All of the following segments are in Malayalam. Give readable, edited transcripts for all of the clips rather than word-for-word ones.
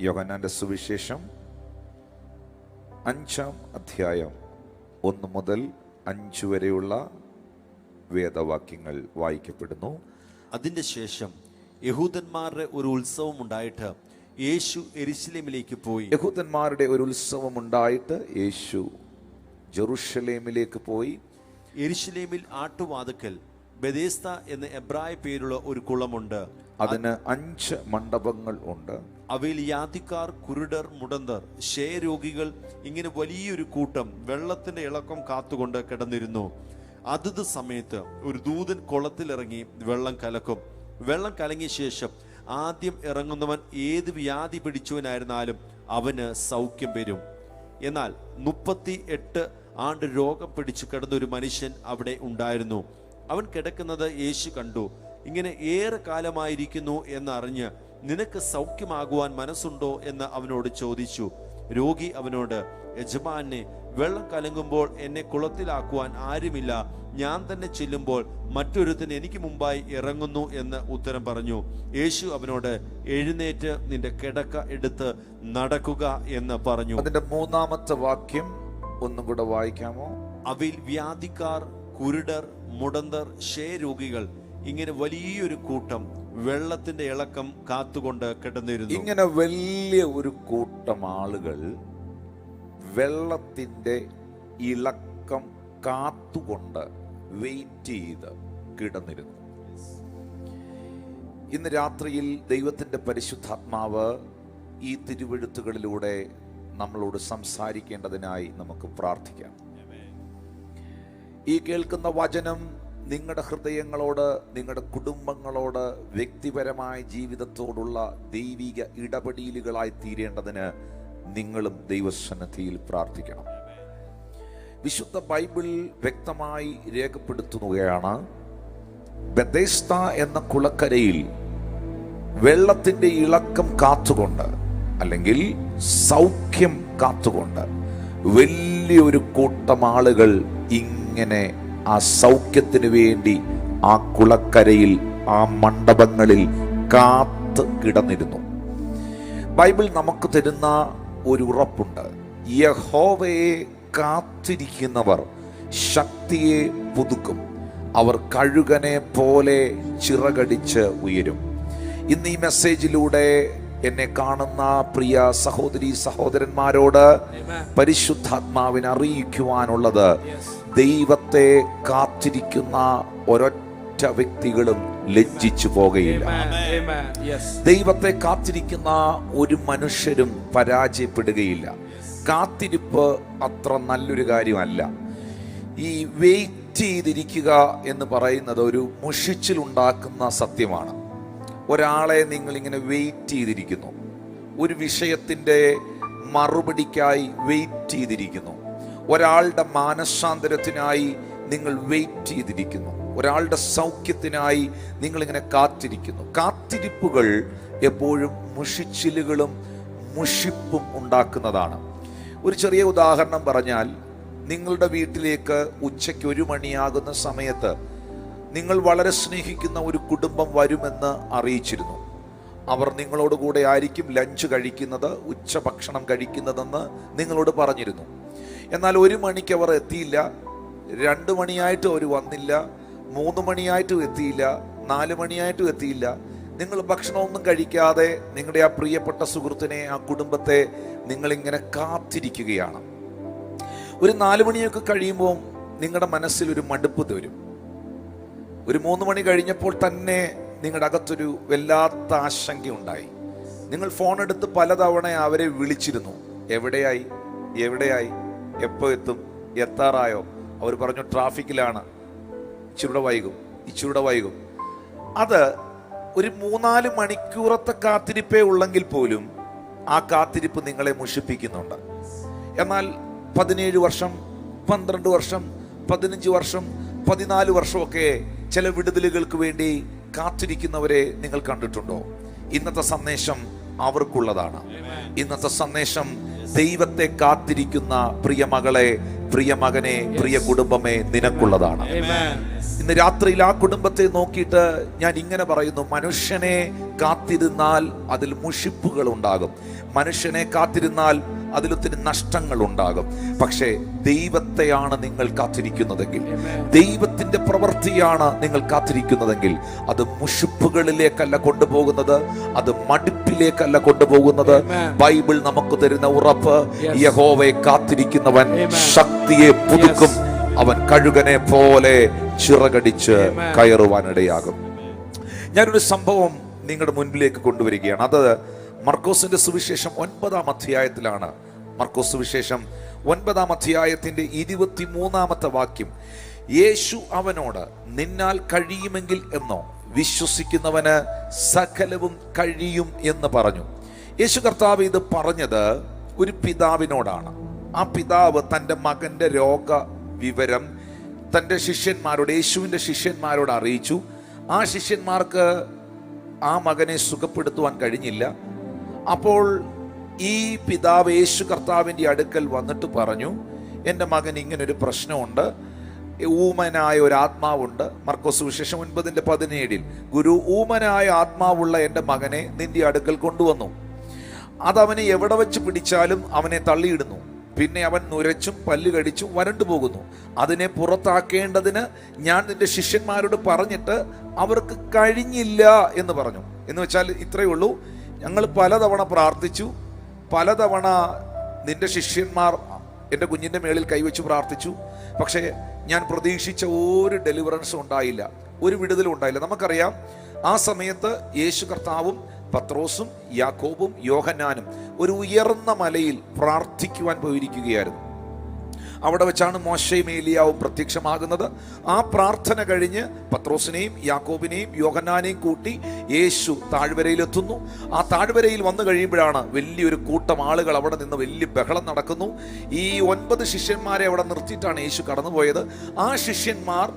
യോഹന്നാന്റെ സുവിശേഷം 5-ാം അധ്യായം 1 മുതൽ 5 വരെയുള്ള വേദവാക്യങ്ങൾ വായിക്കപ്പെടുന്നു. അതിന്റെ ശേഷം യഹൂദന്മാരുടെ ഒരു ഉത്സവം ഉണ്ടായിട്ട് യേശു യെരൂശലേമിലേക്ക് പോയി. യഹൂദന്മാരുടെ ഒരു ഉത്സവം ഉണ്ടായിട്ട് യേശു ജെറുസലേമിലേക്ക് പോയി. യെരൂശലേമിൽ ആട്ടുവാതുക്കൽ ബെഥേസ്ദ എന്ന എബ്രായ പേരുള്ള ഒരു കുളമുണ്ട്. അതിന് 5 മണ്ഡപങ്ങൾ ഉണ്ട്. അവയിൽ യാതിക്കാർ, കുരുടർ, മുടന്തർ, ക്ഷയരോഗികൾ ഇങ്ങനെ വലിയൊരു കൂട്ടം വെള്ളത്തിന്റെ ഇളക്കം കാത്തുകൊണ്ട് കിടന്നിരുന്നു. അതത് സമയത്ത് ഒരു ദൂതൻ കുളത്തിലിറങ്ങി വെള്ളം കലക്കും. വെള്ളം കലങ്ങിയ ശേഷം ആദ്യം ഇറങ്ങുന്നവൻ ഏത് വ്യാധി പിടിച്ചവനായിരുന്നാലും അവന് സൗഖ്യം വരും. എന്നാൽ 38 ആണ്ട് രോഗം പിടിച്ചു കിടന്നൊരു മനുഷ്യൻ അവിടെ ഉണ്ടായിരുന്നു. അവൻ കിടക്കുന്നത് യേശു കണ്ടു. ഇങ്ങനെ ഏറെ കാലമായിരിക്കുന്നു എന്നറിഞ്ഞ് നിനക്ക് സൗഖ്യമാകുവാൻ മനസ്സുണ്ടോ എന്ന് അവനോട് ചോദിച്ചു. രോഗി അവനോട്, യജമാനെ, വെള്ളം കലങ്ങുമ്പോൾ എന്നെ കുളത്തിലാക്കുവാൻ ആരുമില്ല. ഞാൻ തന്നെ ചെല്ലുമ്പോൾ മറ്റൊരുത്തൻ എനിക്ക് മുമ്പായി ഇറങ്ങുന്നു എന്ന് ഉത്തരം പറഞ്ഞു. യേശു അവനോട്, എഴുന്നേറ്റ് നിന്റെ കിടക്ക എടുത്ത് നടക്കുക എന്ന് പറഞ്ഞു. അതിന്റെ 3-ാമത്തെ വാക്യം ഒന്നും കൂടെ വായിക്കാമോ? അവയിൽ വ്യാധിക്കാർ, കുരുടർ, മുടന്തർ, ക്ഷയരോഗികൾ ഇങ്ങനെ വലിയൊരു കൂട്ടം വെള്ളത്തിന്റെ ഇളക്കം കാത്തുകൊണ്ട് കിടന്നിരുന്നു. ഇങ്ങനെ വലിയ ഒരു കൂട്ടം ആളുകൾ വെള്ളത്തിന്റെ ഇളക്കം കാത്തുകൊണ്ട് വെയിറ്റ് ചെയ്ത് കിടന്നിരുന്നു. ഇന്ന് രാത്രിയിൽ ദൈവത്തിന്റെ പരിശുദ്ധാത്മാവ് ഈ തിരുവെഴുത്തുകളിലൂടെ നമ്മളോട് സംസാരിക്കേണ്ടതിനായി നമുക്ക് പ്രാർത്ഥിക്കാം. ഈ കേൾക്കുന്ന വചനം നിങ്ങളുടെ ഹൃദയങ്ങളോട്, നിങ്ങളുടെ കുടുംബങ്ങളോട്, വ്യക്തിപരമായ ജീവിതത്തോടുള്ള ദൈവിക ഇടപെടലുകളായി തീരേണ്ടതിന് നിങ്ങളും ദൈവസന്നിധിയിൽ പ്രാർത്ഥിക്കണം. വിശുദ്ധ ബൈബിൾ വ്യക്തമായി രേഖപ്പെടുത്തുകയാണ്, ബെഥേസ്ദ എന്ന കുളക്കരയിൽ വെള്ളത്തിന്റെ ഇളക്കം കാത്തുകൊണ്ട്, അല്ലെങ്കിൽ സൗഖ്യം കാത്തുകൊണ്ട് വലിയൊരു കൂട്ടം ആളുകൾ ഇങ്ങനെ ആ സൗഖ്യത്തിന് വേണ്ടി ആ കുളക്കരയിൽ, ആ മണ്ഡപങ്ങളിൽ കാത്ത് കിടന്നിരുന്നു. ബൈബിൾ നമുക്ക് തരുന്ന ഒരു ഉറപ്പുണ്ട്. യഹോവയെ കാത്തിരിക്കുന്നവർ ശക്തിയെ പുതുക്കും, അവർ കഴുകനെ പോലെ ചിറകടിച്ച് ഉയരും. ഇന്ന് ഈ മെസ്സേജിലൂടെ എന്നെ കാണുന്ന പ്രിയ സഹോദരി സഹോദരന്മാരോട് പരിശുദ്ധാത്മാവിനെ അറിയിക്കുവാനുള്ളത്, ദൈവത്തെ കാത്തിരിക്കുന്ന ഒരൊറ്റ വ്യക്തികളും ലജ്ജിച്ചു പോകുകയില്ല. ദൈവത്തെ കാത്തിരിക്കുന്ന ഒരു മനുഷ്യരും പരാജയപ്പെടുകയില്ല. കാത്തിരിപ്പ് അത്ര നല്ലൊരു കാര്യമല്ല. ഈ വെയിറ്റ് ചെയ്തിരിക്കുക എന്ന് പറയുന്നത് ഒരു മുഷിച്ചിലുണ്ടാക്കുന്ന സത്യമാണ്. ഒരാളെ നിങ്ങളിങ്ങനെ വെയിറ്റ് ചെയ്തിരിക്കുന്നു, ഒരു വിഷയത്തിൻ്റെ മറുപടിക്കായി വെയിറ്റ് ചെയ്തിരിക്കുന്നു, ഒരാളുടെ മാനസാന്തരത്തിനായി നിങ്ങൾ വെയിറ്റ് ചെയ്തിരിക്കുന്നു, ഒരാളുടെ സൗഖ്യത്തിനായി നിങ്ങളിങ്ങനെ കാത്തിരിക്കുന്നു. കാത്തിരിപ്പുകൾ എപ്പോഴും മുഷിച്ചിലുകളും മുഷിപ്പും ഉണ്ടാക്കുന്നതാണ്. ഒരു ചെറിയ ഉദാഹരണം പറഞ്ഞാൽ, നിങ്ങളുടെ വീട്ടിലേക്ക് ഉച്ചയ്ക്ക് 1 മണിയാകുന്ന സമയത്ത് നിങ്ങൾ വളരെ സ്നേഹിക്കുന്ന ഒരു കുടുംബം വരുമെന്ന് അറിയിച്ചിരുന്നു. അവർ നിങ്ങളോട് കൂടെ ആയിരിക്കും ലഞ്ച് കഴിക്കുന്നത്, ഉച്ചഭക്ഷണം കഴിക്കുന്നതെന്ന് നിങ്ങളോട് പറഞ്ഞിരുന്നു. എന്നാൽ 1 മണിക്ക് അവർ എത്തിയില്ല, 2 മണിയായിട്ടും അവർ വന്നില്ല, 3 മണിയായിട്ടും എത്തിയില്ല, 4 മണിയായിട്ടും എത്തിയില്ല. നിങ്ങൾ ഭക്ഷണമൊന്നും കഴിക്കാതെ നിങ്ങളുടെ ആ പ്രിയപ്പെട്ട സുഹൃത്തിനെ, ആ കുടുംബത്തെ നിങ്ങളിങ്ങനെ കാത്തിരിക്കുകയാണ്. ഒരു 4 മണിയൊക്കെ കഴിയുമ്പോൾ നിങ്ങളുടെ മനസ്സിൽ ഒരു മടുപ്പ് വരും. ഒരു 3 മണി കഴിഞ്ഞപ്പോൾ തന്നെ നിങ്ങളുടെ അകത്തൊരു വല്ലാത്ത ആശങ്കയുണ്ടായി. നിങ്ങൾ ഫോൺ എടുത്ത് പലതവണ അവരെ വിളിച്ചിരുന്നു. എവിടെയായി, എപ്പോൾ എത്തും, എത്താറായോ? അവർ പറഞ്ഞു ട്രാഫിക്കിലാണ്, ഇച്ചിരൂടെ വൈകും. അത് ഒരു 3-4 മണിക്കൂറത്തെ കാത്തിരിപ്പേ ഉള്ളെങ്കിൽ പോലും ആ കാത്തിരിപ്പ് നിങ്ങളെ മുഷിപ്പിക്കുന്നുണ്ട്. എന്നാൽ 17 വർഷം, 12 വർഷം, 15 വർഷം, 14 വർഷമൊക്കെ ചില വിടുതലുകൾക്ക് വേണ്ടി കാത്തിരിക്കുന്നവരെ നിങ്ങൾ കണ്ടിട്ടുണ്ടോ? ഇന്നത്തെ സന്ദേശം അവർക്കുള്ളതാണ്. ഇന്നത്തെ സന്ദേശം ദൈവത്തെ കാത്തിരിക്കുന്ന പ്രിയ മകളെ, പ്രിയ മകനെ, പ്രിയ കുടുംബമേ, നിനക്കുള്ളതാണ്. ഇന്ന് രാത്രിയിൽ ആ കുടുംബത്തെ നോക്കിയിട്ട് ഞാൻ ഇങ്ങനെ പറയുന്നു, മനുഷ്യനെ കാത്തിരുന്നാൽ അതിൽ മുഷിപ്പുകൾ ഉണ്ടാകും, മനുഷ്യനെ കാത്തിരുന്നാൽ അതിലൊത്തിരി നഷ്ടങ്ങൾ ഉണ്ടാകും. പക്ഷേ ദൈവത്തെയാണ് നിങ്ങൾ കാത്തിരിക്കുന്നതെങ്കിൽ, ദൈവത്തിന്റെ പ്രവൃത്തിയാണ് നിങ്ങൾ കാത്തിരിക്കുന്നതെങ്കിൽ, അത് മുഷിപ്പുകളിലേക്കല്ല കൊണ്ടുപോകുന്നത്, അത് മടുപ്പിലേക്കല്ല കൊണ്ടുപോകുന്നത്. ബൈബിൾ നമുക്ക് തരുന്ന ഉറപ്പ്, യഹോവയെ കാത്തിരിക്കുന്നവൻ ശക്തിയെ പുതുക്കും, അവൻ കഴുകനെ പോലെ ചിറകടിച്ച് കയറുവാനിടയാകും. ഞാനൊരു സംഭവം നിങ്ങളുടെ മുൻപിലേക്ക് കൊണ്ടുവരികയാണ്. അത് മർക്കോസിന്റെ സുവിശേഷം 9-ാം അധ്യായത്തിലാണ്. മർക്കോസ് സുവിശേഷം 9-ാം അധ്യായത്തിന്റെ 23-ാമത്തെ വാക്യം. യേശു അവനോട്, നിന്നാൽ കഴിയുമെങ്കിൽ എന്നോ, വിശ്വസിക്കുന്നവന് സകലവും കഴിയും എന്ന് പറഞ്ഞു. യേശു കർത്താവ് ഇത് പറഞ്ഞത് ഒരു പിതാവിനോടാണ്. ആ പിതാവ് തൻ്റെ മകന്റെ രോഗ വിവരം തൻ്റെ ശിഷ്യന്മാരോട്, യേശുവിൻ്റെ ശിഷ്യന്മാരോട് അറിയിച്ചു. ആ ശിഷ്യന്മാർക്ക് ആ മകനെ സുഖപ്പെടുത്തുവാൻ കഴിഞ്ഞില്ല. അപ്പോൾ ഈ പിതാവ് യേശു കർത്താവിൻ്റെ അടുക്കൽ വന്നിട്ട് പറഞ്ഞു, എൻ്റെ മകൻ ഇങ്ങനൊരു പ്രശ്നമുണ്ട്, ഊമനായ ഒരു ആത്മാവുണ്ട്. മർക്കോസ് സുവിശേഷം 9:17 ഗുരു, ഊമനായ ആത്മാവുള്ള എൻ്റെ മകനെ നിന്റെ അടുക്കൽ കൊണ്ടുവന്നു. അതവനെ എവിടെ വെച്ച് പിടിച്ചാലും അവനെ തള്ളിയിടുന്നു. പിന്നെ അവൻ നുരച്ചും പല്ല് കടിച്ചും വരണ്ടു പോകുന്നു. അതിനെ പുറത്താക്കേണ്ടതിന് ഞാൻ നിന്റെ ശിഷ്യന്മാരോട് പറഞ്ഞിട്ട് അവർക്ക് കഴിഞ്ഞില്ല എന്ന് പറഞ്ഞു. എന്ന് വെച്ചാൽ ഇത്രയേ ഉള്ളൂ, ഞങ്ങൾ പലതവണ പ്രാർത്ഥിച്ചു, പലതവണ നിന്റെ ശിഷ്യന്മാർ എൻ്റെ കുഞ്ഞിൻ്റെ മേളിൽ കൈവച്ച് പ്രാർത്ഥിച്ചു, പക്ഷേ ഞാൻ പ്രതീക്ഷിച്ച ഒരു ഡെലിവറൻസും ഉണ്ടായില്ല, ഒരു വിടുതലും ഉണ്ടായില്ല. നമുക്കറിയാം, ആ സമയത്ത് യേശു കർത്താവും പത്രോസും യാക്കോബും യോഹന്നാനും ഒരു ഉയർന്ന മലയിൽ പ്രാർത്ഥിക്കുവാൻ പോയിരിക്കുകയായിരുന്നു. അവിടെ വെച്ചാണ് മോശയും ഏലിയാവും പ്രത്യക്ഷമാകുന്നത്. ആ പ്രാർത്ഥന കഴിഞ്ഞ് പത്രോസിനെയും യാക്കോബിനെയും യോഹന്നാനെയും കൂട്ടി യേശു താഴ്വരയിലെത്തുന്നു. ആ താഴ്വരയിൽ വന്നു കഴിയുമ്പോഴാണ് വലിയൊരു കൂട്ടം ആളുകൾ അവിടെ നിന്ന് വലിയ ബഹളം നടക്കുന്നു. ഈ 9 ശിഷ്യന്മാരെ അവിടെ നിർത്തിയിട്ടാണ് യേശു കടന്നുപോയത്. ആ ശിഷ്യന്മാർ,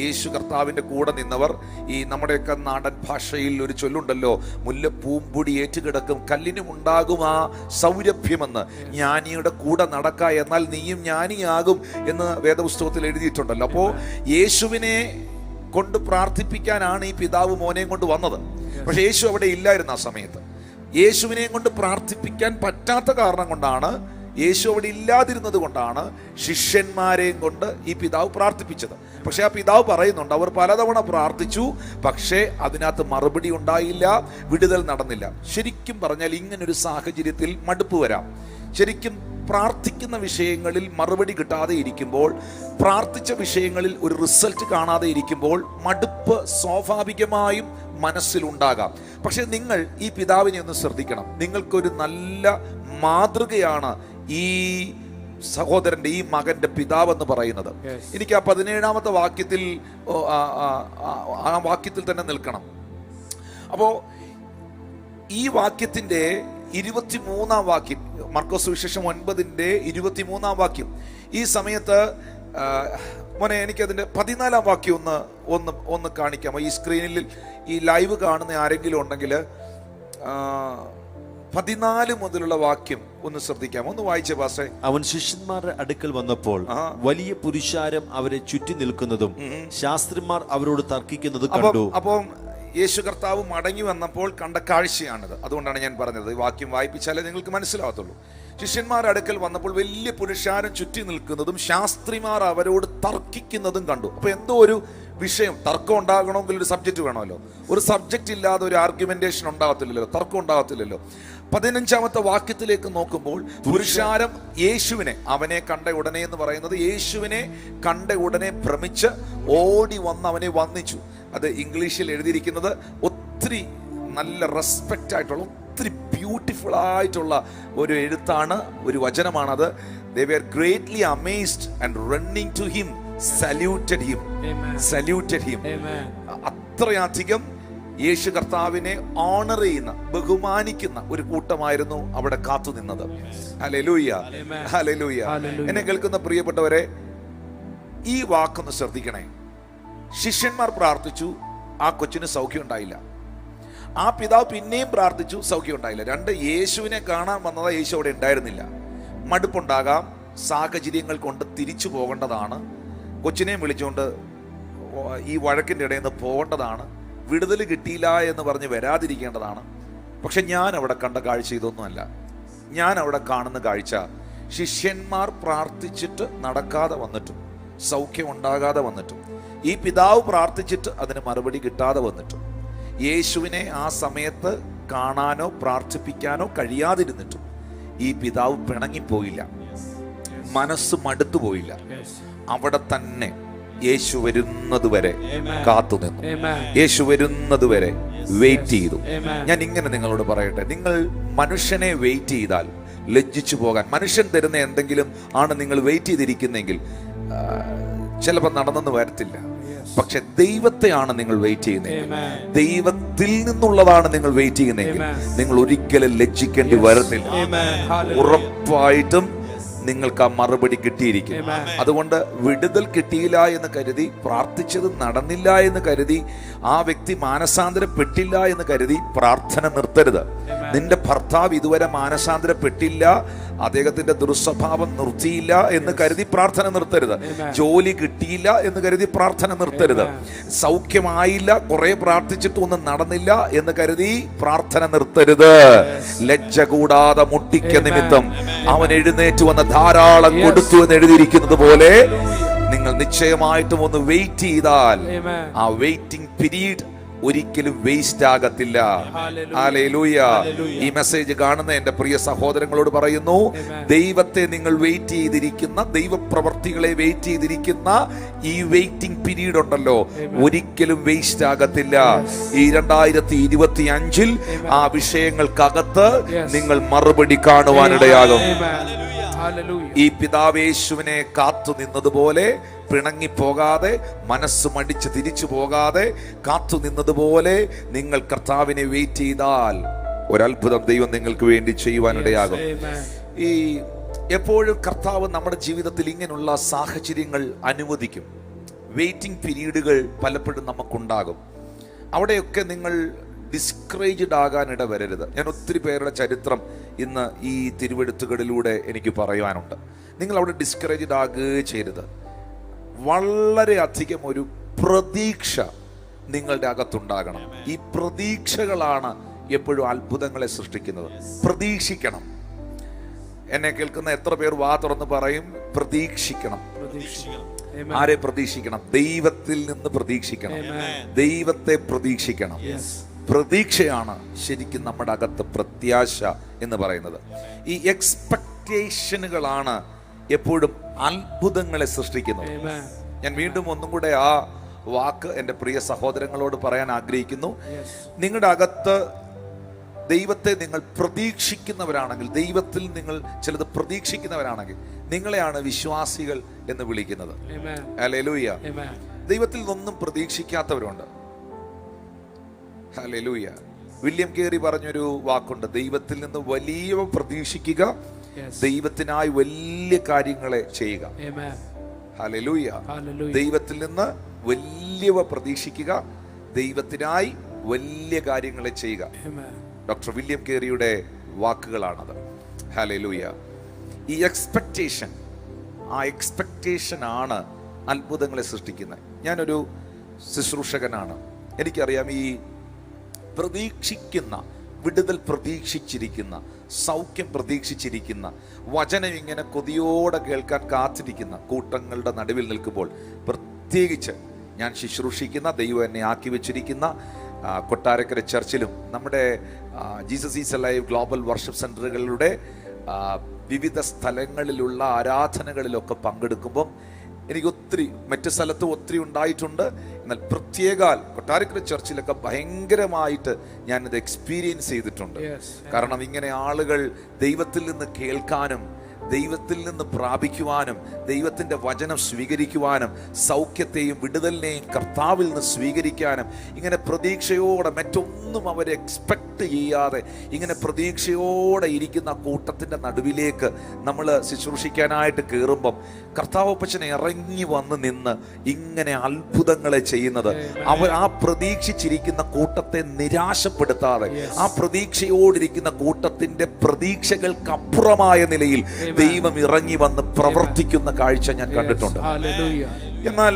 യേശു കർത്താവിൻ്റെ കൂടെ നിന്നവർ, ഈ നമ്മുടെയൊക്കെ നാടൻ ഭാഷയിൽ ഒരു ചൊല്ലുണ്ടല്ലോ, മുല്ലപ്പൂമ്പൊടി ഏറ്റുകിടക്കും കല്ലിനും ഉണ്ടാകും ആ സൗരഭ്യമെന്ന്, ജ്ഞാനിയുടെ കൂടെ നടക്ക എന്നാൽ നീയും ജ്ഞാനിയാകും എന്ന് വേദപുസ്തകത്തിൽ എഴുതിയിട്ടുണ്ടല്ലോ. അപ്പോൾ യേശുവിനെ കൊണ്ട് പ്രാർത്ഥിപ്പിക്കാനാണ് ഈ പിതാവ് മോനെയും കൊണ്ട് വന്നത്. പക്ഷെ യേശു അവിടെ ഇല്ലായിരുന്നു. ആ സമയത്ത് യേശുവിനെയും കൊണ്ട് പ്രാർത്ഥിപ്പിക്കാൻ പറ്റാത്ത കാരണം കൊണ്ടാണ്, യേശു അവിടെ ഇല്ലാതിരുന്നത് കൊണ്ടാണ് ശിഷ്യന്മാരെയും കൊണ്ട് ഈ പിതാവ് പ്രാർത്ഥിപ്പിച്ചത്. പക്ഷെ ആ പിതാവ് പറയുന്നുണ്ട്, അവർ പലതവണ പ്രാർത്ഥിച്ചു, പക്ഷേ അതിനകത്ത് മറുപടി ഉണ്ടായില്ല, വിടുതൽ നടന്നില്ല. ശരിക്കും പറഞ്ഞാൽ ഇങ്ങനൊരു സാഹചര്യത്തിൽ മടുപ്പ് വരാം. ശരിക്കും പ്രാർത്ഥിക്കുന്ന വിഷയങ്ങളിൽ മറുപടി കിട്ടാതെ ഇരിക്കുമ്പോൾ, പ്രാർത്ഥിച്ച വിഷയങ്ങളിൽ ഒരു റിസൾട്ട് കാണാതെ ഇരിക്കുമ്പോൾ മടുപ്പ് സ്വാഭാവികമായും മനസ്സിലുണ്ടാകാം. പക്ഷെ നിങ്ങൾ ഈ പിതാവിനെ ഒന്ന് ശ്രദ്ധിക്കണം. നിങ്ങൾക്കൊരു നല്ല മാതൃകയാണ് ഈ സഹോദരന്റെ, ഈ മകന്റെ പിതാവെന്ന് പറയുന്നത്. എനിക്ക് ആ 17-ാമത്തെ വാക്യത്തിൽ, ആ വാക്യത്തിൽ തന്നെ നിൽക്കണം. അപ്പോ ഈ വാക്യത്തിന്റെ 23-ാം വാക്യം, മർക്കോസ് സുവിശേഷം 9-ന്റെ 23-ാം വാക്യം. ഈ സമയത്ത് മോനെ എനിക്കതിന്റെ 14-ാം വാക്യം ഒന്ന് കാണിക്കാമോ? ഈ സ്ക്രീനിൽ ഈ ലൈവ് കാണുന്ന ആരെങ്കിലും ഉണ്ടെങ്കിൽ 14 മുതലുള്ള വാക്യം ഒന്ന് ശ്രദ്ധിക്കാം, ഒന്ന് വായിച്ചേ പാസ്റ്റേ. അവൻ ശിഷ്യന്മാരുടെ അടുക്കൽ വന്നപ്പോൾ വലിയ പുരുഷാരം അവരെ ചുറ്റി നിൽക്കുന്നതും ശാസ്ത്രിമാർ അവരോട് തർക്കിക്കുന്നതും കണ്ടു. അപ്പം യേശു കർത്താവ് മടങ്ങി വന്നപ്പോൾ കണ്ട കാഴ്ചയാണിത്. അതുകൊണ്ടാണ് ഞാൻ പറഞ്ഞത്, ഈ വാക്യം വായിപ്പിച്ചാലേ നിങ്ങൾക്ക് മനസ്സിലാവത്തുള്ളൂ. ശിഷ്യന്മാരുടെ അടുക്കൽ വന്നപ്പോൾ വലിയ പുരുഷാരം ചുറ്റി നിൽക്കുന്നതും ശാസ്ത്രിമാർ അവരോട് തർക്കിക്കുന്നതും കണ്ടു. അപ്പൊ എന്തോ ഒരു വിഷയം, തർക്കം ഉണ്ടാകണമെങ്കിൽ ഒരു സബ്ജക്റ്റ് വേണമല്ലോ. ഒരു സബ്ജക്റ്റ് ഇല്ലാതെ ഒരു ആർഗ്യുമെന്റേഷൻ ഉണ്ടാകത്തില്ലല്ലോ, തർക്കം ഉണ്ടാകത്തില്ലല്ലോ. 15-ാമത്തെ വാക്യത്തിലേക്ക് നോക്കുമ്പോൾ പുരുഷാരം യേശുവിനെ, അവനെ കണ്ട ഉടനെ എന്ന് പറയുന്നത്, യേശുവിനെ കണ്ട ഉടനെ ഭ്രമിച്ച് ഓടി വന്ന് അവനെ വന്ദിച്ചു. അത് ഇംഗ്ലീഷിൽ എഴുതിയിരിക്കുന്നത് ഒത്തിരി നല്ല റെസ്പെക്റ്റ് ആയിട്ടുള്ള, ഒത്തിരി ബ്യൂട്ടിഫുൾ ആയിട്ടുള്ള ഒരു എഴുത്താണ്, ഒരു വചനമാണത്. They were greatly amazed and running to him, saluted him. Saluted him. അത്രയധികം യേശു കർത്താവിനെ ഓണർ ചെയ്യുന്ന, ബഹുമാനിക്കുന്ന ഒരു കൂട്ടമായിരുന്നു അവിടെ കാത്തു നിന്നത്. Hallelujah, hallelujah. എന്നെ കേൾക്കുന്ന പ്രിയപ്പെട്ടവരെ, ഈ വാക്കൊന്ന് ശ്രദ്ധിക്കണേ. ശിഷ്യന്മാർ പ്രാർത്ഥിച്ചു, ആ കൊച്ചിന് സൗഖ്യം ഉണ്ടായില്ല. ആ പിതാവ് പിന്നെയും പ്രാർത്ഥിച്ചു, സൗഖ്യം ഉണ്ടായില്ല. രണ്ട്, യേശുവിനെ കാണാൻ വന്നതാ, യേശു അവിടെ ഉണ്ടായിരുന്നില്ല. മടുപ്പുണ്ടാകാം, സാഹചര്യങ്ങൾ കൊണ്ട് തിരിച്ചു പോകേണ്ടതാണ്. കൊച്ചിനെയും വിളിച്ചുകൊണ്ട് ഈ വഴക്കിൻ്റെ ഇടയിൽ നിന്ന് പോകേണ്ടതാണ്, വിടുതൽ കിട്ടിയില്ല എന്ന് പറഞ്ഞ് വരാതിരിക്കേണ്ടതാണ്. പക്ഷെ ഞാൻ അവിടെ കണ്ട കാഴ്ച ഇതൊന്നുമല്ല. ഞാൻ അവിടെ കാണുന്ന കാഴ്ച, ശിഷ്യന്മാർ പ്രാർത്ഥിച്ചിട്ട് നടക്കാതെ വന്നിട്ടും സൗഖ്യം ഉണ്ടാകാതെ വന്നിട്ടും, ഈ പിതാവ് പ്രാർത്ഥിച്ചിട്ട് അതിന് മറുപടി കിട്ടാതെ വന്നിട്ടും, യേശുവിനെ ആ സമയത്ത് കാണാനോ പ്രാർത്ഥിപ്പിക്കാനോ കഴിയാതിരുന്നിട്ടും ഈ പിതാവ് പിണങ്ങിപ്പോയില്ല, മനസ്സ് മടുത്തുപോയില്ല. അവിടെ തന്നെ യേശു വരുന്നത് വരെ കാത്തുനിന്നു, യേശു വരുന്നത് വരെ വെയിറ്റ് ചെയ്തു. ഞാൻ ഇങ്ങനെ നിങ്ങളോട് പറയട്ടെ, നിങ്ങൾ മനുഷ്യനെ വെയിറ്റ് ചെയ്താൽ ലജ്ജിച്ചു പോകാൻ, മനുഷ്യൻ തരുന്ന എന്തെങ്കിലും ആണ് നിങ്ങൾ വെയിറ്റ് ചെയ്തിരിക്കുന്നെങ്കിൽ ചിലപ്പോൾ നടന്നെന്ന് വരത്തില്ല. പക്ഷെ ദൈവത്തെയാണ് നിങ്ങൾ വെയിറ്റ് ചെയ്യുന്നതെങ്കിൽ, ദൈവത്തിൽ നിന്നുള്ളതാണ് നിങ്ങൾ വെയിറ്റ് ചെയ്യുന്നതെങ്കിൽ, നിങ്ങൾ ഒരിക്കലും ലജ്ജിക്കേണ്ടി വരത്തില്ല. ഉറപ്പായിട്ടും നിങ്ങൾക്ക് ആ മറുപടി കിട്ടിയിരിക്കും. അതുകൊണ്ട് വിടുതൽ കിട്ടിയില്ല എന്ന് കരുതി, പ്രാർത്ഥിച്ചത് നടന്നില്ല എന്ന് കരുതി, ആ വ്യക്തി മാനസാന്തരപ്പെട്ടില്ല എന്ന് കരുതി പ്രാർത്ഥന നിർത്തരുത്. നിന്റെ ഭർത്താവ് ഇതുവരെ മാനസാന്തരപ്പെട്ടില്ല, അദ്ദേഹത്തിന്റെ ദുർസ്വഭാവം നിർത്തിയില്ല എന്ന് കരുതി പ്രാർത്ഥന നിർത്തരുത്. ജോലി കിട്ടിയില്ല എന്ന് കരുതി പ്രാർത്ഥന നിർത്തരുത്. സൗഖ്യമായില്ല, കുറെ പ്രാർത്ഥിച്ചിട്ട് ഒന്നും നടന്നില്ല എന്ന് കരുതി പ്രാർത്ഥന നിർത്തരുത്. ലജ്ജ കൂടാതെ മുട്ടിക്ക നിമിത്തം അവൻ എഴുന്നേറ്റ് വന്ന ധാരാളം കൊടുത്തു എന്ന് എഴുതിയിരിക്കുന്നത് പോലെ നിങ്ങൾ നിശ്ചയമായിട്ടും ഒന്ന് വെയിറ്റ് ചെയ്താൽ ആ വെയിറ്റിംഗ് പീരീഡ് ഒരിക്കലും വേസ്റ്റ് ആകത്തില്ല. ഹല്ലേലൂയ. ഈ മെസ്സേജ് കാണുന്ന എന്റെ പ്രിയ സഹോദരങ്ങളോട് പറയുന്നു, ദൈവത്തെ നിങ്ങൾ വെയിറ്റ് ചെയ്തിരിക്കുന്ന, ദൈവപ്രവർത്തികളെ വെയിറ്റ് ചെയ്തിരിക്കുന്ന ഈ വെയിറ്റിംഗ് പീരീഡ് ഉണ്ടല്ലോ, ഒരിക്കലും വേസ്റ്റ് ആകത്തില്ല. ഈ 2025 ആ വിഷയങ്ങൾക്കകത്ത് നിങ്ങൾ മറുപടി കാണുവാനിടയാകും. ഈ പിതാവേശുവിനെ കാത്തു നിന്നതുപോലെ, പിണങ്ങിപ്പോകാതെ, മനസ്സ് മടിച്ച് തിരിച്ചു പോകാതെ കാത്തു നിന്നതുപോലെ നിങ്ങൾ കർത്താവിനെ വെയിറ്റ് ചെയ്താൽ ഒരത്ഭുതം ദൈവം നിങ്ങൾക്ക് വേണ്ടി ചെയ്യുവാനിടയാകും. ഈ എപ്പോഴും കർത്താവ് നമ്മുടെ ജീവിതത്തിൽ ഇങ്ങനെയുള്ള സാഹചര്യങ്ങൾ അനുവദിക്കും. വെയിറ്റിംഗ് പീരീഡുകൾ പലപ്പോഴും നമുക്കുണ്ടാകും. അവിടെയൊക്കെ നിങ്ങൾ ഡിസ്കറേജ്ഡ് ആകാനിട വരരുത്. ഞാൻ ഒത്തിരി പേരുടെ ചരിത്രം ഇന്ന് ഈ തിരുവെഴുത്തുകളിലൂടെ എനിക്ക് പറയുവാനുണ്ട്. നിങ്ങൾ അവിടെ ഡിസ്കറേജ്ഡ് ആകുകയും ചെയ്യരുത്. വളരെ അധികം ഒരു പ്രതീക്ഷ നിങ്ങളുടെ അകത്തുണ്ടാകണം. ഈ പ്രതീക്ഷകളാണ് എപ്പോഴും അത്ഭുതങ്ങളെ സൃഷ്ടിക്കുന്നത്. പ്രതീക്ഷിക്കണം. എന്നെ കേൾക്കുന്ന എത്ര പേർ വാ തുറന്ന് പറയും പ്രതീക്ഷിക്കണം? ആരെ പ്രതീക്ഷിക്കണം? ദൈവത്തിൽ നിന്ന് പ്രതീക്ഷിക്കണം. ദൈവത്തെ പ്രതീക്ഷിക്കണം. പ്രതീക്ഷയാണ് ശരിക്കും നമ്മുടെ അകത്ത് പ്രത്യാശ എന്ന് പറയുന്നത്. ഈ എക്സ്പെക്ടേഷനുകളാണ് എപ്പോഴും അത്ഭുതങ്ങളെ സൃഷ്ടിക്കുന്നത്. ഞാൻ വീണ്ടും ഒന്നും കൂടെ ആ വാക്ക് എൻ്റെ പ്രിയ സഹോദരങ്ങളോട് പറയാൻ ആഗ്രഹിക്കുന്നു. നിങ്ങളുടെ അകത്ത് ദൈവത്തെ നിങ്ങൾ പ്രതീക്ഷിക്കുന്നവരാണെങ്കിൽ, ദൈവത്തിൽ നിങ്ങൾ ചിലത് പ്രതീക്ഷിക്കുന്നവരാണെങ്കിൽ, നിങ്ങളെയാണ് വിശ്വാസികൾ എന്ന് വിളിക്കുന്നത്. ഹല്ലേലൂയ. ദൈവത്തിൽ നിന്നൊന്നും പ്രതീക്ഷിക്കാത്തവരുണ്ട്. ഹല്ലേലൂയ. വില്യം കേറി പറഞ്ഞൊരു വാക്കുണ്ട്, ദൈവത്തിൽ നിന്ന് വലിയ പ്രതീക്ഷിക്കുക, ദൈവത്തിനായി വലിയ കാര്യങ്ങളെ ചെയ്യുക. ഹല്ലേലൂയ. ദൈവത്തിൽ നിന്ന് വലിയവ പ്രതീക്ഷിക്കുക, ദൈവത്തിനായി വലിയ കാര്യങ്ങളെ ചെയ്യുക. ഡോക്ടർ വില്യം കേറിയുടെ വാക്കുകളാണത്. ഹല്ലേലൂയ. ഈ എക്സ്പെക്ടേഷൻ, ആ എക്സ്പെക്ടേഷൻ ആണ് അത്ഭുതങ്ങളെ സൃഷ്ടിക്കുന്നത്. ഞാനൊരു ശുശ്രൂഷകനാണ്. എനിക്കറിയാം, ഈ പ്രതീക്ഷിക്കുന്ന, വിടുതൽ പ്രതീക്ഷിച്ചിരിക്കുന്ന, സൗഖ്യം പ്രതീക്ഷിച്ചിരിക്കുന്ന, വചനം ഇങ്ങനെ കൊതിയോടെ കേൾക്കാൻ കാത്തിരിക്കുന്ന കൂട്ടങ്ങളുടെ നടുവിൽ നിൽക്കുമ്പോൾ, പ്രത്യേകിച്ച് ഞാൻ ശുശ്രൂഷിക്കുന്ന, ദൈവം എന്നെ ആക്കി വെച്ചിരിക്കുന്ന കൊട്ടാരക്കര ചർച്ചിലും നമ്മുടെ Jesus is alive global worship സെന്ററുകളുടെ വിവിധ സ്ഥലങ്ങളിലുള്ള ആരാധനകളിലൊക്കെ പങ്കെടുക്കുമ്പം എനിക്ക് ഒത്തിരി, മറ്റു സ്ഥലത്തും ഒത്തിരി ഉണ്ടായിട്ടുണ്ട്. എന്നാൽ പ്രത്യേകാൽ കൊട്ടാരക്കര ചർച്ചിലൊക്കെ ഭയങ്കരമായിട്ട് ഞാനിത് എക്സ്പീരിയൻസ് ചെയ്തിട്ടുണ്ട്. കാരണം ഇങ്ങനെ ആളുകൾ ദൈവത്തിൽ നിന്ന് കേൾക്കാനും, ദൈവത്തിൽ നിന്ന് പ്രാപിക്കുവാനും, ദൈവത്തിൻ്റെ വചനം സ്വീകരിക്കുവാനും, സൗഖ്യത്തെയും വിടുതലിനെയും കർത്താവിൽ നിന്ന് സ്വീകരിക്കാനും, ഇങ്ങനെ പ്രതീക്ഷയോടെ, മറ്റൊന്നും അവർ എക്സ്പെക്ട് ചെയ്യാതെ ഇങ്ങനെ പ്രതീക്ഷയോടെ ഇരിക്കുന്ന കൂട്ടത്തിൻ്റെ നടുവിലേക്ക് നമ്മൾ ശുശ്രൂഷിക്കാനായിട്ട് കയറുമ്പം കർത്താവപ്പച്ചനെ ഇറങ്ങി വന്ന് നിന്ന് ഇങ്ങനെ അത്ഭുതങ്ങളെ ചെയ്യുന്നത്, അവർ ആ പ്രതീക്ഷിച്ചിരിക്കുന്ന കൂട്ടത്തെ നിരാശപ്പെടുത്താതെ, ആ പ്രതീക്ഷയോടിരിക്കുന്ന കൂട്ടത്തിൻ്റെ പ്രതീക്ഷകൾക്കപ്പുറമായ നിലയിൽ ദൈവം ഇറങ്ങി വന്ന് പ്രവർത്തിക്കുന്ന കാഴ്ച ഞാൻ കണ്ടിട്ടുണ്ട്. എന്നാൽ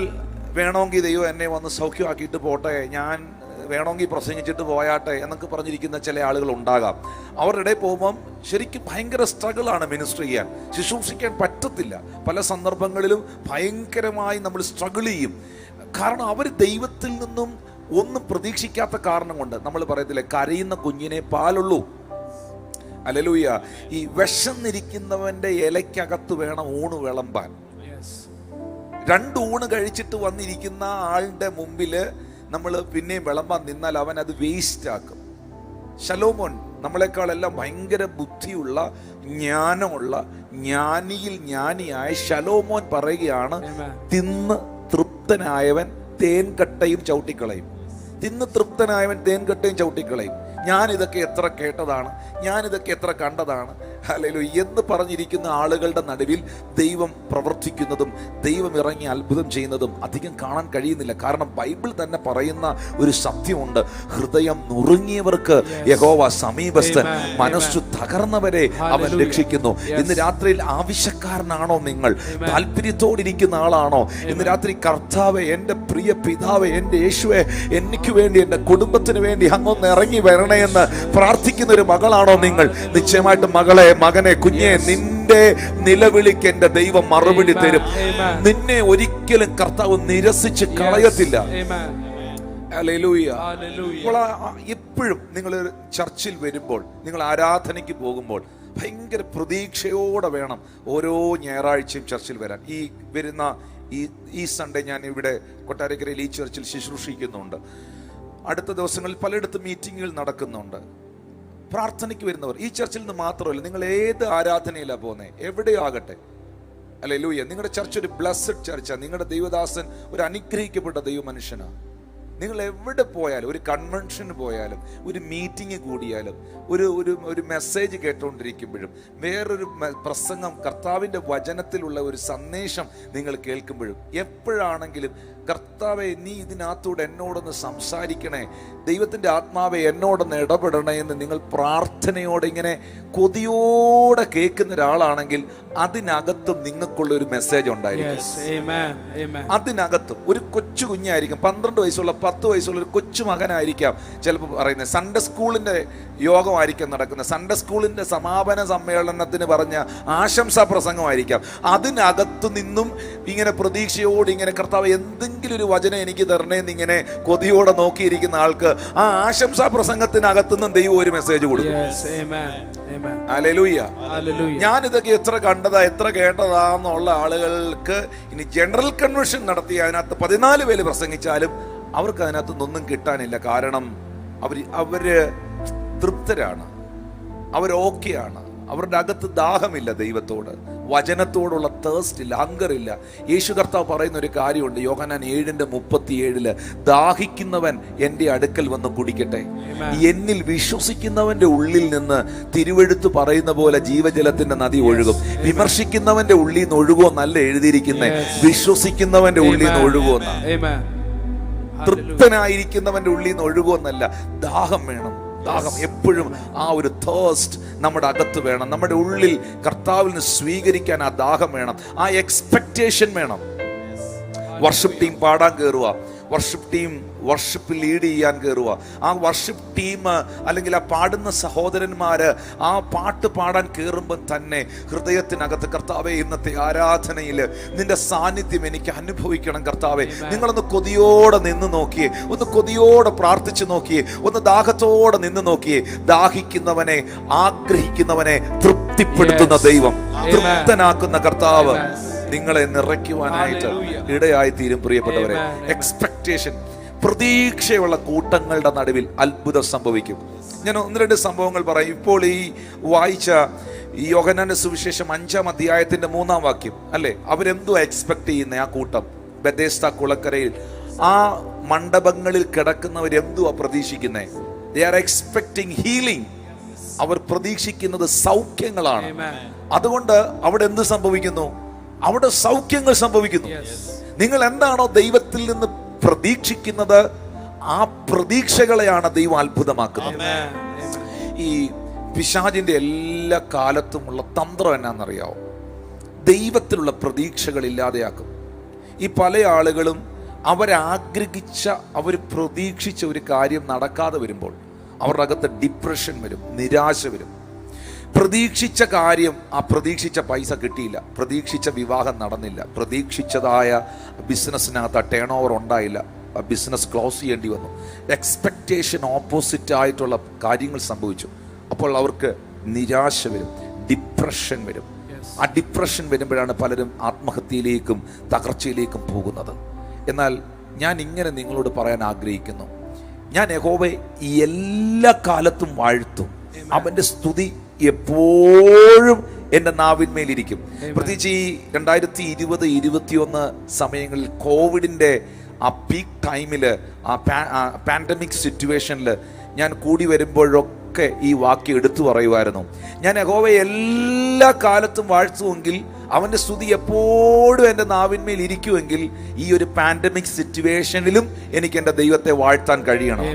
വേണമെങ്കിൽ ദൈവം എന്നെ വന്ന് സൗഖ്യമാക്കിയിട്ട് പോട്ടെ, ഞാൻ വേണമെങ്കിൽ പ്രസംഗിച്ചിട്ട് പോയാട്ടെ എന്നൊക്കെ പറഞ്ഞിരിക്കുന്ന ചില ആളുകൾ ഉണ്ടാകാം. അവരുടെ ഇടയിൽ പോകുമ്പം ശരിക്കും ഭയങ്കര സ്ട്രഗിളാണ് മിനിസ്റ്റർ ചെയ്യാൻ, ശുശ്രൂഷിക്കാൻ പറ്റത്തില്ല. പല സന്ദർഭങ്ങളിലും ഭയങ്കരമായി നമ്മൾ സ്ട്രഗിൾ ചെയ്യും. കാരണം അവർ ദൈവത്തിൽ നിന്നും ഒന്നും പ്രതീക്ഷിക്കാത്ത കാരണം കൊണ്ട്. നമ്മൾ പറയത്തില്ലേ, കരയുന്ന കുഞ്ഞിനെ പാലുള്ളൂ. ഹല്ലേലൂയ. ഈ വിശന്നിരിക്കുന്നവന്റെ ഇലയ്ക്കകത്ത് വേണം ഊണ് വിളമ്പാൻ. 2 ഊണ് കഴിച്ചിട്ട് വന്നിരിക്കുന്ന ആളുടെ മുമ്പില് നമ്മൾ പിന്നെയും വിളമ്പാൻ നിന്നാൽ അവൻ അത് വേസ്റ്റ് ആക്കും. ശലോമോൻ നമ്മളെക്കാളെല്ലാം ഭയങ്കര ബുദ്ധിയുള്ള, ജ്ഞാനമുള്ള, ജ്ഞാനിയിൽ ജ്ഞാനിയായ ശലോമോൻ പറയുകയാണ്, തിന്ന് തൃപ്തനായവൻ തേൻകട്ടയും ചവിട്ടിക്കളയും. തിന്ന് തൃപ്തനായവൻ തേൻകട്ടയും ചവിട്ടിക്കളയും. ഞാനിതൊക്കെ എത്ര കേട്ടതാണ്, ഞാനിതൊക്കെ എത്ര കണ്ടതാണ്. ഹല്ലേലൂയ എന്ന് പറഞ്ഞിരിക്കുന്ന ആളുകളുടെ നടുവിൽ ദൈവം പ്രവർത്തിക്കുന്നതും ദൈവം ഇറങ്ങി അത്ഭുതം ചെയ്യുന്നതും അധികം കാണാൻ കഴിയുന്നില്ല. കാരണം ബൈബിൾ തന്നെ പറയുന്ന ഒരു സത്യമുണ്ട്, ഹൃദയം നുറുങ്ങിയവർക്ക് യഹോവ സമീപസ്ഥൻ, മനസ്സു തകർന്നവരെ അവൻ രക്ഷിക്കുന്നു. ഇന്ന് രാത്രിയിൽ ആവശ്യക്കാരനാണോ നിങ്ങൾ? താല്പര്യത്തോടിരിക്കുന്ന ആളാണോ? ഇന്ന് രാത്രി കർത്താവേ, എൻ്റെ പ്രിയ പിതാവേ, എൻ്റെ യേശുവേ, എനിക്ക് വേണ്ടി, എൻ്റെ കുടുംബത്തിന് വേണ്ടി അങ്ങൊന്ന് ഇറങ്ങി വരണേ എന്ന് പ്രാർത്ഥിക്കുന്ന ഒരു മകളാണോ നിങ്ങൾ? നിശ്ചയമായിട്ടും മകളെ, മകനെ, കുഞ്ഞെ, നിന്റെ നിലവിളിക്ക് എൻ്റെ ദൈവം മറുപടി തരും. നിന്നെ ഒരിക്കലും കർത്താവ് നിരസിച്ച് കളയത്തില്ല. ഹല്ലേലൂയ. എപ്പോഴും നിങ്ങൾ ചർച്ചിൽ വരുമ്പോൾ, നിങ്ങൾ ആരാധനയ്ക്ക് പോകുമ്പോൾ ഭയങ്കര പ്രതീക്ഷയോടെ വേണം ഓരോ ഞായറാഴ്ചയും ചർച്ചിൽ വരാൻ. ഈ വരുന്ന ഈ സൺഡേ ഞാൻ ഇവിടെ കൊട്ടാരക്കരയിൽ ഈ ചർച്ചിൽ ശുശ്രൂഷിക്കുന്നുണ്ട്. അടുത്ത ദിവസങ്ങളിൽ പലയിടത്തും മീറ്റിങ്ങുകൾ നടക്കുന്നുണ്ട്. പ്രാർത്ഥനയ്ക്ക് വരുന്നവർ ഈ ചർച്ചിൽ നിന്ന് മാത്രമല്ല, നിങ്ങൾ ഏത് ആരാധനയിലാണ് പോകുന്നത്, എവിടെയാകട്ടെ, ഹല്ലേലൂയ, നിങ്ങളുടെ ചർച്ച് ഒരു ബ്ലെസ്ഡ് ചർച്ചാണ്. നിങ്ങളുടെ ദൈവദാസൻ ഒരു അനുഗ്രഹിക്കപ്പെട്ട ദൈവ മനുഷ്യനാണ്. നിങ്ങൾ എവിടെ പോയാലും, ഒരു കൺവെൻഷന് പോയാലും, ഒരു മീറ്റിംഗ് കൂടിയാലും, ഒരു മെസ്സേജ് കേട്ടുകൊണ്ടിരിക്കുമ്പോഴും, വേറൊരു പ്രസംഗം, കർത്താവിൻ്റെ വചനത്തിലുള്ള ഒരു സന്ദേശം നിങ്ങൾ കേൾക്കുമ്പോഴും, എപ്പോഴാണെങ്കിലും കർത്താവെ, നീ ഇതിനകത്തൂടെ എന്നോടൊന്ന് സംസാരിക്കണേ, ദൈവത്തിൻ്റെ ആത്മാവെ എന്നോടൊന്ന് ഇടപെടണേ എന്ന് നിങ്ങൾ പ്രാർത്ഥനയോടെ ഇങ്ങനെ കൊതിയോടെ കേൾക്കുന്ന ഒരാളാണെങ്കിൽ അതിനകത്തും നിങ്ങൾക്കുള്ള ഒരു മെസ്സേജ് ഉണ്ടായിരിക്കും. അതിനകത്തും ഒരു കൊച്ചു കുഞ്ഞായിരിക്കും, 12 വയസ്സുള്ള 10 വയസ്സുള്ള ഒരു കൊച്ചു മകനായിരിക്കാം ചിലപ്പോൾ പറയുന്നത്. സൺഡേ സ്കൂളിൻ്റെ യോഗമായിരിക്കും നടക്കുന്നത്, സൺഡേ സ്കൂളിൻ്റെ സമാപന സമ്മേളനത്തിന് പറഞ്ഞ ആശംസാ പ്രസംഗമായിരിക്കാം. അതിനകത്തു നിന്നും ഇങ്ങനെ പ്രതീക്ഷയോട് ഇങ്ങനെ കർത്താവ് എന്തെങ്കിലും ഒരു വചനം എനിക്ക് തരണേന്ന് ഇങ്ങനെ കൊതിയോടെ നോക്കിയിരിക്കുന്ന ആൾക്ക് ആ ആശംസാ പ്രസംഗത്തിനകത്തുനിന്നും ദൈവം ഒരു മെസ്സേജ് കൊടുക്കും. ഹല്ലേലൂയ. ഞാൻ ഇതൊക്കെ എത്ര കണ്ടതാ, എത്ര കേട്ടതാന്നുള്ള ആളുകൾക്ക് ഇനി ജനറൽ കൺവെൻഷൻ നടത്തി അതിനകത്ത് 14 പേര് പ്രസംഗിച്ചാലും അവർക്ക് അതിനകത്തൊന്നും കിട്ടാനില്ല. കാരണം അവര് തൃപ്തരാണ്, അവർ ഓക്കെയാണ്. അവരുടെ അകത്ത് ദാഹമില്ല, ദൈവത്തോട്, വചനത്തോടുള്ള തേഴ്സ്റ്റ് ഇല്ല, ഹങ്കറില്ല. യേശു കർത്താവ് പറയുന്ന ഒരു കാര്യമുണ്ട്, യോഹന്നാൻ 7:37, ദാഹിക്കുന്നവൻ എൻ്റെ അടുക്കൽ വന്ന് കുടിക്കട്ടെ, എന്നിൽ വിശ്വസിക്കുന്നവന്റെ ഉള്ളിൽ നിന്ന് തിരുവെഴുത്ത് പറയുന്ന പോലെ ജീവജലത്തിന്റെ നദി ഒഴുകും. വിമർശിക്കുന്നവന്റെ ഉള്ളിൽ നിന്ന് ഒഴുകുമെന്നല്ല എഴുതിയിരിക്കുന്നത്, വിശ്വസിക്കുന്നവന്റെ ഉള്ളിൽ നിന്ന് ഒഴുകുമെന്ന. തൃപ്തനായിരിക്കുന്നവന്റെ ഉള്ളിൽ നിന്ന് ഒഴുകുമെന്നല്ല. ദാഹം വേണം, ദാഹം എപ്പോഴും ആ ഒരു തേഴ്സ്റ്റ് നമ്മുടെ അകത്ത് വേണം. നമ്മുടെ ഉള്ളിൽ കർത്താവിൽ നിന്ന് സ്വീകരിക്കാൻ ആ ദാഹം വേണം, ആ എക്സ്പെക്ടേഷൻ വേണം. വർഷിപ്പ് ടീം പാടാൻ കയറുക, വർഷിപ്പ് ടീം വർഷിപ്പ് ലീഡ് ചെയ്യാൻ കയറുക, ആ വർഷിപ്പ് ടീം അല്ലെങ്കിൽ ആ പാടുന്ന സഹോദരന്മാര് ആ പാട്ട് പാടാൻ കയറുമ്പോൾ തന്നെ ഹൃദയത്തിനകത്ത്, കർത്താവെ, ഇന്നത്തെ ആരാധനയിൽ നിന്റെ സാന്നിധ്യം എനിക്ക് അനുഭവിക്കണം കർത്താവെ. നിങ്ങളൊന്ന് കൊതിയോടെ നിന്ന് നോക്കിയേ, ഒന്ന് കൊതിയോടെ പ്രാർത്ഥിച്ചു നോക്കിയേ, ഒന്ന് ദാഹത്തോടെ നിന്ന് നോക്കിയേ. ദാഹിക്കുന്നവനെ, ആഗ്രഹിക്കുന്നവനെ തൃപ്തിപ്പെടുത്തുന്ന ദൈവം, തൃപ്തനാക്കുന്ന കർത്താവ് നിങ്ങളെ നിറയ്ക്കുവാനായിട്ട് ഇടയായി തീരും. പ്രിയപ്പെട്ടവരെ, എക്സ്പെക്ടേഷൻ, പ്രതീക്ഷയുള്ള കൂട്ടങ്ങളുടെ നടുവിൽ അത്ഭുതം സംഭവിക്കും. ഞാൻ 1-2 സംഭവങ്ങൾ പറയും. ഇപ്പോൾ ഈ വായിച്ച ഈ യോഹന്നാന്റെ സുവിശേഷം 5-ാം അധ്യായത്തിന്റെ 3-ാം വാക്യം അല്ലെ, അവരെന്തോ എക്സ്പെക്ട് ചെയ്യുന്ന ആ കൂട്ടം ബെഥേസ്ദ കുളക്കരയിൽ ആ മണ്ഡപങ്ങളിൽ കിടക്കുന്നവരെന്തുവാ പ്രതീക്ഷിക്കുന്നേ? They are expecting healing. അവർ പ്രതീക്ഷിക്കുന്നത് സൗഖ്യങ്ങളാണ്. അതുകൊണ്ട് അവിടെ എന്ത് സംഭവിക്കുന്നു? അവിടെ സൗഖ്യങ്ങൾ സംഭവിക്കുന്നു. നിങ്ങൾ എന്താണോ ദൈവത്തിൽ നിന്ന് പ്രതീക്ഷിക്കുന്നത്, ആ പ്രതീക്ഷകളെയാണ് ദൈവം അത്ഭുതമാക്കുന്നത്. ഈ പിശാചിന്റെ എല്ലാ കാലത്തുമുള്ള തന്ത്രം എന്നാണെന്നറിയാവോ? ദൈവത്തിലുള്ള പ്രതീക്ഷകൾ ഇല്ലാതെയാക്കും. ഈ പല ആളുകളും അവരാഗ്രഹിച്ച, അവർ പ്രതീക്ഷിച്ച ഒരു കാര്യം നടക്കാതെ വരുമ്പോൾ അവരുടെ അകത്ത് ഡിപ്രഷൻ വരും, നിരാശ വരും. പ്രതീക്ഷിച്ച കാര്യം, ആ പ്രതീക്ഷിച്ച പൈസ കിട്ടിയില്ല, പ്രതീക്ഷിച്ച വിവാഹം നടന്നില്ല, പ്രതീക്ഷിച്ചതായ ബിസിനസ്സിനകത്ത് ടേൺ ഓവർ ഉണ്ടായില്ല, ബിസിനസ് ക്ലോസ് ചെയ്യേണ്ടി വന്നു. എക്സ്പെക്റ്റേഷൻ ഓപ്പോസിറ്റ് ആയിട്ടുള്ള കാര്യങ്ങൾ സംഭവിച്ചു. അപ്പോൾ അവർക്ക് നിരാശ വരും, ഡിപ്രഷൻ വരും. ആ ഡിപ്രഷൻ വരുമ്പോഴാണ് പലരും ആത്മഹത്യയിലേക്കും തകർച്ചയിലേക്കും പോകുന്നത്. എന്നാൽ ഞാൻ ഇങ്ങനെ നിങ്ങളോട് പറയാൻ ആഗ്രഹിക്കുന്നു, ഞാൻ യഹോവയെ എല്ലാ കാലത്തും വാഴ്ത്തും. അവന്റെ സ്തുതി എപ്പോഴും എൻ്റെ നാവിന്മേലിരിക്കും. പ്രത്യേകിച്ച് ഈ 2020-21 സമയങ്ങളിൽ കോവിഡിൻ്റെ ആ പീക്ക് ടൈമിൽ, ആ പാൻഡമിക് സിറ്റുവേഷനിൽ ഞാൻ കൂടി വരുമ്പോഴൊക്കെ ഈ വാക്യം എടുത്തു പറയുമായിരുന്നു. ഞാൻ യഹോവയെ എല്ലാ കാലത്തും വാഴ്ത്തുമെങ്കിൽ, അവൻ്റെ സ്തുതി എപ്പോഴും എൻ്റെ നാവിന്മേൽ ഇരിക്കുമെങ്കിൽ, ഈ ഒരു പാൻഡമിക് സിറ്റുവേഷനിലും എനിക്ക് എൻ്റെ ദൈവത്തെ വാഴ്ത്താൻ കഴിയണം.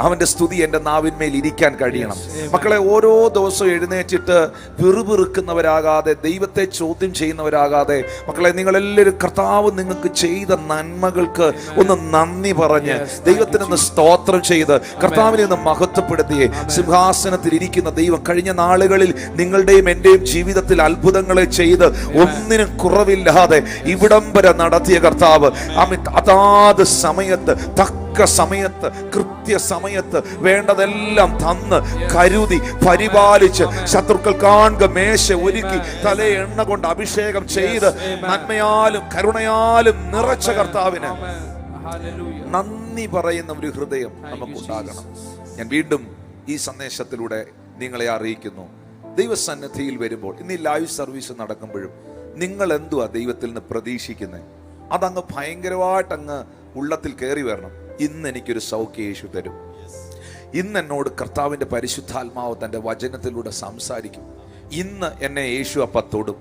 അവന്റെ സ്തുതി എൻ്റെ നാവിന്മേൽ ഇരിക്കാൻ കഴിയണം. മക്കളെ, ഓരോ ദിവസവും എഴുന്നേറ്റിട്ട് പിറുപിറുക്കുന്നവരാകാതെ, ദൈവത്തെ ചോദ്യം ചെയ്യുന്നവരാകാതെ, മക്കളെ നിങ്ങളെല്ലാവരും കർത്താവ് നിങ്ങൾക്ക് ചെയ്ത നന്മകൾക്ക് ഒന്ന് നന്ദി പറഞ്ഞ് ദൈവത്തിനൊന്ന് സ്തോത്രം ചെയ്ത് കർത്താവിനെ ഒന്ന് മഹത്വപ്പെടുത്തിയേ. സിംഹാസനത്തിൽ ഇരിക്കുന്ന ദൈവം കഴിഞ്ഞ നാളുകളിൽ നിങ്ങളുടെയും എൻ്റെയും ജീവിതത്തിൽ അത്ഭുതങ്ങളെ ചെയ്ത് ഒന്നിനും കുറവില്ലാതെ ഇവിടം വരെ നടത്തിയ കർത്താവ്, അതാത് സമയത്ത്, സമയത്ത്, കൃത്യസമയത്ത് വേണ്ടതെല്ലാം തന്ന് കരുതി പരിപാലിച്ച്, ശത്രുക്കൾ കാണുക മേശ ഒരുക്കി തലയെ എണ്ണ കൊണ്ട് അഭിഷേകം ചെയ്ത് നന്മയാലും കരുണയാലും നിറച്ച കർത്താവിന് നന്ദി പറയുന്ന ഒരു ഹൃദയം നമുക്കുണ്ടാകണം. ഞാൻ വീണ്ടും ഈ സന്ദേശത്തിലൂടെ നിങ്ങളെ അറിയിക്കുന്നു, ദൈവസന്നിധിയിൽ വരുമ്പോൾ, ഇന്ന് ഈ ലൈവ് സർവീസ് നടക്കുമ്പോഴും നിങ്ങൾ എന്തുവാ ദൈവത്തിൽ നിന്ന് പ്രതീക്ഷിക്കുന്നത്? അതങ്ങ് ഭയങ്കരമായിട്ട് അങ്ങ് ഉള്ളത്തിൽ കയറി വരണം. ഇന്ന് എനിക്കൊരു സൗഖ്യം യേശു തരും. ഇന്ന് എന്നോട് കർത്താവിൻ്റെ പരിശുദ്ധാത്മാവ് തൻ്റെ വചനത്തിലൂടെ സംസാരിക്കും. ഇന്ന് എന്നെ യേശു അപ്പം തൊടും.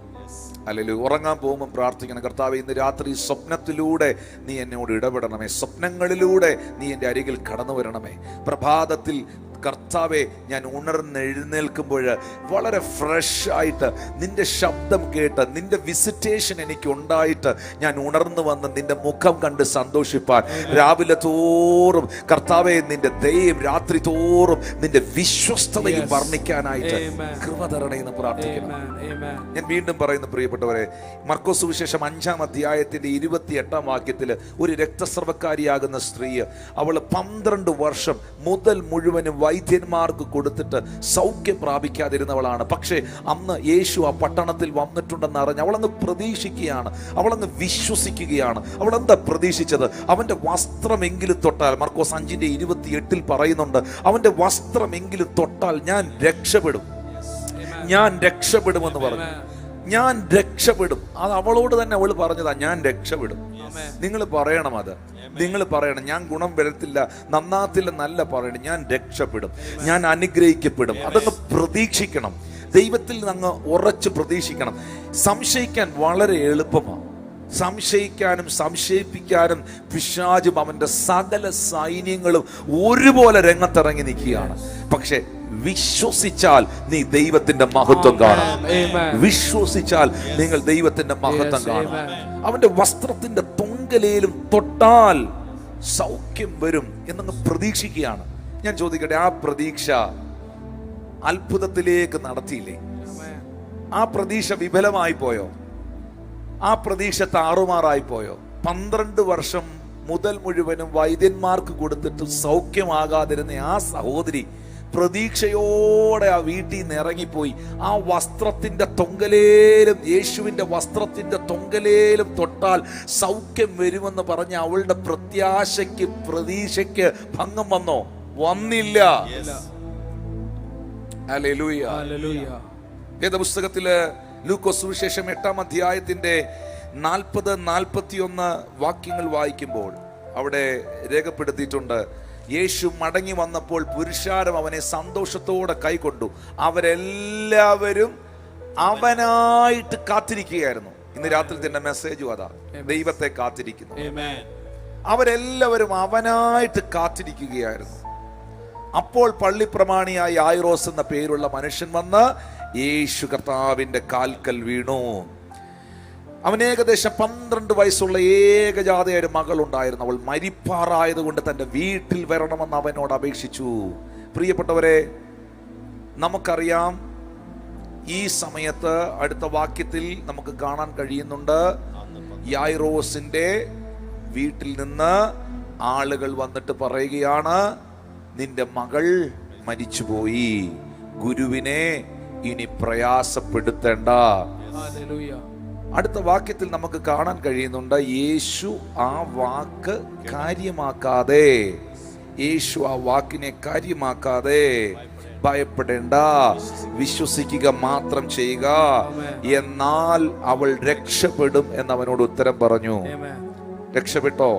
അല്ലെങ്കിൽ ഉറങ്ങാൻ പോകുമ്പോൾ പ്രാർത്ഥിക്കണം, കർത്താവേ ഇന്ന് രാത്രി സ്വപ്നത്തിലൂടെ നീ എന്നോട് ഇടപെടണമേ, സ്വപ്നങ്ങളിലൂടെ നീ എൻ്റെ അരികിൽ കടന്നു വരണമേ. പ്രഭാതത്തിൽ കർത്താവെ ഞാൻ ഉണർന്നെഴുന്നേൽക്കുമ്പോൾ വളരെ ഫ്രഷ് ആയിട്ട് നിന്റെ ശബ്ദം കേട്ട്, നിന്റെ വിസിറ്റേഷൻ എനിക്ക് ഉണ്ടായിട്ട് ഞാൻ ഉണർന്നു വന്ന് നിന്റെ മുഖം കണ്ട് സന്തോഷിപ്പാൻ, രാവിലെ തോറും കർത്താവെ നിന്റെ ദയയും രാത്രി തോറും നിന്റെ വിശ്വസ്തതയും വർണ്ണിക്കാനായിട്ട് കൃപ തരണേ എന്ന് പ്രാർത്ഥിക്കണം. ഞാൻ വീണ്ടും പറയുന്നു പ്രിയപ്പെട്ടവരെ, മർക്കോസ് സുവിശേഷം 5-ാം അധ്യായത്തിന്റെ 28-ാം വാക്യത്തിൽ ഒരു രക്തസ്രവക്കാരിയാകുന്ന സ്ത്രീ, അവൾ 12 വർഷം മുതൽ മുഴുവനും വൈദ്യന്മാർക്ക് കൊടുത്തിട്ട് സൗഖ്യം പ്രാപിക്കാതിരുന്നവളാണ്. പക്ഷേ അന്ന് യേശു ആ പട്ടണത്തിൽ വന്നിട്ടുണ്ടെന്ന് അറിഞ്ഞ് അവളങ്ങ് പ്രതീക്ഷിക്കുകയാണ്, അവളങ്ങ് വിശ്വസിക്കുകയാണ്. അവൾ എന്താ പ്രതീക്ഷിച്ചത്? അവന്റെ വസ്ത്രമെങ്കിലും തൊട്ടാൽ, മർക്കോസ് 5:28 പറയുന്നുണ്ട്, അവന്റെ വസ്ത്രമെങ്കിലും തൊട്ടാൽ ഞാൻ രക്ഷപ്പെടും, ഞാൻ രക്ഷപ്പെടുമെന്ന് പറഞ്ഞു. ഞാൻ രക്ഷപ്പെടും. അത് അവളോട് തന്നെ അവൾ പറഞ്ഞതാ, ഞാൻ രക്ഷപ്പെടും. നിങ്ങൾ പറയണം, അത് നിങ്ങൾ പറയണം. ഞാൻ ഗുണം വരത്തില്ല, നന്നാത്തില്ലെന്നല്ല പറയണം, ഞാൻ രക്ഷപ്പെടും, ഞാൻ അനുഗ്രഹിക്കപ്പെടും. അതൊന്ന് പ്രതീക്ഷിക്കണം. ദൈവത്തിൽ അങ്ങ് ഉറച്ച് പ്രതീക്ഷിക്കണം. സംശയിക്കാൻ വളരെ എളുപ്പമാണ്. സംശയിക്കാനും സംശയിപ്പിക്കാനും പിശാചും അവന്റെ സകല സൈന്യങ്ങളും ഒരുപോലെ രംഗത്തിറങ്ങി നിൽക്കുകയാണ്. പക്ഷെ വിശ്വസിച്ചാൽ നീ ദൈവത്തിന്റെ മഹത്വം കാണും. വിശ്വസിച്ചാൽ നിങ്ങൾ ദൈവത്തിന്റെ മഹത്വം കാണും. അവന്റെ വസ്ത്രത്തിന്റെ തൊങ്കലേലും തൊട്ടാൽ സൗഖ്യം വരും എന്നങ്ങ് പ്രതീക്ഷിക്കുകയാണ്. ഞാൻ ചോദിക്കട്ടെ, ആ പ്രതീക്ഷ അത്ഭുതത്തിലേക്ക് നടത്തിയില്ലേ? ആ പ്രതീക്ഷ വിഫലമായി പോയോ? ആ പ്രതീക്ഷ താറുമാറായി പോയോ? 12 വർഷം മുതൽ മുഴുവനും വൈദ്യന്മാർക്ക് കൊടുത്തിട്ട് സൗഖ്യമാകാതിരുന്ന ആ സഹോദരി പ്രതീക്ഷയോടെ ആ വീട്ടിൽ നിന്ന് ഇറങ്ങിപ്പോയി. ആ വസ്ത്രത്തിന്റെ തൊങ്കലേലും, യേശുവിന്റെ വസ്ത്രത്തിന്റെ തൊങ്കലേലും തൊട്ടാൽ സൗഖ്യം വരുമെന്ന് പറഞ്ഞ അവളുടെ പ്രത്യാശയ്ക്ക്, പ്രതീക്ഷയ്ക്ക് ഭംഗം വന്നോ? വന്നില്ല. ഹല്ലേലൂയ. വേദപുസ്തകത്തില് ലൂക്കോസ് സുവിശേഷം 8-ാം അധ്യായത്തിന്റെ 40-41 വാക്യങ്ങൾ വായിക്കുമ്പോൾ അവിടെ രേഖപ്പെടുത്തിയിട്ടുണ്ട്, യേശു മടങ്ങി വന്നപ്പോൾ പുരുഷാരം അവനെ സന്തോഷത്തോടെ കൈക്കൊണ്ടു. അവരെല്ലാവരും അവനായിട്ട് കാത്തിരിക്കുകയായിരുന്നു. ഇന്ന് രാത്രി തന്നെ മെസ്സേജും അതാ, ദൈവത്തെ കാത്തിരിക്കുന്നു. അവരെല്ലാവരും അവനായിട്ട് കാത്തിരിക്കുകയായിരുന്നു. അപ്പോൾ പള്ളിപ്രമാണിയായ യായിറോസ് എന്ന പേരുള്ള മനുഷ്യൻ വന്ന് യേശു കർത്താവിന്റെ കാൽക്കൽ വീണു. അവന് ഏകദേശം 12 വയസ്സുള്ള ഏകജാതയായ ഒരു മകൾ ഉണ്ടായിരുന്നു. അവൾ മരിപ്പാറായതുകൊണ്ട് തൻ്റെ വീട്ടിൽ വരണമെന്ന് അവനോട് അപേക്ഷിച്ചു. പ്രിയപ്പെട്ടവരെ, നമുക്കറിയാം ഈ സമയത്ത് അടുത്ത വാക്യത്തിൽ നമുക്ക് കാണാൻ കഴിയുന്നുണ്ട്, യായിറോസിന്റെ വീട്ടിൽ നിന്ന് ആളുകൾ വന്നിട്ട് പറയുകയാണ്, നിന്റെ മകൾ മരിച്ചുപോയി, ഗുരുവിനെ ഇനി പ്രയാസപ്പെടുത്തേണ്ട. അടുത്ത വാക്യത്തിൽ നമുക്ക് കാണാൻ കഴിയുന്നുണ്ട്, യേശു ആ വാക്ക് കാര്യമാക്കാതെ, യേശു ആ വാക്കിനെ കാര്യമാക്കാതെ, ഭയപ്പെടേണ്ട, വിശ്വസിക്കുക മാത്രം ചെയ്യുക, എന്നാൽ അവൾ രക്ഷപ്പെടും എന്നവനോട് ഉത്തരം പറഞ്ഞു. രക്ഷപ്പെട്ടോ?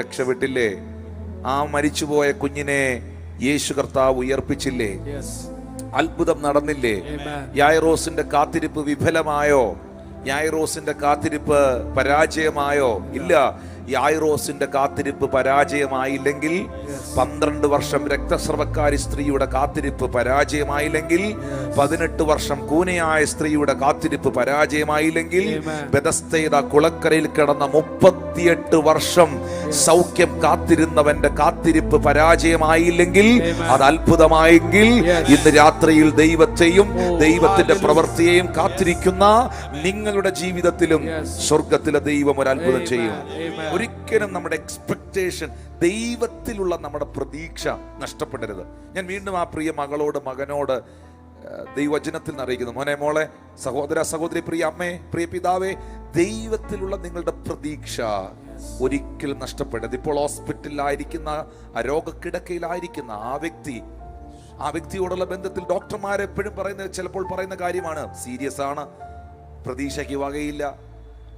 രക്ഷപ്പെട്ടില്ലേ? ആ മരിച്ചുപോയ കുഞ്ഞിനെ യേശു കർത്താവ് ഉയർപ്പിച്ചില്ലേ? അത്ഭുതം നടന്നില്ലേ? യായിറോസിന്റെ കാത്തിരിപ്പ് വിഫലമായോ? യായിറോസിന്റെ കാത്തിരിപ്പ് പരാജയമായോ? ഇല്ല. യായിറോസിന്റെ കാത്തിരിപ്പ് പരാജയമായില്ലെങ്കിൽ, 12 വർഷം രക്തസ്രവക്കാരി സ്ത്രീയുടെ കാത്തിരിപ്പ് പരാജയമായില്ലെങ്കിൽ, 18 വർഷം കൂനയായ സ്ത്രീയുടെ കാത്തിരിപ്പ് പരാജയമായില്ലെങ്കിൽ, ബെഥസ്ദയുടെ കുളക്കരയിൽ കിടന്ന 38 വർഷം സൗഖ്യം കാത്തിരുന്നവന്റെ കാത്തിരിപ്പ് പരാജയമായില്ലെങ്കിൽ, അത് അത്ഭുതമായെങ്കിൽ, ഇന്ന് രാത്രിയിൽ ദൈവത്തെയും ദൈവത്തിന്റെ പ്രവൃത്തിയെയും കാത്തിരിക്കുന്ന നിങ്ങളുടെ ജീവിതത്തിലും സ്വർഗത്തിലെ ദൈവം ഒരു അത്ഭുതം ചെയ്യും. ഒരിക്കലും നമ്മുടെ എക്സ്പെക്ടേഷൻ, ദൈവത്തിലുള്ള നമ്മുടെ പ്രതീക്ഷ നഷ്ടപ്പെടരുത്. ഞാൻ വീണ്ടും ആ പ്രിയ മകളോട്, മകനോട് ദൈവവചനത്തിൽ നിന്ന് അറിയിക്കുന്നു, മോനെ, മോളെ, സഹോദര, സഹോദരി, പ്രിയ അമ്മേ, പ്രിയ പിതാവേ, ദൈവത്തിലുള്ള നിങ്ങളുടെ പ്രതീക്ഷ ഒരിക്കലും നഷ്ടപ്പെടരുത്. ഇപ്പോൾ ഹോസ്പിറ്റലിലായിരിക്കുന്ന, രോഗക്കിടക്കയിലായിരിക്കുന്ന ആ വ്യക്തിയോടുള്ള ബന്ധത്തിൽ ഡോക്ടർമാരെപ്പോഴും പറയുന്നത്, ചിലപ്പോൾ പറയുന്ന കാര്യമാണ്, സീരിയസ് ആണ്, പ്രതീക്ഷയ്ക്ക് വകയില്ല.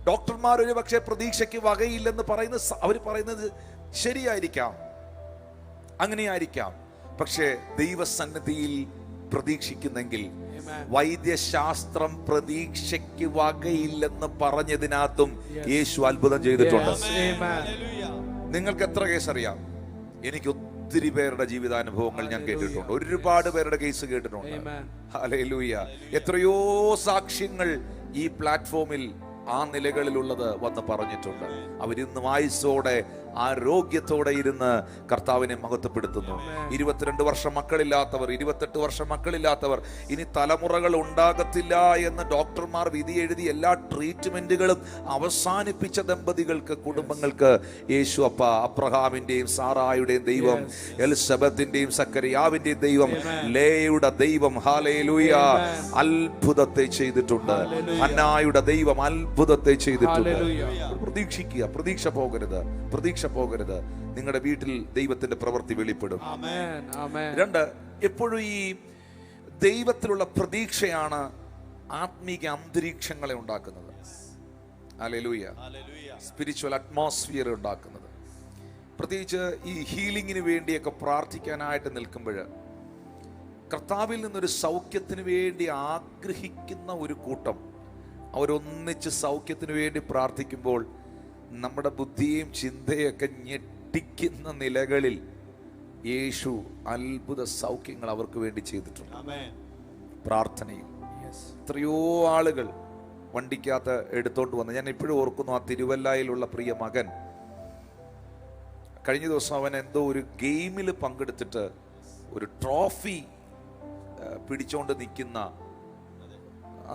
ഡോക്ടർമാർ ഒരു പക്ഷേ പ്രതീക്ഷയ്ക്ക് വകയില്ലെന്ന് അവർ പറയുന്നത് ശരിയായിരിക്കാം, അങ്ങനെയായിരിക്കാം. പക്ഷേ ദൈവസന്നിധിയിൽ പ്രതീക്ഷിക്കുന്നെങ്കിൽ, വൈദ്യശാസ്ത്രം പ്രതീക്ഷയ്ക്ക് വകയില്ലെന്ന് പറഞ്ഞതിനകത്തും യേശു അത്ഭുതം ചെയ്തിട്ടുണ്ട്. നിങ്ങൾക്ക് എത്ര കേസ് അറിയാം? എനിക്ക് ഒത്തിരി പേരുടെ ജീവിതാനുഭവങ്ങൾ ഞാൻ കേട്ടിട്ടുണ്ട്. ഒരുപാട് പേരുടെ കേസ് കേട്ടിട്ടുണ്ട്. ഹല്ലേലൂയ. എത്രയോ സാക്ഷ്യങ്ങൾ ഈ പ്ലാറ്റ്ഫോമിൽ ആ നിലകളിലുള്ളത് വന്ന് പറഞ്ഞിട്ടുണ്ട്. അവരിന്ന് ആയുസ്സോടെ, ആരോഗ്യത്തോടെ ഇരുന്ന് കർത്താവിനെ മഹത്വപ്പെടുത്തുന്നു. 22 വർഷം മക്കളില്ലാത്തവർ, 28 വർഷം മക്കളില്ലാത്തവർ, ഇനി തലമുറകൾ ഉണ്ടാകത്തില്ല എന്ന് ഡോക്ടർമാർ വിധി എഴുതി എല്ലാ ട്രീറ്റ്മെന്റുകളും അവസാനിപ്പിച്ച ദമ്പതികൾക്ക്, കുടുംബങ്ങൾക്ക് യേശു അപ്പ, അബ്രഹാമിന്റെയും സാറായുടെയും ദൈവം, എലിസബത്തിന്റെയും സക്കറിയാവിന്റെയും ദൈവം, ലേയുടെ ദൈവം, ഹല്ലേലൂയ, അത്ഭുതത്തെ ചെയ്തിട്ടുണ്ട്. ഹന്നായുടെ ദൈവം അത്ഭുതത്തെ ചെയ്തിട്ടുണ്ട്. പ്രതീക്ഷിക്കുക, പ്രതീക്ഷ പോകരുത്. നിങ്ങളുടെ വീട്ടിൽ ദൈവത്തിന്റെ പ്രവൃത്തി വെളിപ്പെടും. 2, എപ്പോഴും ഈ ദൈവത്തിലുള്ള പ്രതീക്ഷയാണ് ആത്മീക അന്തരീക്ഷങ്ങളെ ഉണ്ടാക്കുന്നത്. ഹല്ലേലൂയ. സ്പിരിച്വൽ അറ്റ്മോസ്ഫിയർ ഉണ്ടാക്കുന്നത്. പ്രത്യേകിച്ച് ഈ ഹീലിംഗിന് വേണ്ടിയൊക്കെ പ്രാർത്ഥിക്കാനായിട്ട് നിൽക്കുമ്പോൾ, കർത്താവിൽ നിന്നൊരു സൗഖ്യത്തിന് വേണ്ടി ആഗ്രഹിക്കുന്ന ഒരു കൂട്ടം അവരൊന്നിച്ച് സൗഖ്യത്തിന് വേണ്ടി പ്രാർത്ഥിക്കുമ്പോൾ, നമ്മുടെ ബുദ്ധിയും ചിന്തയൊക്കെ ഞെട്ടിക്കുന്ന നിലകളിൽ യേശു അത്ഭുത സൗഖ്യങ്ങൾ അവർക്ക് വേണ്ടി ചെയ്തിട്ടുണ്ട്. പ്രാർത്ഥനയിൽ എത്രയോ ആളുകൾ വണ്ടിക്കകത്ത് എടുത്തോണ്ട് വന്ന്, ഞാൻ ഇപ്പോഴും ഓർക്കുന്നു, ആ തിരുവല്ലയിലുള്ള പ്രിയ മകൻ, കഴിഞ്ഞ ദിവസം അവൻ എന്തോ ഒരു ഗെയിമിൽ പങ്കെടുത്തിട്ട് ഒരു ട്രോഫി പിടിച്ചോണ്ട് നിൽക്കുന്ന,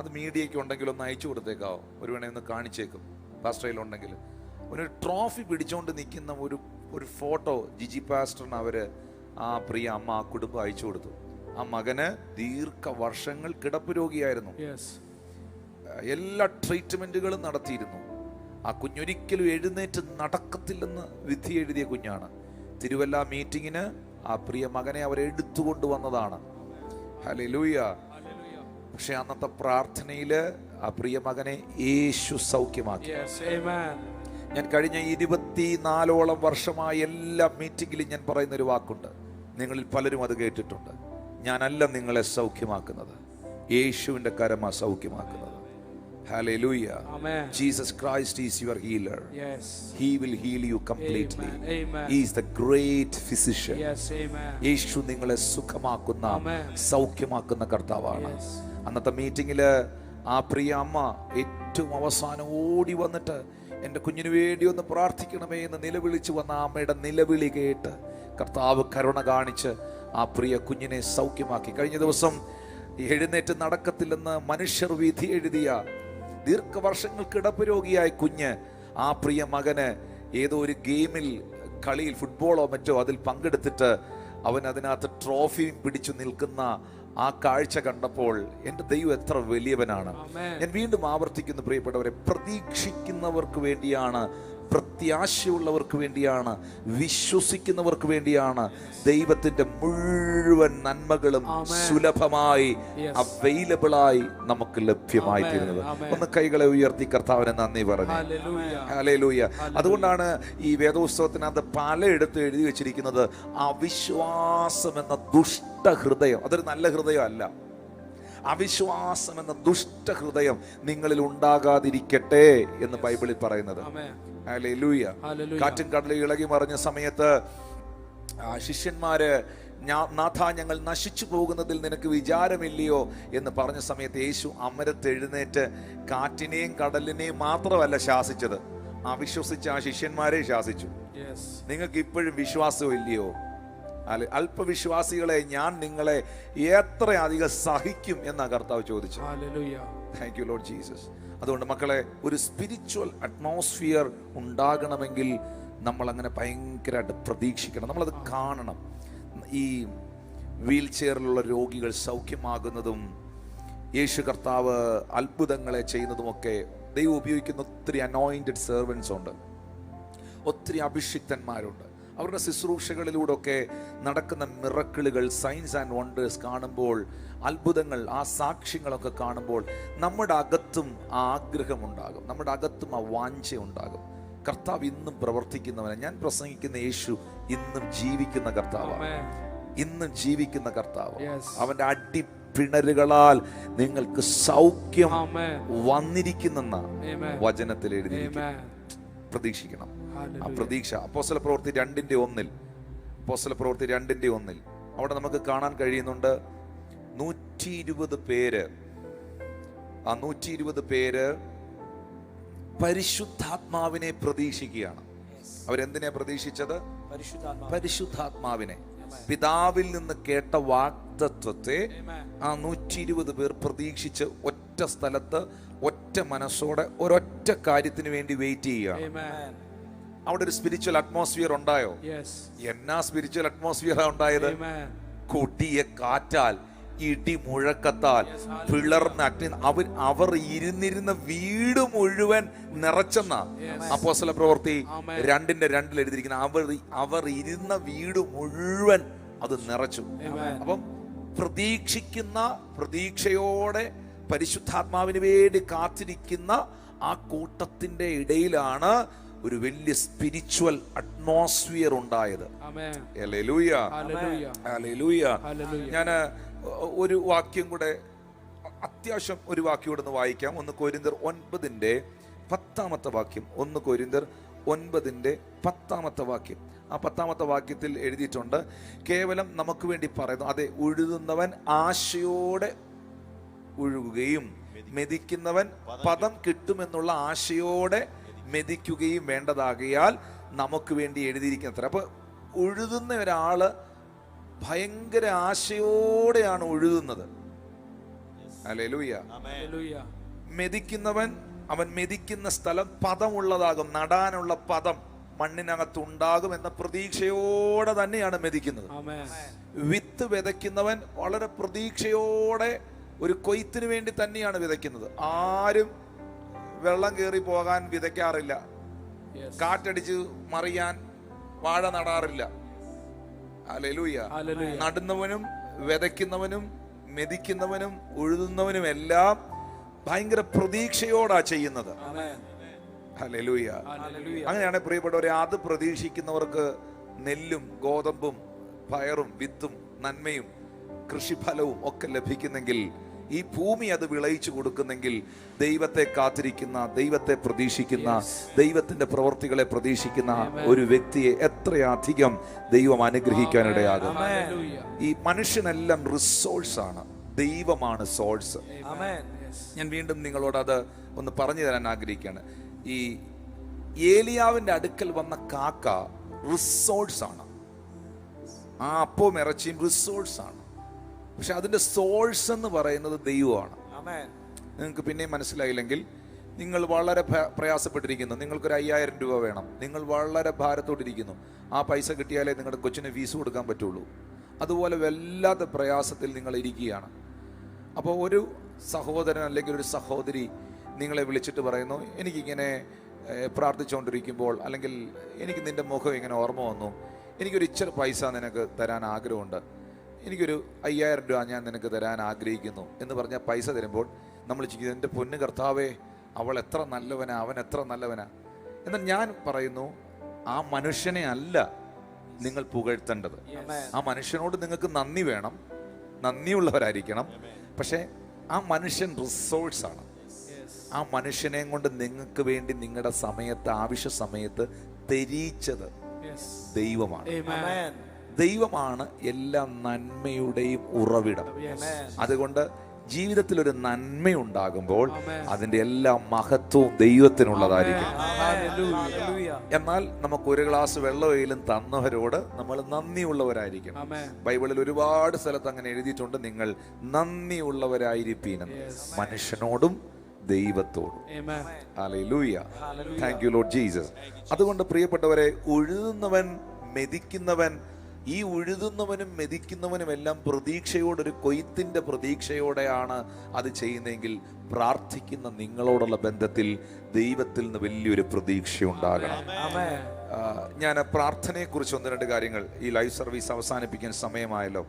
അത് മീഡിയയ്ക്ക് ഉണ്ടെങ്കിൽ ഒന്ന് അയച്ചു കൊടുത്തേക്കാവോ, ഒരുവേണേ ഒന്ന് കാണിച്ചേക്കും, പാസ്റ്ററിലുണ്ടെങ്കിൽ. ഒരു ട്രോഫി പിടിച്ചോണ്ട് നിൽക്കുന്ന ഒരു ഫോട്ടോ ജിജി പാസ്റ്ററിന് അവര്, ആ പ്രിയ അമ്മ, ആ കുടുംബം അയച്ചു കൊടുത്തു. ആ മകന് ദീർഘവർഷങ്ങൾ കിടപ്പ് രോഗിയായിരുന്നു. എല്ലാ ട്രീറ്റ്മെന്റുകളും നടത്തിയിരുന്നു. ആ കുഞ്ഞൊരിക്കലും എഴുന്നേറ്റ് നടക്കത്തില്ലെന്ന് വിധി എഴുതിയ കുഞ്ഞാണ്. തിരുവല്ല മീറ്റിങ്ങിന് ആ പ്രിയ മകനെ അവരെടുത്തുകൊണ്ട് വന്നതാണ്. ഹല്ലേലൂയ. പക്ഷെ അന്നത്തെ പ്രാർത്ഥനയില് ആ പ്രിയ മകനെ യേശു സൗഖ്യമാക്കി. ഞാൻ കഴിഞ്ഞ 24ഓളം വർഷമായി എല്ലാ മീറ്റിംഗിലും ഞാൻ പറയുന്ന ഒരു വാക്കുണ്ട്, നിങ്ങളിൽ പലരും അത് കേട്ടിട്ടുണ്ട്. ഞാനല്ല നിങ്ങളെ സൗഖ്യമാക്കുന്നത്, യേശുവിന്റെ കരമാ സൗഖ്യമാക്കുന്നത്. Hallelujah. Amen. Jesus Christ is your healer. Yes. He will heal you completely. Amen. He is the great physician. Yes, amen. യേശു നിങ്ങളെ സുഖമാക്കുന്ന, സൗഖ്യമാക്കുന്ന കർത്താവാണ്. അന്നത്തെ മീറ്റിംഗില് ആ പ്രിയ അമ്മ ഏറ്റവും അവസാനം ഓടി വന്നിട്ട് എൻ്റെ കുഞ്ഞിന് വേണ്ടി ഒന്ന് പ്രാർത്ഥിക്കണമേ എന്ന് നിലവിളിച്ചു വന്ന ആ അമ്മയുടെ നിലവിളി കേട്ട് കർത്താവ് കരുണ കാണിച്ച് ആ പ്രിയ കുഞ്ഞിനെ സൗഖ്യമാക്കി. കഴിഞ്ഞ ദിവസം എഴുന്നേറ്റ് നടക്കത്തില്ലെന്ന് മനുഷ്യർ വിധി എഴുതിയ ദീർഘവർഷങ്ങൾ കിടപ്പ് രോഗിയായ കുഞ്ഞ്, ആ പ്രിയ മകന് ഏതോ ഒരു ഗെയിമിൽ, കളിയിൽ, ഫുട്ബോളോ മറ്റോ അതിൽ പങ്കെടുത്തിട്ട് അവൻ അതിനകത്ത് ട്രോഫിയും പിടിച്ചു നിൽക്കുന്ന ആ കാഴ്ച കണ്ടപ്പോൾ എൻ്റെ ദൈവം എത്ര വലിയവനാണ്. ഞാൻ വീണ്ടും ആവർത്തിക്കുന്നു പ്രിയപ്പെട്ടവരെ, പ്രതീക്ഷിക്കുന്നവർക്ക് വേണ്ടിയാണ്, പ്രത്യാശയുള്ളവർക്ക് വേണ്ടിയാണ്, വിശ്വസിക്കുന്നവർക്ക് വേണ്ടിയാണ് ദൈവത്തിന്റെ മുഴുവൻ നന്മകളും സുലഭമായി അവൈലബിളായി നമുക്ക് ലഭ്യമായി തീരുന്നത്. ഒന്ന് കൈകളെ ഉയർത്തി കർത്താവിനെ നന്ദി പറഞ്ഞു. ഹല്ലേലൂയ. അതുകൊണ്ടാണ് ഈ വേദോത്സവത്തിനകത്ത് പലയിടത്തും എഴുതി വെച്ചിരിക്കുന്നത് അവിശ്വാസം എന്ന ദുഷ്ടഹൃദയം. അതൊരു നല്ല ഹൃദയം അല്ല. അവിശ്വാസം എന്ന ദുഷ്ടഹൃദയം നിങ്ങളിൽ ഉണ്ടാകാതിരിക്കട്ടെ എന്ന് ബൈബിളിൽ പറയുന്നത്. ഹല്ലേലൂയ. കാറ്റും കടലും ഇളകി മറിഞ്ഞ സമയത്ത് ശിഷ്യന്മാര്, നാഥ, ഞങ്ങൾ നശിച്ചു പോകുന്നതിൽ നിനക്ക് വിചാരമില്ലയോ എന്ന് പറഞ്ഞ സമയത്ത് യേശു അമരത്ത് എഴുന്നേറ്റ് കാറ്റിനെയും കടലിനെയും മാത്രമല്ല ശാസിച്ചത്, അവിശ്വസിച്ച ആ ശിഷ്യന്മാരെ ശാസിച്ചു. നിങ്ങൾക്ക് ഇപ്പോഴും വിശ്വാസം ഇല്ലയോ? അല്പവിശ്വാസികളെ, ഞാൻ നിങ്ങളെ എത്രയധികം സഹിക്കും എന്നാ കർത്താവ് ചോദിച്ചു. Thank you Lord Jesus. അതുകൊണ്ട് മക്കളെ, ഒരു സ്പിരിച്വൽ അറ്റ്മോസ്ഫിയർ ഉണ്ടാകണമെങ്കിൽ നമ്മൾ അങ്ങനെ ഭയങ്കരമായിട്ട് പ്രതീക്ഷിക്കണം, നമ്മളത് കാണണം. ഈ വീൽ ചെയറിലുള്ള രോഗികൾ സൗഖ്യമാകുന്നതും യേശു കർത്താവ് അത്ഭുതങ്ങളെ ചെയ്യുന്നതുമൊക്കെ ദൈവം ഉപയോഗിക്കുന്ന ഒത്തിരി അനോയിന്റഡ് സെർവൻസ് ഉണ്ട്, ഒത്തിരി അഭിഷിക്തന്മാരുണ്ട്. അവരുടെ ശുശ്രൂഷകളിലൂടെ ഒക്കെ നടക്കുന്ന മിറക്കിളുകൾ, സൈൻസ് ആൻഡ് വണ്ടേഴ്സ് കാണുമ്പോൾ, അത്ഭുതങ്ങൾ, ആ സാക്ഷ്യങ്ങളൊക്കെ കാണുമ്പോൾ നമ്മുടെ അകത്തും ആ ആഗ്രഹമുണ്ടാകും, നമ്മുടെ അകത്തും ആ വാഞ്ച ഉണ്ടാകും. കർത്താവ് ഇന്നും പ്രവർത്തിക്കുന്നവനെ. ഞാൻ പ്രസംഗിക്കുന്ന യേശു ഇന്നും ജീവിക്കുന്ന കർത്താവാണ്, ഇന്നും ജീവിക്കുന്ന കർത്താവ്. അവന്റെ അടിപ്പിണരുകളാൽ നിങ്ങൾക്ക് സൗഖ്യം വന്നിരിക്കുന്നെന്ന വചനത്തിൽ എഴുതിയിരിക്കുന്നു. പ്രതീക്ഷിക്കണം. ആ പ്രതീക്ഷ അപ്പോസ്തല പ്രവൃത്തി 2:1, അപ്പോസ്തല പ്രവൃത്തി 2:1 അവിടെ നമുക്ക് കാണാൻ കഴിയുന്നുണ്ട്. 120 പേര്, ആ 120 പേര് പരിശുദ്ധാത്മാവിനെ പ്രതീക്ഷിക്കുകയാണ്. അവരെന്തിനെ പ്രതീക്ഷിച്ചത്? പരിശുദ്ധാത്മാവിനെ. പിതാവിൽ നിന്ന് കേട്ട വാഗ്ദത്വത്തെ ആ 120 പേർ പ്രതീക്ഷിച്ച് ഒറ്റ സ്ഥലത്ത് ഒറ്റ മനസ്സോടെ ഒരൊറ്റ കാര്യത്തിന് വേണ്ടി വെയിറ്റ് ചെയ്യുകയാണ്. അവിടെ ഒരു സ്പിരിച്വൽ അറ്റ്മോസ്ഫിയർ ഉണ്ടായോ? എന്നാ സ്പിരിച്വൽ അറ്റ്മോസ്ഫിയർ ഉണ്ടായത്? കൊടിയ കാറ്റാൽ, ഇടി മുഴക്കത്താൽ, പിളർന്ന അഗ്നി. അവർ ഇരുന്നിരുന്ന വീട് മുഴുവൻ നിറച്ചെന്ന അപ്പോസ്തല പ്രവൃത്തി 2:2 എഴുതിയിരിക്കുന്ന. അവർ ഇരുന്ന വീട് മുഴുവൻ അത് നിറച്ചു. അപ്പം പ്രതീക്ഷിക്കുന്ന, പ്രതീക്ഷയോടെ പരിശുദ്ധാത്മാവിന് വേണ്ടി കാത്തിരിക്കുന്ന ആ കൂട്ടത്തിന്റെ ഇടയിലാണ് ഒരു വലിയ സ്പിരിച്വൽ അറ്റ്മോസ്ഫിയർ ഉണ്ടായത്. Hallelujah, hallelujah. ഞാൻ ഒരു വാക്യം കൂടെ, അത്യാവശ്യം ഒരു വാക്യം കൂടെ ഒന്ന് വായിക്കാം. 1 കൊരിന്ത്യർ 9:10 വാക്യം. 1 കൊരിന്ത്യർ 9:10 വാക്യം. ആ 10 വാക്യത്തിൽ എഴുതിയിട്ടുണ്ട്, കേവലം നമുക്ക് വേണ്ടി പറയുന്നു, അതെ, ഉഴുതുന്നവൻ ആശയോടെ ഉഴുകുകയും മെതിക്കുന്നവൻ പദം കിട്ടുമെന്നുള്ള ആശയോടെ മെതിക്കുകയും വേണ്ടതാകയാൽ നമുക്ക് വേണ്ടി എഴുതിയിരിക്കുന്നത്ര. അപ്പൊ ഉഴുതുന്ന ഒരാള് ഭയങ്കര ആശയോടെയാണ് ഉഴുതുന്നത്. ഹല്ലേലൂയ. മെതിക്കുന്നവൻ, അവൻ മെതിക്കുന്ന സ്ഥലം പദമുള്ളതാകും, നടാനുള്ള പദം മണ്ണിനകത്തുണ്ടാകും എന്ന പ്രതീക്ഷയോടെ തന്നെയാണ് മെതിക്കുന്നത്. വിത്ത് വിതയ്ക്കുന്നവൻ വളരെ പ്രതീക്ഷയോടെ ഒരു കൊയ്ത്തിന് വേണ്ടി തന്നെയാണ് വിതയ്ക്കുന്നത്. ആരും വെള്ളം കയറി പോകാൻ വിതയ്ക്കാറില്ല, കാറ്റടിച്ച് മറിയാൻ വാഴ നടാറില്ല. ഹല്ലേലൂയ. നടുന്നവനും വിതയ്ക്കുന്നവനും മെതിക്കുന്നവനും ഉഴുതുന്നവനും എല്ലാം ഭയങ്കര പ്രതീക്ഷയോടാ ചെയ്യുന്നത്. ഹല്ലേലൂയ. അങ്ങനെയാണ് പ്രിയപ്പെട്ടവരെ, അത് പ്രതീക്ഷിക്കുന്നവർക്ക് നെല്ലും ഗോതമ്പും പയറും വിത്തും നന്മയും കൃഷിഫലവും ഒക്കെ ലഭിക്കുന്നെങ്കിൽ, ഈ ഭൂമി അത് വിളയിച്ചു കൊടുക്കുന്നെങ്കിൽ, ദൈവത്തെ കാത്തിരിക്കുന്ന, ദൈവത്തെ പ്രതീക്ഷിക്കുന്ന, ദൈവത്തിന്റെ പ്രവർത്തികളെ പ്രതീക്ഷിക്കുന്ന ഒരു വ്യക്തിയെ എത്രയധികം ദൈവം അനുഗ്രഹിക്കാനിടയാകും. ഈ മനുഷ്യനെല്ലാം റിസോഴ്സ് ആണ്, ദൈവമാണ് സോഴ്സ്. ഞാൻ വീണ്ടും നിങ്ങളോട് അത് ഒന്ന് പറഞ്ഞു തരാൻ ആഗ്രഹിക്കുകയാണ്. ഈ ഏലിയാവിന്റെ അടുക്കൽ വന്ന കാക്ക റിസോഴ്സ് ആണ്. ആ അപ്പവും ഇറച്ചിയും റിസോഴ്സ് ആണ്. പക്ഷെ അതിന്റെ സോഴ്സ് എന്ന് പറയുന്നത് ദൈവമാണ്. നിങ്ങൾക്ക് പിന്നെയും മനസ്സിലായില്ലെങ്കിൽ, നിങ്ങൾ വളരെ പ്രയാസപ്പെട്ടിരിക്കുന്നു, നിങ്ങൾക്കൊരു 5000 രൂപ വേണം, നിങ്ങൾ വളരെ ഭാരത്തോട്ടിരിക്കുന്നു, ആ പൈസ കിട്ടിയാലേ നിങ്ങളുടെ കൊച്ചിന് ഫീസ് കൊടുക്കാൻ പറ്റുള്ളൂ. അതുപോലെ വല്ലാത്ത പ്രയാസത്തിൽ നിങ്ങൾ ഇരിക്കുകയാണ്. അപ്പോൾ ഒരു സഹോദരൻ അല്ലെങ്കിൽ ഒരു സഹോദരി നിങ്ങളെ വിളിച്ചിട്ട് പറയുന്നു, എനിക്കിങ്ങനെ പ്രാർത്ഥിച്ചുകൊണ്ടിരിക്കുമ്പോൾ, അല്ലെങ്കിൽ എനിക്ക് നിൻ്റെ മുഖം ഇങ്ങനെ ഓർമ്മ വന്നു, എനിക്കൊരു ഇച്ചിരി പൈസ നിനക്ക് തരാൻ ആഗ്രഹമുണ്ട്, എനിക്കൊരു 5000 രൂപ ഞാൻ നിനക്ക് തരാൻ ആഗ്രഹിക്കുന്നു എന്ന് പറഞ്ഞാൽ പൈസ തരുമ്പോൾ നമ്മൾ ചിന്തിക്കുന്നത്, എൻ്റെ പൊന്നു കർത്താവേ, അവൾ എത്ര നല്ലവനാ, അവൻ എത്ര നല്ലവനാ. എന്നാൽ ഞാൻ പറയുന്നു, ആ മനുഷ്യനെ അല്ല നിങ്ങൾ പുകഴ്ത്തേണ്ടത്. ആ മനുഷ്യനോട് നിങ്ങൾക്ക് നന്ദി വേണം, നന്ദിയുള്ളവരായിരിക്കണം. പക്ഷേ ആ മനുഷ്യൻ റിസോഴ്സാണ്. ആ മനുഷ്യനെ കൊണ്ട് നിങ്ങൾക്ക് വേണ്ടി നിങ്ങളുടെ സമയത്ത്, ആവശ്യ സമയത്ത് തെരീച്ചത് ദൈവമാണ്. ദൈവമാണ് എല്ലാ നന്മയുടെയും ഉറവിടം. അതുകൊണ്ട് ജീവിതത്തിൽ ഒരു നന്മയുണ്ടാകുമ്പോൾ അതിന്റെ എല്ലാ മഹത്വവും ദൈവത്തിനുള്ളതായിരിക്കും. എന്നാൽ നമുക്ക് ഒരു ഗ്ലാസ് വെള്ളമെങ്കിലും തന്നവരോട് നമ്മൾ നന്ദിയുള്ളവരായിരിക്കണം. ബൈബിളിൽ ഒരുപാട് സ്ഥലത്ത് അങ്ങനെ എഴുതിയിട്ടുണ്ട്, നിങ്ങൾ നന്ദിയുള്ളവരായിരിപ്പീനെന്ന്, മനുഷ്യനോടും ദൈവത്തോടും. Hallelujah, thank you Lord Jesus. അതുകൊണ്ട് പ്രിയപ്പെട്ടവരെ, ഉഴുതുന്നവൻ മെതിക്കുന്നവൻ, ഈ ഉഴുതുന്നവനും മെതിക്കുന്നവനും എല്ലാം പ്രതീക്ഷയോടൊരു കൊയ്ത്തിന്റെ പ്രതീക്ഷയോടെയാണ് അത് ചെയ്യുന്നതെങ്കിൽ, പ്രാർത്ഥിക്കുന്ന നിങ്ങളോടുള്ള ബന്ധത്തിൽ ദൈവത്തിൽ നിന്ന് വലിയൊരു പ്രതീക്ഷ ഉണ്ടാകണം. ഞാൻ പ്രാർത്ഥനയെക്കുറിച്ച് 1-2 കാര്യങ്ങൾ, ഈ ലൈവ് സർവീസ് അവസാനിപ്പിക്കാൻ സമയമായല്ലോ.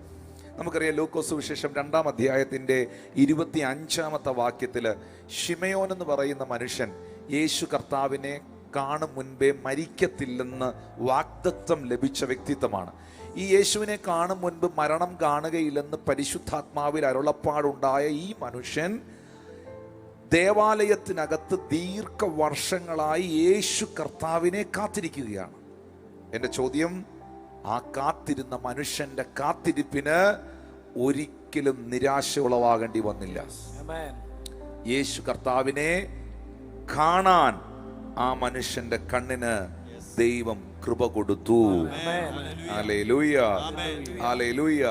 നമുക്കറിയാം, ലൂക്കോസ് സുവിശേഷം 2-ാം അധ്യായത്തിന്റെ 25-ാമത്തെ വാക്യത്തില് ശിമയോൻ എന്ന് പറയുന്ന മനുഷ്യൻ യേശു കർത്താവിനെ കാണും മുൻപേ മരിക്കത്തില്ലെന്ന് വാഗ്ദത്തം ലഭിച്ച വ്യക്തിത്വമാണ്. ഈ യേശുവിനെ കാണും മുൻപ് മരണം കാണുകയില്ലെന്ന് പരിശുദ്ധാത്മാവിൽ അരുളപ്പാടുണ്ടായ ഈ മനുഷ്യൻ ദേവാലയത്തിനകത്ത് ദീർഘവർഷങ്ങളായി യേശു കർത്താവിനെ കാത്തിരിക്കുകയാണ്. എൻ്റെ ചോദ്യം, ആ കാത്തിരുന്ന മനുഷ്യന്റെ കാത്തിരിപ്പിന് ഒരിക്കലും നിരാശ ഉളവാകേണ്ടി വന്നില്ല. യേശു കർത്താവിനെ കാണാൻ ആ മനുഷ്യന്റെ കണ്ണിന് ദൈവം കൃപ കൊടുത്തു. Hallelujah, hallelujah.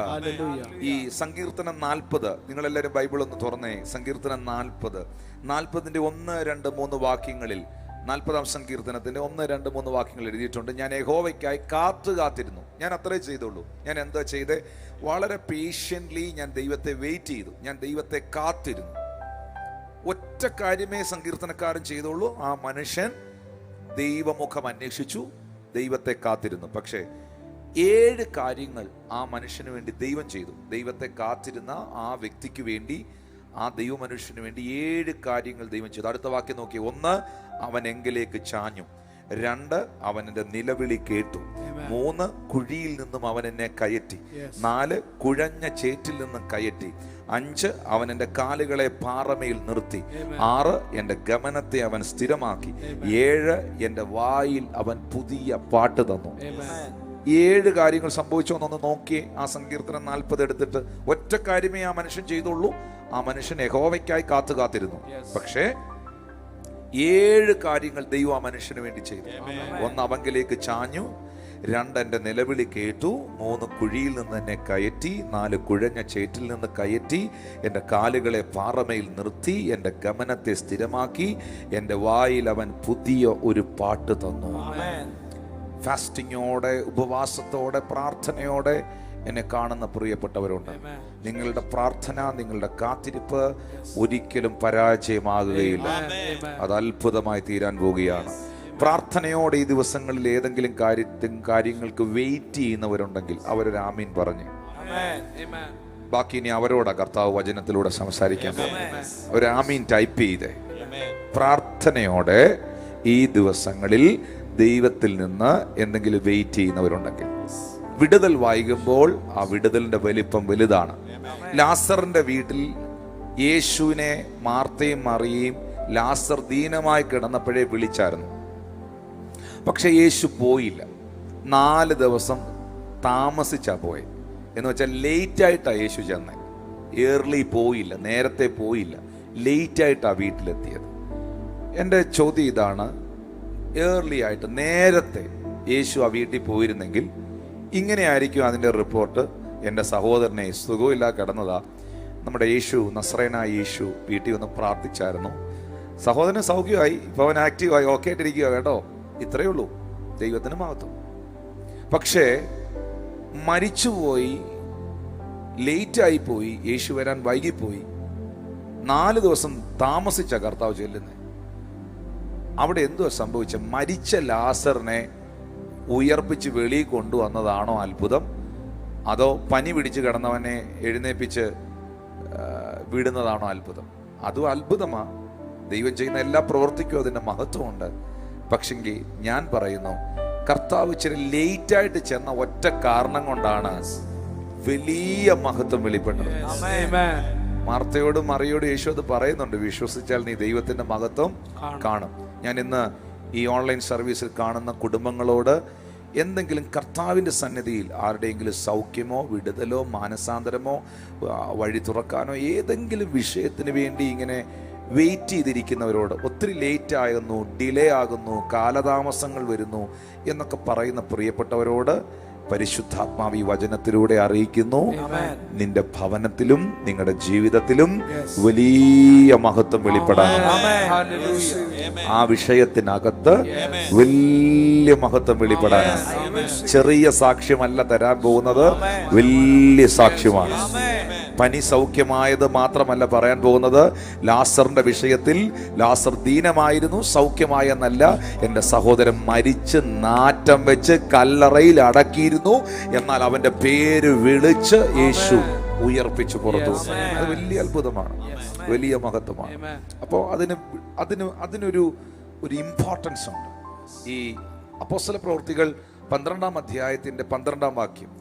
ഈ സങ്കീർത്തനം 40, നിങ്ങളെല്ലാവരും ബൈബിൾ ഒന്ന് തുറന്നേ. സങ്കീർത്തനം 40, 40-ന്റെ 1, 2, 3 വാക്യങ്ങളിൽ, 40-ാം സങ്കീർത്തനത്തിന്റെ 1, 2, 3 വാക്യങ്ങൾ എഴുതിയിട്ടുണ്ട്. ഞാൻ യഹോവയ്ക്കായി കാത്തിരുന്നു. ഞാൻ അത്രേ ചെയ്തുള്ളൂ. ഞാൻ എന്താ ചെയ്തേ? വളരെ പേഷ്യൻ്റ്ലി ഞാൻ ദൈവത്തെ വെയിറ്റ് ചെയ്തു. ഞാൻ ദൈവത്തെ കാത്തിരുന്നു. ഒറ്റ കാര്യമേ സങ്കീർത്തനക്കാരൻ ചെയ്തുള്ളൂ. ആ മനുഷ്യൻ ദൈവമുഖം അന്വേഷിച്ചു, ദൈവത്തെ കാത്തിരുന്നു. പക്ഷേ 7 കാര്യങ്ങൾ ആ മനുഷ്യന് വേണ്ടി ദൈവം ചെയ്തു. ദൈവത്തെ കാത്തിരുന്ന ആ വ്യക്തിക്ക് വേണ്ടി, ആ ദൈവ മനുഷ്യന് വേണ്ടി 7 കാര്യങ്ങൾ ദൈവം ചെയ്തു. അടുത്ത വാക്യം നോക്കി. 1, അവൻ എങ്കിലേക്ക് ചാഞ്ഞു. 2, അവൻ എൻ്റെ നിലവിളി കേട്ടു. 3, കുഴിയിൽ നിന്നും അവൻ എന്നെ കയറ്റി. 4, കുഴഞ്ഞ ചേറ്റിൽ നിന്നും കയറ്റി. 5, അവൻ എൻ്റെ കാലുകളെ പാറമയിൽ നിർത്തി. 6, എൻ്റെ ഗമനത്തെ അവൻ സ്ഥിരമാക്കി. 7, എൻ്റെ വായിൽ അവൻ പുതിയ പാട്ട് തന്നു. 7 കാര്യങ്ങൾ സംഭവിച്ചോന്നൊന്ന് നോക്കിയേ. ആ സങ്കീർത്തനം 40 എടുത്തിട്ട് ഒറ്റ കാര്യമേ ആ മനുഷ്യൻ ചെയ്തുള്ളൂ. ആ മനുഷ്യൻ യഹോവയ്ക്കായി കാത്തിരുന്നു. പക്ഷേ 7 കാര്യങ്ങൾ ദൈവം ആ മനുഷ്യന് വേണ്ടി ചെയ്തു. 1, അവങ്കിലേക്ക് ചാഞ്ഞു. 2, എൻ്റെ നിലവിളി കേട്ടു. 3, കുഴിയിൽ നിന്ന് എന്നെ കയറ്റി. 4, കുഴഞ്ഞ ചേറ്റിൽ നിന്ന് കയറ്റി. എൻ്റെ കാലുകളെ പാറമയിൽ നിർത്തി. എൻ്റെ ഗമനത്തെ സ്ഥിരമാക്കി. എൻ്റെ വായിൽ അവൻ പുതിയ ഒരു പാട്ട് തന്നു. ഫാസ്റ്റിങ്ങോടെ, ഉപവാസത്തോടെ, പ്രാർത്ഥനയോടെ എന്നെ കാണുന്ന പ്രിയപ്പെട്ടവരുണ്ട്. നിങ്ങളുടെ പ്രാർത്ഥന, നിങ്ങളുടെ കാത്തിരിപ്പ് ഒരിക്കലും പരാജയമാകുകയില്ല. അത് അത്ഭുതമായി തീരാൻ പോവുകയാണ്. പ്രാർത്ഥനയോടെ ഈ ദിവസങ്ങളിൽ ഏതെങ്കിലും കാര്യങ്ങൾക്ക് വെയിറ്റ് ചെയ്യുന്നവരുണ്ടെങ്കിൽ അവരൊരു ആമീൻ പറഞ്ഞ്. ബാക്കി ഇനി അവരോടാ കർത്താവ് വചനത്തിലൂടെ സംസാരിക്കാൻ പോകുന്നത്. ഒരു ആമീൻ ടൈപ്പ് ചെയ്തേ. പ്രാർത്ഥനയോടെ ഈ ദിവസങ്ങളിൽ ദൈവത്തിൽ നിന്ന് എന്തെങ്കിലും വെയിറ്റ് ചെയ്യുന്നവരുണ്ടെങ്കിൽ, വിടുതൽ വായിക്കുമ്പോൾ ആ വിടുതലിന്റെ വലിപ്പം വലുതാണ്. ലാസറിന്റെ വീട്ടിൽ യേശുവിനെ മാർത്തയും മറിയയും ലാസർ ദീനമായി കിടന്നപ്പോഴേ വിളിച്ചായിരുന്നു. പക്ഷെ യേശു പോയില്ല. 4 ദിവസം താമസിച്ചാ പോയെ. എന്ന് വെച്ചാൽ ലേറ്റ് ആയിട്ടാണ് യേശു ചെന്നേ. ഏർലി പോയില്ല, നേരത്തെ പോയില്ല. ലേറ്റായിട്ടാണ് വീട്ടിലെത്തിയത്. എൻ്റെ ചോദ്യം ഇതാണ്, ഏർലി ആയിട്ട് നേരത്തെ യേശു ആ വീട്ടിൽ പോയിരുന്നെങ്കിൽ ഇങ്ങനെയായിരിക്കും അതിൻ്റെ റിപ്പോർട്ട്. എൻ്റെ സഹോദരനെ സുഖമില്ല കിടന്നതാ, നമ്മുടെ യേശു, നസ്രയനായ യേശു വീട്ടിൽ വന്ന് പ്രാർത്ഥിച്ചായിരുന്നു, സഹോദരന് സൗഖ്യമായി, ഇപ്പോൾ അവൻ ആക്റ്റീവായി, ഓക്കെ ആയിട്ടിരിക്കുക കേട്ടോ. ഇത്രയേ ഉള്ളൂ. ദൈവത്തിന് മഹത്വം. പക്ഷേ മരിച്ചുപോയി, ലേറ്റായിപ്പോയി, യേശു വരാൻ വൈകിപ്പോയി, 4 ദിവസം താമസിച്ച കർത്താവ് ചെല്ലുന്നത്. അവിടെ എന്തുവാ സംഭവിച്ചത്? മരിച്ച ലാസറിനെ ഉയർപ്പിച്ച് വെളിയിൽ കൊണ്ടുവന്നതാണോ അത്ഭുതം, അതോ പനി പിടിച്ച് കിടന്നവനെ എഴുന്നേപ്പിച്ച് വിടുന്നതാണോ അത്ഭുതം? അതും അത്ഭുതമാ. ദൈവം ചെയ്യുന്ന എല്ലാ പ്രവൃത്തിക്കും അതിൻ്റെ മഹത്വമുണ്ട്. പക്ഷെങ്കിൽ ഞാൻ പറയുന്നു, കർത്താവ് ഇച്ചിരി ലേറ്റായിട്ട് ചെന്ന ഒറ്റ കാരണം കൊണ്ടാണ് വലിയ മഹത്വം വെളിപ്പെട്ടത്. മാർത്തയോടും മറിയോടും യേശു അത് പറയുന്നുണ്ട്, വിശ്വസിച്ചാൽ നീ ദൈവത്തിന്റെ മഹത്വം കാണും. ഞാൻ ഇന്ന് ഈ ഓൺലൈൻ സർവീസിൽ കാണുന്ന കുടുംബങ്ങളോട് എന്തെങ്കിലും കർത്താവിൻ്റെ സന്നിധിയിൽ ആരുടെയെങ്കിലും സൗഖ്യമോ വിടുതലോ മാനസാന്തരമോ വഴി തുറക്കാനോ ഏതെങ്കിലും വിഷയത്തിന് വേണ്ടി ഇങ്ങനെ വെയിറ്റ് ചെയ്തിരിക്കുന്നവരോട്, ഒത്തിരി ലേറ്റ് ആകുന്നു, ഡിലേ ആകുന്നു, കാലതാമസങ്ങൾ വരുന്നു എന്നൊക്കെ പറയുന്ന പ്രിയപ്പെട്ടവരോട് പരിശുദ്ധാത്മാവ് ഈ വചനത്തിലൂടെ അറിയിക്കുന്നു, നിന്റെ ഭവനത്തിലും നിങ്ങളുടെ ജീവിതത്തിലും വലിയ മഹത്വം വെളിപ്പെടാൻ, ആ വിഷയത്തിനകത്ത് വലിയ മഹത്വം വെളിപ്പെടാൻ. ചെറിയ സാക്ഷ്യമല്ല തരാൻ പോകുന്നത്, വലിയ സാക്ഷ്യമാണ്. പനി സൗഖ്യമായത് മാത്രമല്ല പറയാൻ പോകുന്നത്. ലാസറിന്റെ വിഷയത്തിൽ ലാസർ ദീനമായിരുന്നു, സൗഖ്യമായെന്നല്ല, എൻ്റെ സഹോദരൻ മരിച്ച് നാറ്റം വെച്ച് കല്ലറയിൽ അടക്കിയിരുന്നു, എന്നാൽ അവന്റെ പേര് വിളിച്ച് യേശു ഉയർപ്പിച്ചു പുറത്തു. അത് വലിയ അത്ഭുതമാണ്, വലിയ മഹത്വമാണ്. അപ്പോൾ അതിനൊരു ഇമ്പോർട്ടൻസ് ഉണ്ട്. ഈ അപ്പോസ്തല പ്രവൃത്തികൾ 12-ാം അധ്യായത്തിന്റെ 12-ാം വാക്യം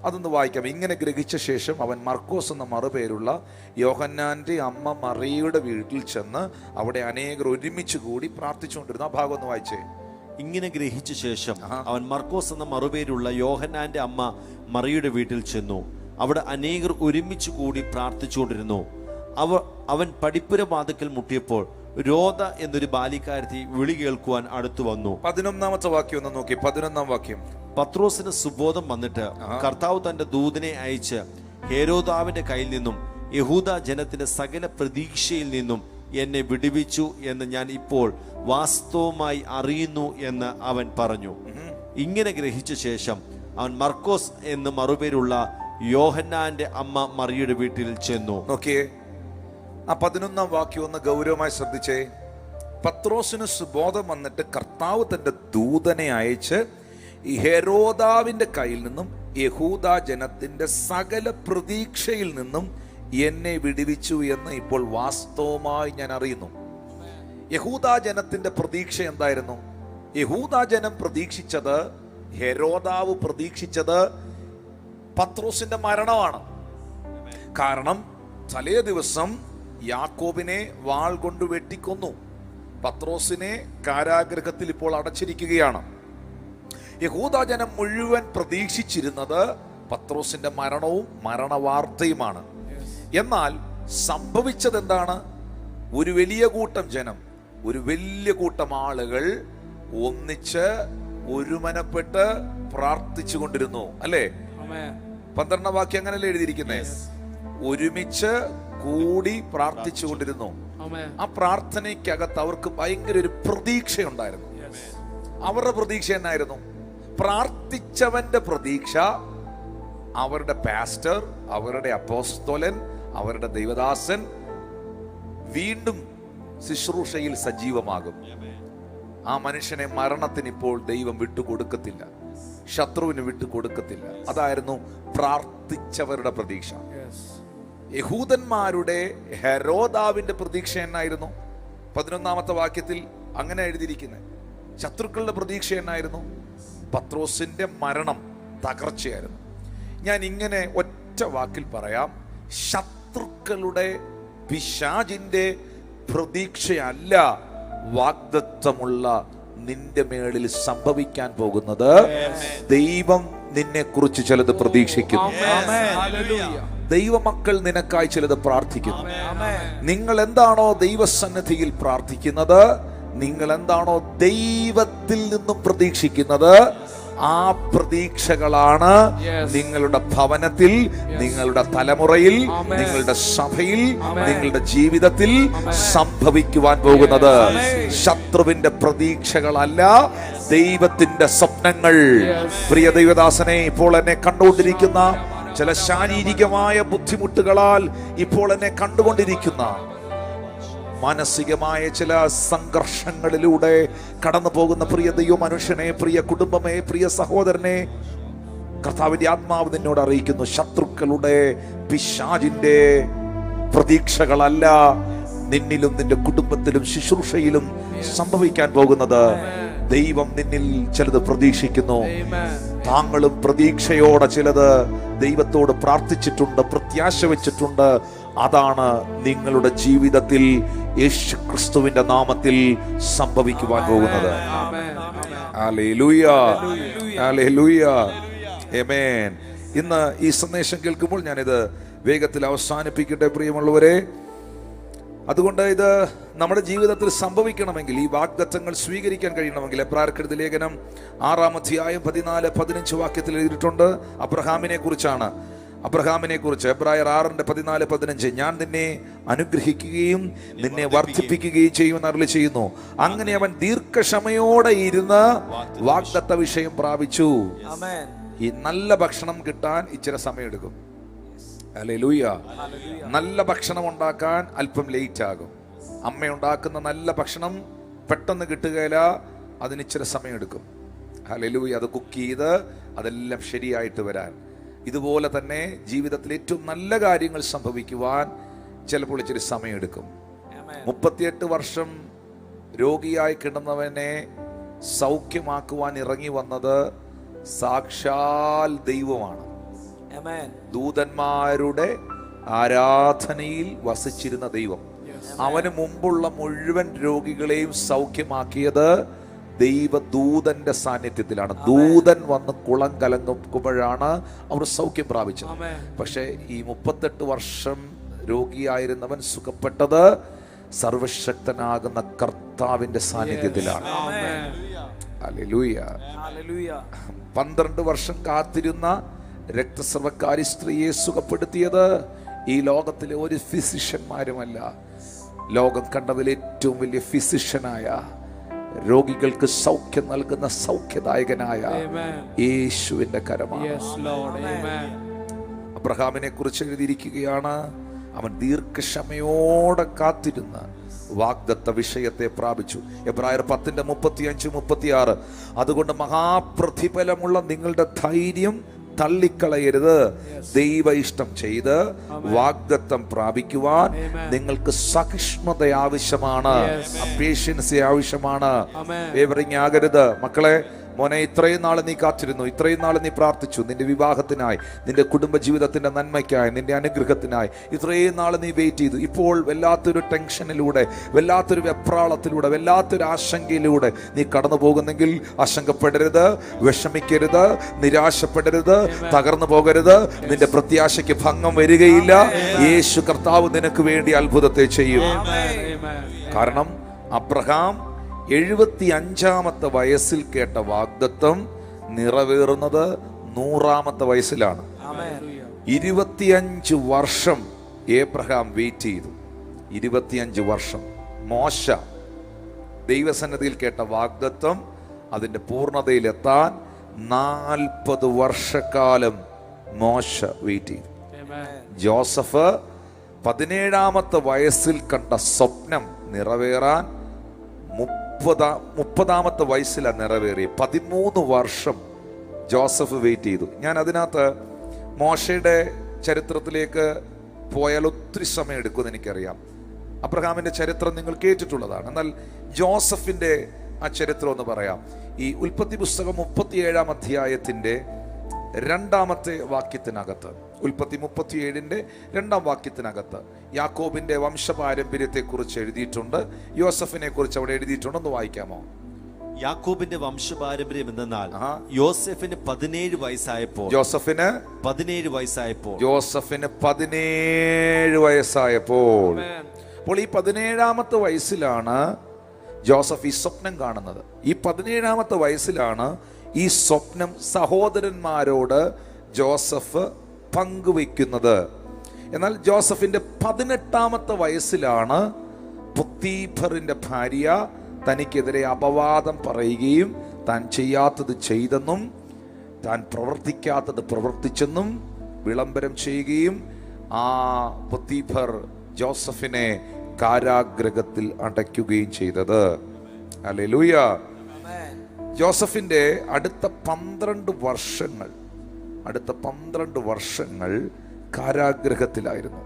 അതൊന്ന് വായിക്കാം. ഇങ്ങനെ ഗ്രഹിച്ച ശേഷം അവൻ മർക്കോസ് എന്ന മറുപേരുള്ള യോഹന്നാന്റെ അമ്മ മറിയയുടെ വീട്ടിൽ ചെന്ന് അവിടെ അനേകർ ഒരുമിച്ച് കൂടി പ്രാർത്ഥിച്ചുകൊണ്ടിരുന്നു. ആ ഭാഗം ഒന്ന് വായിച്ചേ. ഇങ്ങനെ ഗ്രഹിച്ച ശേഷം അവൻ മർക്കോസ് എന്ന മറുപേരുള്ള യോഹന്നാന്റെ അമ്മ മറിയയുടെ വീട്ടിൽ ചെന്നു. അവിടെ അനേകർ ഒരുമിച്ച് കൂടി പ്രാർത്ഥിച്ചുകൊണ്ടിരുന്നു. അവൻ പടിപ്പുര വാതിക്കൽ മുട്ടിയപ്പോൾ രോദ എന്നൊരു ബാലിക്കാരത്തി വിളി കേൾക്കുവാൻ അടുത്തു വന്നു. 11-ാമത്തെ വാക്യം ഒന്ന് നോക്കി. 11-ാം വാക്യം. പത്രോസിന് സുബോധം വന്നിട്ട് കർത്താവ് തന്റെ ദൂതനെ അയച്ച് ഹേരോദാവിന്റെ കയ്യിൽ നിന്നും യഹൂദ ജനത്തിന്റെ സകല പ്രതീക്ഷയിൽ നിന്നും എന്നെ വിടുവിച്ചു എന്ന് ഞാൻ ഇപ്പോൾ വാസ്തവമായി അറിയുന്നു എന്ന് അവൻ പറഞ്ഞു. ഇങ്ങനെ ഗ്രഹിച്ച ശേഷം അവൻ മർക്കോസ് എന്ന് മറുപേരുള്ള യോഹന്നാന്റെ അമ്മ മറിയയുടെ വീട്ടിൽ ചെന്നു. നോക്കിയേ, ആ 11-ാം വാക്യം ഒന്ന് ഗൗരവമായി ശ്രദ്ധിച്ചേ. പത്രോസിന് സുബോധം വന്നിട്ട് കർത്താവ് തന്റെ ദൂതനെ അയച്ച് ഹെരോദാവിന്റെ കയ്യിൽ നിന്നും യഹൂദ ജനത്തിന്റെ സകല പ്രതീക്ഷയിൽ നിന്നും എന്നെ വിടുവിച്ചു എന്ന് ഇപ്പോൾ വാസ്തവമായി ഞാൻ അറിയുന്നു. യഹൂദ ജനത്തിന്റെ പ്രതീക്ഷ എന്തായിരുന്നു? യഹൂദ ജനം പ്രതീക്ഷിച്ചത്, ഹെരോദാവ് പ്രതീക്ഷിച്ചത് പത്രോസിന്റെ മരണമാണ്. കാരണം തലേ ദിവസം യാക്കോബിനെ വാൾ കൊണ്ട് വെട്ടിക്കൊന്നു. പത്രോസിനെ കാരാഗൃഹത്തിൽ ഇപ്പോൾ അടച്ചിരിക്കുകയാണ്. യഹൂദജനം മുഴുവൻ പ്രതീക്ഷിച്ചിരുന്നത് പത്രോസിന്റെ മരണവും മരണവാർത്തയുമാണ്. എന്നാൽ സംഭവിച്ചത് എന്താണ്? ഒരു വലിയ കൂട്ടം ജനം, ഒരു വലിയ കൂട്ടം ആളുകൾ ഒന്നിച്ച് ഒരുമനപ്പെട്ട് പ്രാർത്ഥിച്ചു കൊണ്ടിരുന്നു. അല്ലേ? 12-ാം വാക്യം അങ്ങനല്ലേ എഴുതിയിരിക്കുന്നേ? ഒരുമിച്ച് കൂടി പ്രാർത്ഥിച്ചു കൊണ്ടിരുന്നു. ആ പ്രാർത്ഥനയ്ക്കകത്ത് അവർക്ക് ഭയങ്കര ഒരു പ്രതീക്ഷയുണ്ടായിരുന്നു. അവരുടെ പ്രതീക്ഷ എന്നായിരുന്നു? പ്രാർത്ഥിച്ചവന്റെ പ്രതീക്ഷ അവരുടെ പാസ്റ്റർ, അവരുടെ അപ്പോസ്തലൻ, അവരുടെ ദൈവദാസൻ വീണ്ടും ശുശ്രൂഷയിൽ സജീവമാകും. ആ മനുഷ്യനെ മരണത്തിന് ഇപ്പോൾ ദൈവം വിട്ടുകൊടുക്കത്തില്ല, ശത്രുവിന് വിട്ടുകൊടുക്കത്തില്ല. അതായിരുന്നു പ്രാർത്ഥിച്ചവരുടെ പ്രതീക്ഷ. യഹൂദന്മാരുടെ ഹെരോദാവിന്റെ പ്രതീക്ഷ എന്നായിരുന്നു? 11-ാമത്തെ വാക്യത്തിൽ അങ്ങനെ എഴുതിയിരിക്കുന്നത്. ശത്രുക്കളുടെ പ്രതീക്ഷ എന്നായിരുന്നു? പത്രോസിന്റെ മരണം, തകർച്ചയായിരുന്നു. ഞാൻ ഇങ്ങനെ ഒറ്റ വാക്കിൽ പറയാം, ശത്രുക്കളുടെ പിശാചിന്റെ പ്രതീക്ഷയല്ല വാഗ്ദത്തമുള്ള നിന്റെ മേളിൽ സംഭവിക്കാൻ പോകുന്നത്. ദൈവം നിന്നെ കുറിച്ച് ചിലത് പ്രതീക്ഷിക്കുന്നു. ദൈവമക്കൾ നിനക്കായി ചിലത് പ്രാർത്ഥിക്കുന്നു. നിങ്ങൾ എന്താണോ ദൈവസന്നിധിയിൽ പ്രാർത്ഥിക്കുന്നത്, നിങ്ങൾ എന്താണോ ദൈവത്തിൽ നിന്നും പ്രതീക്ഷിക്കുന്നത്, ആ പ്രതീക്ഷകളാണ് നിങ്ങളുടെ ഭവനത്തിൽ, നിങ്ങളുടെ തലമുറയിൽ, നിങ്ങളുടെ സഭയിൽ, നിങ്ങളുടെ ജീവിതത്തിൽ സംഭവിക്കുവാൻ പോകുന്നത്. ശത്രുവിന്റെ പ്രതീക്ഷകളല്ല, ദൈവത്തിന്റെ സ്വപ്നങ്ങൾ. പ്രിയ ദൈവദാസനെ, ഇപ്പോൾ എന്നെ കണ്ടുകൊണ്ടിരിക്കുന്ന, ചില ശാരീരികമായ ബുദ്ധിമുട്ടുകളാൽ ഇപ്പോൾ എന്നെ കണ്ടുകൊണ്ടിരിക്കുന്ന, മാനസികമായ ചില സംഘർഷങ്ങളിലൂടെ കടന്നു പോകുന്ന പ്രിയ ദൈവ മനുഷ്യനെ, പ്രിയ കുടുംബമേ, പ്രിയ സഹോദരനെ, കർത്താവിന്റെ ആത്മാവ് നിന്നോട് അറിയിക്കുന്നു, ശത്രുക്കളുടെ പിശാചിന്റെ പ്രതീക്ഷകളല്ല നിന്നിലും നിന്റെ കുടുംബത്തിലും ശുശ്രൂഷയിലും സംഭവിക്കാൻ പോകുന്നത്. ദൈവം നിന്നിൽ ചിലത് പ്രതീക്ഷിക്കുന്നു. താങ്കളും പ്രതീക്ഷയോടെ ചിലത് ദൈവത്തോട് പ്രാർത്ഥിച്ചിട്ടുണ്ട്, പ്രത്യാശ വെച്ചിട്ടുണ്ട്. അതാണ് നിങ്ങളുടെ ജീവിതത്തിൽ യേശു ക്രിസ്തുവിന്റെ നാമത്തിൽ സംഭവിക്കുവാൻ പോകുന്നത്. ഹല്ലേലൂയ, ഹല്ലേലൂയ, ആമേൻ. ഇന്ന് ഈ സന്ദേശം കേൾക്കുമ്പോൾ ഞാനിത് വേഗത്തിൽ അവസാനിപ്പിക്കട്ടെ പ്രിയമുള്ളവരെ. അതുകൊണ്ട് ഇത് നമ്മുടെ ജീവിതത്തിൽ സംഭവിക്കണമെങ്കിൽ, ഈ വാഗ്ദത്തങ്ങൾ സ്വീകരിക്കാൻ കഴിയണമെങ്കിൽ, എബ്രായർക്കെഴുതിയ ലേഖനം 6-ാം അധ്യായം 14-15 വാക്യത്തിൽ എഴുതിയിട്ടുണ്ട്. അബ്രഹാമിനെ കുറിച്ചാണ്. അബ്രഹാമിനെ കുറിച്ച് എബ്രായർ 6:14-15, ഞാൻ നിന്നെ അനുഗ്രഹിക്കുകയും നിന്നെ വർദ്ധിപ്പിക്കുകയും ചെയ്യുമെന്ന് അരുളി ചെയ്യുന്നു. അങ്ങനെ അവൻ ദീർഘക്ഷമയോടെ ഇരുന്ന് വാഗ്ദത്ത വിഷയം പ്രാപിച്ചു. ഈ നല്ല ഭക്ഷണം കിട്ടാൻ ഇച്ചിരി സമയമെടുക്കും. ഹല്ലേലൂയ. നല്ല ഭക്ഷണം ഉണ്ടാക്കാൻ അല്പം ലേറ്റ് ആകും. അമ്മ ഉണ്ടാക്കുന്ന നല്ല ഭക്ഷണം പെട്ടെന്ന് കിട്ടുകയില്ല, അതിന് ഇച്ചിരി സമയമെടുക്കും. ഹല്ലേലൂയ. അത് കുക്ക് ചെയ്ത് അതെല്ലാം ശരിയായിട്ട് വരാൻ. ഇതുപോലെ തന്നെ ജീവിതത്തിൽ ഏറ്റവും നല്ല കാര്യങ്ങൾ സംഭവിക്കുവാൻ ചിലപ്പോൾ ഇച്ചിരി സമയമെടുക്കും. 38 വർഷം രോഗിയായി കിടന്നവനെ സൗഖ്യമാക്കുവാൻ ഇറങ്ങി വന്നത് സാക്ഷാൽ ദൈവമാണ്. ദൂതന്മാരുടെ ആരാധനയിൽ വസിച്ചിരുന്ന ദൈവം. അവന് മുമ്പുള്ള മുഴുവൻ രോഗികളെയും സൗഖ്യമാക്കിയത് ദൈവദൂതന്റെ സാന്നിധ്യത്തിലാണ്. ദൂതൻ വന്ന് കുളം കലങ്ങുമ്പോഴാണ് അവർ സൗഖ്യം പ്രാപിച്ചത്. പക്ഷെ ഈ 38 വർഷം രോഗിയായിരുന്നവൻ സുഖപ്പെട്ടത് സർവശക്തനാകുന്ന കർത്താവിന്റെ സാന്നിധ്യത്തിലാണ്. ഹല്ലേലൂയ. 12 വർഷം കാത്തിരുന്ന രക്തസ്രവക്കാരി സ്ത്രീയെ സുഖപ്പെടുത്തിയത് ഈ ലോകത്തിലെ ഒരു ഫിസിഷ്യന്മാരുമല്ല, ലോകം കണ്ടതിൽ ഏറ്റവും വലിയ ഫിസിഷ്യനായ, രോഗികൾക്ക് സൗഖ്യം നൽകുന്ന സൗഖ്യദായകനായ യേശുവിന്റെ കരമാണ്. അബ്രഹാമിനെ കുറിച്ച് എഴുതിയിരിക്കുകയാണ്, അവൻ ദീർഘക്ഷമയോടെ കാത്തിരുന്ന് വാഗ്ദത്ത വിഷയത്തെ പ്രാപിച്ചു. എബ്രായർ 10:35-36, അതുകൊണ്ട് മഹാപ്രതിഫലമുള്ള നിങ്ങളുടെ ധൈര്യം തള്ളിക്കളയരുത്. ദൈവ ഇഷ്ടം ചെയ്ത് വാഗ്ദത്തം പ്രാപിക്കുവാൻ നിങ്ങൾക്ക് സഹിഷ്ണുത ആവശ്യമാണ്, പേഷ്യൻസി ആവശ്യമാണ്. വേവറിങ് ആകരുത്. മക്കളെ, മോനെ, ഇത്രയും നാൾ നീ കാത്തിരുന്നു, ഇത്രയും നാൾ നീ പ്രാർത്ഥിച്ചു, നിന്റെ വിവാഹത്തിനായി, നിന്റെ കുടുംബജീവിതത്തിന്റെ നന്മയ്ക്കായി, നിന്റെ അനുഗ്രഹത്തിനായി ഇത്രയും നാൾ നീ വെയിറ്റ് ചെയ്തു. ഇപ്പോൾ വല്ലാത്തൊരു ടെൻഷനിലൂടെ, വല്ലാത്തൊരു വെപ്രാളത്തിലൂടെ, വല്ലാത്തൊരു ആശങ്കയിലൂടെ നീ കടന്നു പോകുന്നെങ്കിൽ ആശങ്കപ്പെടരുത്, വിഷമിക്കരുത്, നിരാശപ്പെടരുത്, തകർന്നു പോകരുത്. നിന്റെ പ്രത്യാശയ്ക്ക് ഭംഗം വരികയില്ല. യേശു കർത്താവ് നിനക്ക് വേണ്ടി അത്ഭുതത്തെ ചെയ്യും. കാരണം അബ്രഹാം 75-ാമത്തെ വയസ്സിൽ കേട്ട വാഗ്ദത്തം നിറവേറുന്നത് 100-ാമത്തെ വയസ്സിലാണ്. 25 വർഷം ഏബ്രഹാം വെയിറ്റ് ചെയ്തു. 25 വർഷം. മോശ ദൈവസന്നിധിയിൽ കേട്ട വാഗ്ദത്തം അതിന്റെ പൂർണ്ണതയിലെത്താൻ 40 വർഷക്കാലം മോശ വെയിറ്റ് ചെയ്തു. ജോസഫ് 17-ാമത്തെ വയസ്സിൽ കണ്ട സ്വപ്നം നിറവേറാൻ 30-ാമത്തെ വയസ്സിലാണ് നിറവേറി. 13 വർഷം ജോസഫ് വെയിറ്റ് ചെയ്തു. ഞാൻ അതിനകത്ത് മോശയുടെ ചരിത്രത്തിലേക്ക് പോയാൽ ഒത്തിരി സമയം എടുക്കുമെന്ന് എനിക്കറിയാം. അബ്രഹാമിന്റെ ചരിത്രം നിങ്ങൾ കേട്ടിട്ടുള്ളതാണ്. എന്നാൽ ജോസഫിന്റെ ആ ചരിത്രം ഒന്ന് പറയാം. ഈ ഉൽപ്പത്തി പുസ്തകം 37-ാം അധ്യായത്തിന്റെ 2-ാമത്തെ വാക്യത്തിനകത്ത്, ഉൽപ്പത്തി 37-ന്റെ 2-ാം വാക്യത്തിനകത്ത് യാക്കോബിന്റെ വംശപാരമ്പര്യത്തെ കുറിച്ച് എഴുതിയിട്ടുണ്ട്. യോസഫിനെ കുറിച്ച് അവിടെ എഴുതിയിട്ടുണ്ടെന്ന് വായിക്കാമോ? യാക്കോബിന്റെ വംശപാരമ്പര്യം എന്തെന്നാൽ യോസെഫിന് 17 വയസ്സായപ്പോൾ ജോസഫിന് 17 വയസ്സായപ്പോൾ അപ്പോൾ ഈ 17-ാമത്തെ വയസ്സിലാണ് ജോസഫ് ഈ സ്വപ്നം കാണുന്നത്. ഈ 17-ാമത്തെ വയസ്സിലാണ് ഈ സ്വപ്നം സഹോദരന്മാരോട് ജോസഫ് പങ്കുവയ്ക്കുന്നത്. എന്നാൽ ജോസഫിന്റെ 18-ാമത്തെ വയസ്സിലാണ് പൊത്തീഫറിന്റെ ഭാര്യ തനിക്കെതിരെ അപവാദം പറയുകയും താൻ ചെയ്യാത്തത് ചെയ്തെന്നും താൻ പ്രവർത്തിക്കാത്തത് പ്രവർത്തിച്ചെന്നും വിളംബരം ചെയ്യുകയും ആ പൊത്തീഫർ ജോസഫിനെ കാരാഗൃഹത്തിൽ അടയ്ക്കുകയും ചെയ്തത്. ഹല്ലേലൂയ. ജോസഫിന്റെ അടുത്ത 12 വർഷങ്ങൾ കാരാഗൃഹത്തിലായിരുന്നു.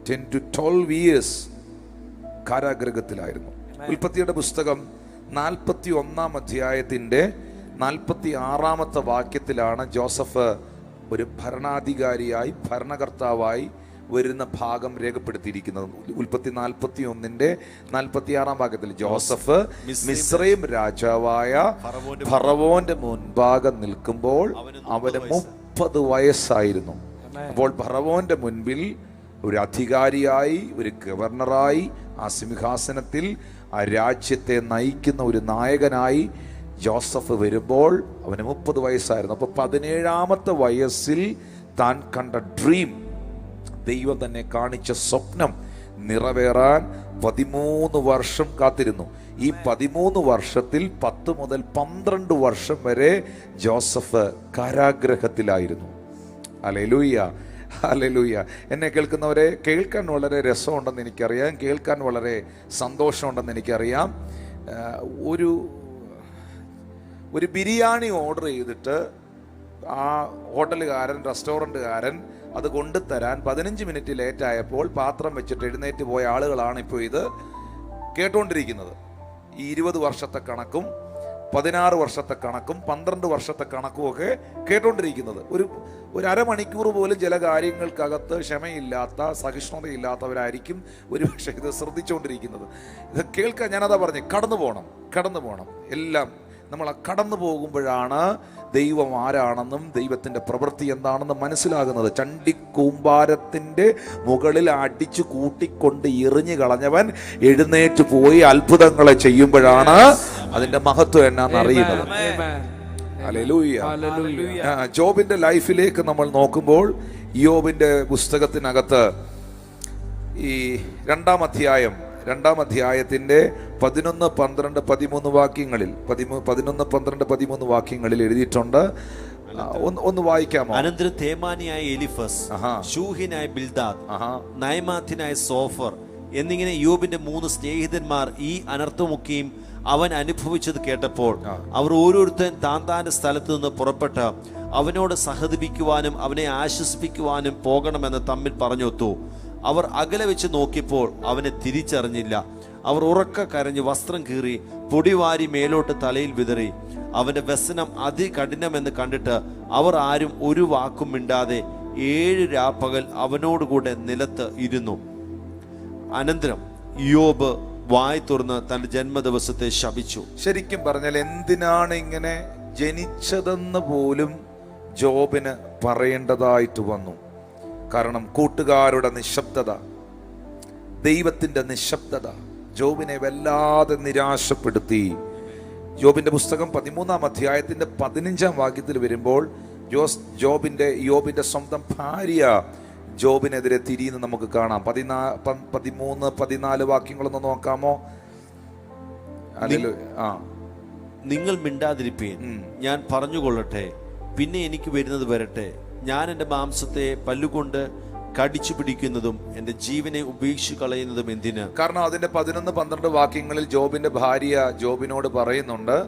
10 to 12 years കാരാഗൃഹത്തിലായിരുന്നു. ഉൽപ്പത്തിയുടെ പുസ്തകം 41-ാം അധ്യായത്തിന്റെ 46-ാമത്തെ വാക്യത്തിലാണ് ജോസഫ് ഒരു ഭരണാധികാരിയായി ഭരണകർത്താവായി വരുന്ന ഭാഗം രേഖപ്പെടുത്തിയിരിക്കുന്നത്. ഉൽപ്പത്തി 41-ന്റെ 46-ാം വാക്യത്തിൽ ജോസഫ് മിസ്രയീം രാജാവായ ഫറവോന്റെ മുൻപാകെ നിൽക്കുമ്പോൾ അവന് 30 വയസ്സായിരുന്നു. അപ്പോൾ ഫറവോന്റെ മുൻപിൽ ഒരു അധികാരിയായി, ഒരു ഗവർണറായി, ആ സിംഹാസനത്തിൽ ആ രാജ്യത്തെ നയിക്കുന്ന ഒരു നായകനായി ജോസഫ് വരുമ്പോൾ അവന് 30 വയസ്സായിരുന്നു. അപ്പൊ 17-ാമത്തെ വയസ്സിൽ താൻ കണ്ട ഡ്രീം, ദൈവം തന്നെ കാണിച്ച സ്വപ്നം നിറവേറാൻ 13 വർഷം കാത്തിരുന്നു. ഈ 13 വർഷത്തിൽ 10 മുതൽ 12 വർഷം വരെ ജോസഫ് കാരാഗൃഹത്തിലായിരുന്നു. Hallelujah, hallelujah. എന്നെ കേൾക്കുന്നവരെ, കേൾക്കാൻ വളരെ രസമുണ്ടെന്ന് എനിക്കറിയാം, കേൾക്കാൻ വളരെ സന്തോഷമുണ്ടെന്ന് എനിക്കറിയാം. ഒരു ബിരിയാണി ഓർഡർ ചെയ്തിട്ട് ആ ഹോട്ടലുകാരൻ, റെസ്റ്റോറൻറ്റുകാരൻ അത് കൊണ്ടുതരാൻ 15 മിനിറ്റ് ലേറ്റ് ആയപ്പോൾ പാത്രം വെച്ചിട്ട് എഴുന്നേറ്റ് പോയ ആളുകളാണ് ഇപ്പോൾ ഇത് കേട്ടുകൊണ്ടിരിക്കുന്നത്. ഈ 20 വർഷത്തെ കണക്കും 16 വർഷത്തെ കണക്കും 12 വർഷത്തെ കണക്കും ഒക്കെ കേട്ടുകൊണ്ടിരിക്കുന്നത്. ഒരു അരമണിക്കൂർ പോലും ചില കാര്യങ്ങൾക്കകത്ത് ക്ഷമയില്ലാത്ത, സഹിഷ്ണുതയില്ലാത്തവരായിരിക്കും ഒരുപക്ഷെ ഇത് ശ്രദ്ധിച്ചുകൊണ്ടിരിക്കുന്നത്. ഇത് കേൾക്കാൻ ഞാനതാ പറഞ്ഞ് കടന്നു പോകണം. എല്ലാം നമ്മൾ കടന്നു പോകുമ്പോഴാണ് ദൈവം ആരാണെന്നും ദൈവത്തിൻ്റെ പ്രവൃത്തി എന്താണെന്നും മനസ്സിലാകുന്നത്. ചണ്ടിക്കൂമ്പാരത്തിൻ്റെ മുകളിൽ അടിച്ചു കൂട്ടിക്കൊണ്ട് എറിഞ്ഞു കളഞ്ഞവൻ എഴുന്നേറ്റ് പോയി അത്ഭുതങ്ങളെ ചെയ്യുമ്പോഴാണ് അതിന്റെ മഹത്വം എന്നാന്ന് അറിയുന്നത്. ഹല്ലേലൂയ. ജോബിന്റെ ലൈഫിലേക്ക് നമ്മൾ നോക്കുമ്പോൾ യോബിന്റെ പുസ്തകത്തിനകത്ത് ഈ 2-ാം അധ്യായത്തിന്റെ 11, 12, 13 വാക്യങ്ങളിൽ 11, 12, 13 വാക്യങ്ങളിൽ എഴുതിയിട്ടുണ്ട്. ഒന്ന് വായിക്കാമോ? അനന്തരം തേമാനിയായ എലിഫസ്, ശൂഹിനായ ബിൽദാദ്, നയമാത്യനായ സോഫർ എന്നിങ്ങനെ യോബിന്റെ 3 സ്നേഹിതന്മാർ ഈ അനർത്ഥമൊക്കെയും അവൻ അനുഭവിച്ചത് കേട്ടപ്പോൾ അവർ ഓരോരുത്തൻ താന്താന്റെ സ്ഥലത്ത് നിന്ന് പുറപ്പെട്ട് അവനോട് സഹതപിക്കുവാനും അവനെ ആശ്വസിപ്പിക്കുവാനും പോകണമെന്ന് തമ്മിൽ പറഞ്ഞൊത്തു. അവർ അകലെ വെച്ച് നോക്കിയപ്പോൾ അവനെ തിരിച്ചറിഞ്ഞില്ല. അവർ ഉറക്ക കരഞ്ഞ് വസ്ത്രം കീറി പൊടിവാരി മേലോട്ട് തലയിൽ വിതറി. അവന്റെ വ്യസനം അതികഠിനമെന്ന് കണ്ടിട്ട് അവർ ആരും ഒരു വാക്കും മിണ്ടാതെ 7 രാപ്പകൽ അവനോടുകൂടെ നിലത്ത് ഇരുന്നു. അനന്തരം യോബ് വായ് തുറന്ന് തന്റെ ജന്മദിവസത്തെ ശപിച്ചു. ശരിക്കും പറഞ്ഞാൽ എന്തിനാണ് ഇങ്ങനെ ജനിച്ചതെന്ന് പോലും ജോബിന് പറയേണ്ടതായിട്ട് വന്നു. കാരണം കൂട്ടുകാരുടെ നിശബ്ദത, ദൈവത്തിന്റെ നിശബ്ദത ജോബിനെ വല്ലാതെ നിരാശപ്പെടുത്തി. ജോബിന്റെ പുസ്തകം 13-ാം അധ്യായത്തിന്റെ 15-ാം വാക്യത്തിൽ വരുമ്പോൾ യോബിന്റെ സ്വന്തം ഭാര്യ ജോബിനെതിരെ തിരിയുന്ന നമുക്ക് കാണാം. 13, 14 വാക്യങ്ങളൊന്ന് നോക്കാമോ? നിങ്ങൾ മിണ്ടാതിരിപ്പീൻ, ഞാൻ പറഞ്ഞുകൊള്ളട്ടെ, പിന്നെ എനിക്ക് വരുന്നത് വരട്ടെ. ഞാൻ എൻ്റെ മാംസത്തെ പല്ലുകൊണ്ട് കടിച്ചു പിടിക്കുന്നതും എൻ്റെ ജീവനെ ഉപേക്ഷിച്ചു കളയുന്നതും എന്തിന്? കാരണം അതിന്റെ 11, 12 വാക്യങ്ങളിൽ ജോബിന്റെ ഭാര്യ ജോബിനോട് പറയുന്നുണ്ട്,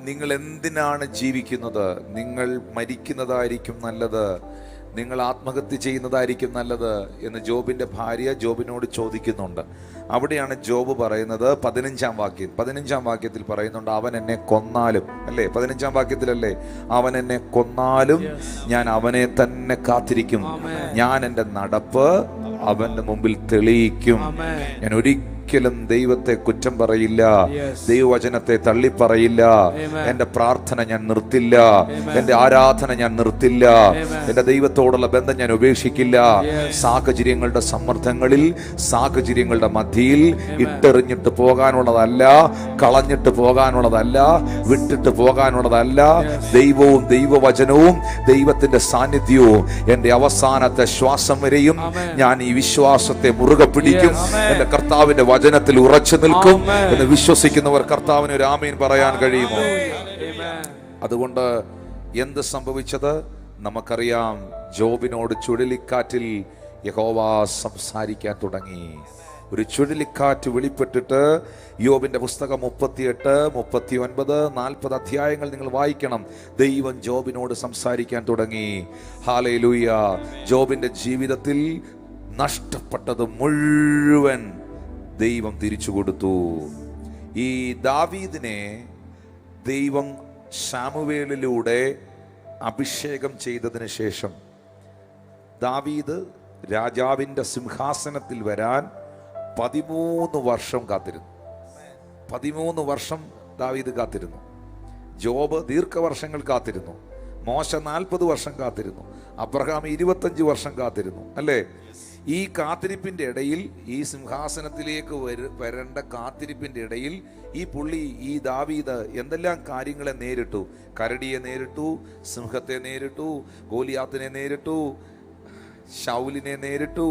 നിങ്ങൾ എന്തിനാണ് ജീവിക്കുന്നത്? നിങ്ങൾ മരിക്കുന്നതായിരിക്കും നല്ലത്, നിങ്ങൾ ആത്മഹത്യ ചെയ്യുന്നതായിരിക്കും നല്ലത് എന്ന് ജോബിന്റെ ഭാര്യ ജോബിനോട് ചോദിക്കുന്നുണ്ട്. അവിടെയാണ് ജോബ് പറയുന്നത് 15-ാം വാക്യത്തിൽ പറയുന്നുണ്ട്, അവൻ എന്നെ കൊന്നാലും, അല്ലേ? 15-ാം വാക്യത്തിലല്ലേ, അവൻ എന്നെ കൊന്നാലും ഞാൻ അവനെ തന്നെ കാത്തിരിക്കും, ഞാൻ എൻ്റെ നടപ്പ് അവന്റെ മുമ്പിൽ തെളിയിക്കും, ഞാൻ ഒരിക്കലും ഒരിക്കലും ദൈവത്തെ കുറ്റം പറയില്ല, ദൈവവചനത്തെ തള്ളിപ്പറയില്ല. എന്റെ പ്രാർത്ഥന ഞാൻ നിർത്തില്ല, എന്റെ ആരാധന ഞാൻ നിർത്തില്ല, എന്റെ ദൈവത്തോടുള്ള ബന്ധം ഞാൻ ഉപേക്ഷിക്കില്ല. സാഹചര്യങ്ങളുടെ സമ്മർദ്ദങ്ങളിൽ, സാഹചര്യങ്ങളുടെ മധ്യയിൽ ഇട്ടെറിഞ്ഞിട്ട് പോകാനുള്ളതല്ല, കളഞ്ഞിട്ട് പോകാനുള്ളതല്ല, വിട്ടിട്ട് പോകാനുള്ളതല്ല. ദൈവവും ദൈവവചനവും ദൈവത്തിന്റെ സാന്നിധ്യവും എന്റെ അവസാനത്തെ ശ്വാസം വരെയും ഞാൻ ഈ വിശ്വാസത്തെ മുറുകെ പിടിക്കും. എന്റെ കർത്താവിന്റെ വചനത്തിൽ ഉറച്ചു നിൽക്കും എന്ന് വിശ്വസിക്കുന്നവർ കർത്താവിന് ഒരു ആമേൻ പറയാൻ കഴിയുമോ? അതുകൊണ്ട് എന്ത് സംഭവിച്ചത് നമുക്കറിയാം. ജോബിനോട് ചുഴലിക്കാറ്റിൽ യഹോവ സംസാരിക്കാൻ തുടങ്ങി. ഒരു ചുഴലിക്കാറ്റ് വെളിപ്പെട്ടിട്ട് യോബിന്റെ പുസ്തകം 38, 39, 40 അധ്യായങ്ങൾ നിങ്ങൾ വായിക്കണം. ദൈവം ജോബിനോട് സംസാരിക്കാൻ തുടങ്ങി. ഹല്ലേലൂയ. ജോബിന്റെ ജീവിതത്തിൽ നഷ്ടപ്പെട്ടത് മുഴുവൻ ദൈവം തിരിച്ചു കൊടുത്തു. ഈ ദാവീദിനെ ദൈവം ശമൂവേലിലൂടെ അഭിഷേകം ചെയ്തതിന് ശേഷം ദാവീദ് രാജാവിൻ്റെ സിംഹാസനത്തിൽ വരാൻ 13 വർഷം കാത്തിരുന്നു. 13 വർഷം ദാവീദ് കാത്തിരുന്നു. ജോബ് ദീർഘവർഷങ്ങൾ കാത്തിരുന്നു. മോശ 40 വർഷം കാത്തിരുന്നു. അബ്രഹാം 25 വർഷം കാത്തിരുന്നു, അല്ലേ? ഈ കാത്തിരിപ്പിന്റെ ഇടയിൽ, ഈ സിംഹാസനത്തിലേക്ക് വരേണ്ട കാത്തിരിപ്പിന്റെ ഇടയിൽ ഈ ദാവീദ് എന്തെല്ലാം കാര്യങ്ങളെ നേരിട്ടു. കരടിയെ നേരിട്ടു, സിംഹത്തെ നേരിട്ടു, ഗോലിയാത്തിനെ നേരിട്ടു, ശൗലിനെ നേരിട്ടു.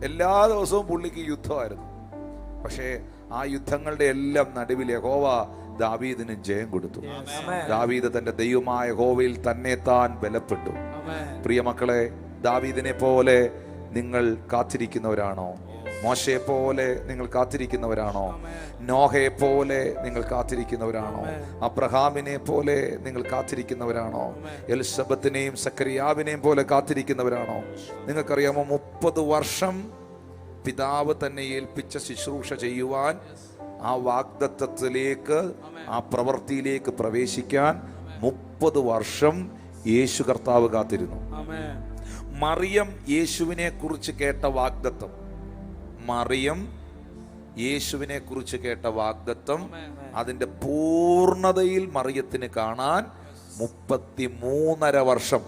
എല്ലാ ദിവസവും പുള്ളിക്ക് യുദ്ധമായിരുന്നു. പക്ഷേ ആ യുദ്ധങ്ങളുടെ എല്ലാം നടുവിൽ യഹോവ ദാവീദിന് ജയം കൊടുത്തു. ദാവീദ് തന്റെ ദൈവമായ യഹോവയിൽ തന്നെ താൻ ബലപ്പെട്ടു. പ്രിയമക്കളെ, ദാവീദിനെ പോലെ നിങ്ങൾ കാത്തിരിക്കുന്നവരാണോ? മോശയെ പോലെ നിങ്ങൾ കാത്തിരിക്കുന്നവരാണോ? നോഹയെ പോലെ നിങ്ങൾ കാത്തിരിക്കുന്നവരാണോ? അബ്രഹാമിനെ പോലെ നിങ്ങൾ കാത്തിരിക്കുന്നവരാണോ? എലിസബത്തിനെയും സക്കറിയാവിനെയും പോലെ കാത്തിരിക്കുന്നവരാണോ? നിങ്ങൾക്കറിയാമോ, 30 വർഷം പിതാവ് തന്നെ ഏൽപ്പിച്ച ശുശ്രൂഷ ചെയ്യുവാൻ, ആ വാഗ്ദത്തത്തിലേക്ക്, ആ പ്രവൃത്തിയിലേക്ക് പ്രവേശിക്കാൻ 30 വർഷം യേശു കർത്താവ് കാത്തിരുന്നു. മറിയം യേശുവിനെ കുറിച്ച് കേട്ട വാഗ്ദത്തം, മറിയം യേശുവിനെ കുറിച്ച് കേട്ട വാഗ്ദത്തം അതിന്റെ പൂർണ്ണതയിൽ മറിയത്തിന് കാണാൻ 33.5 വർഷം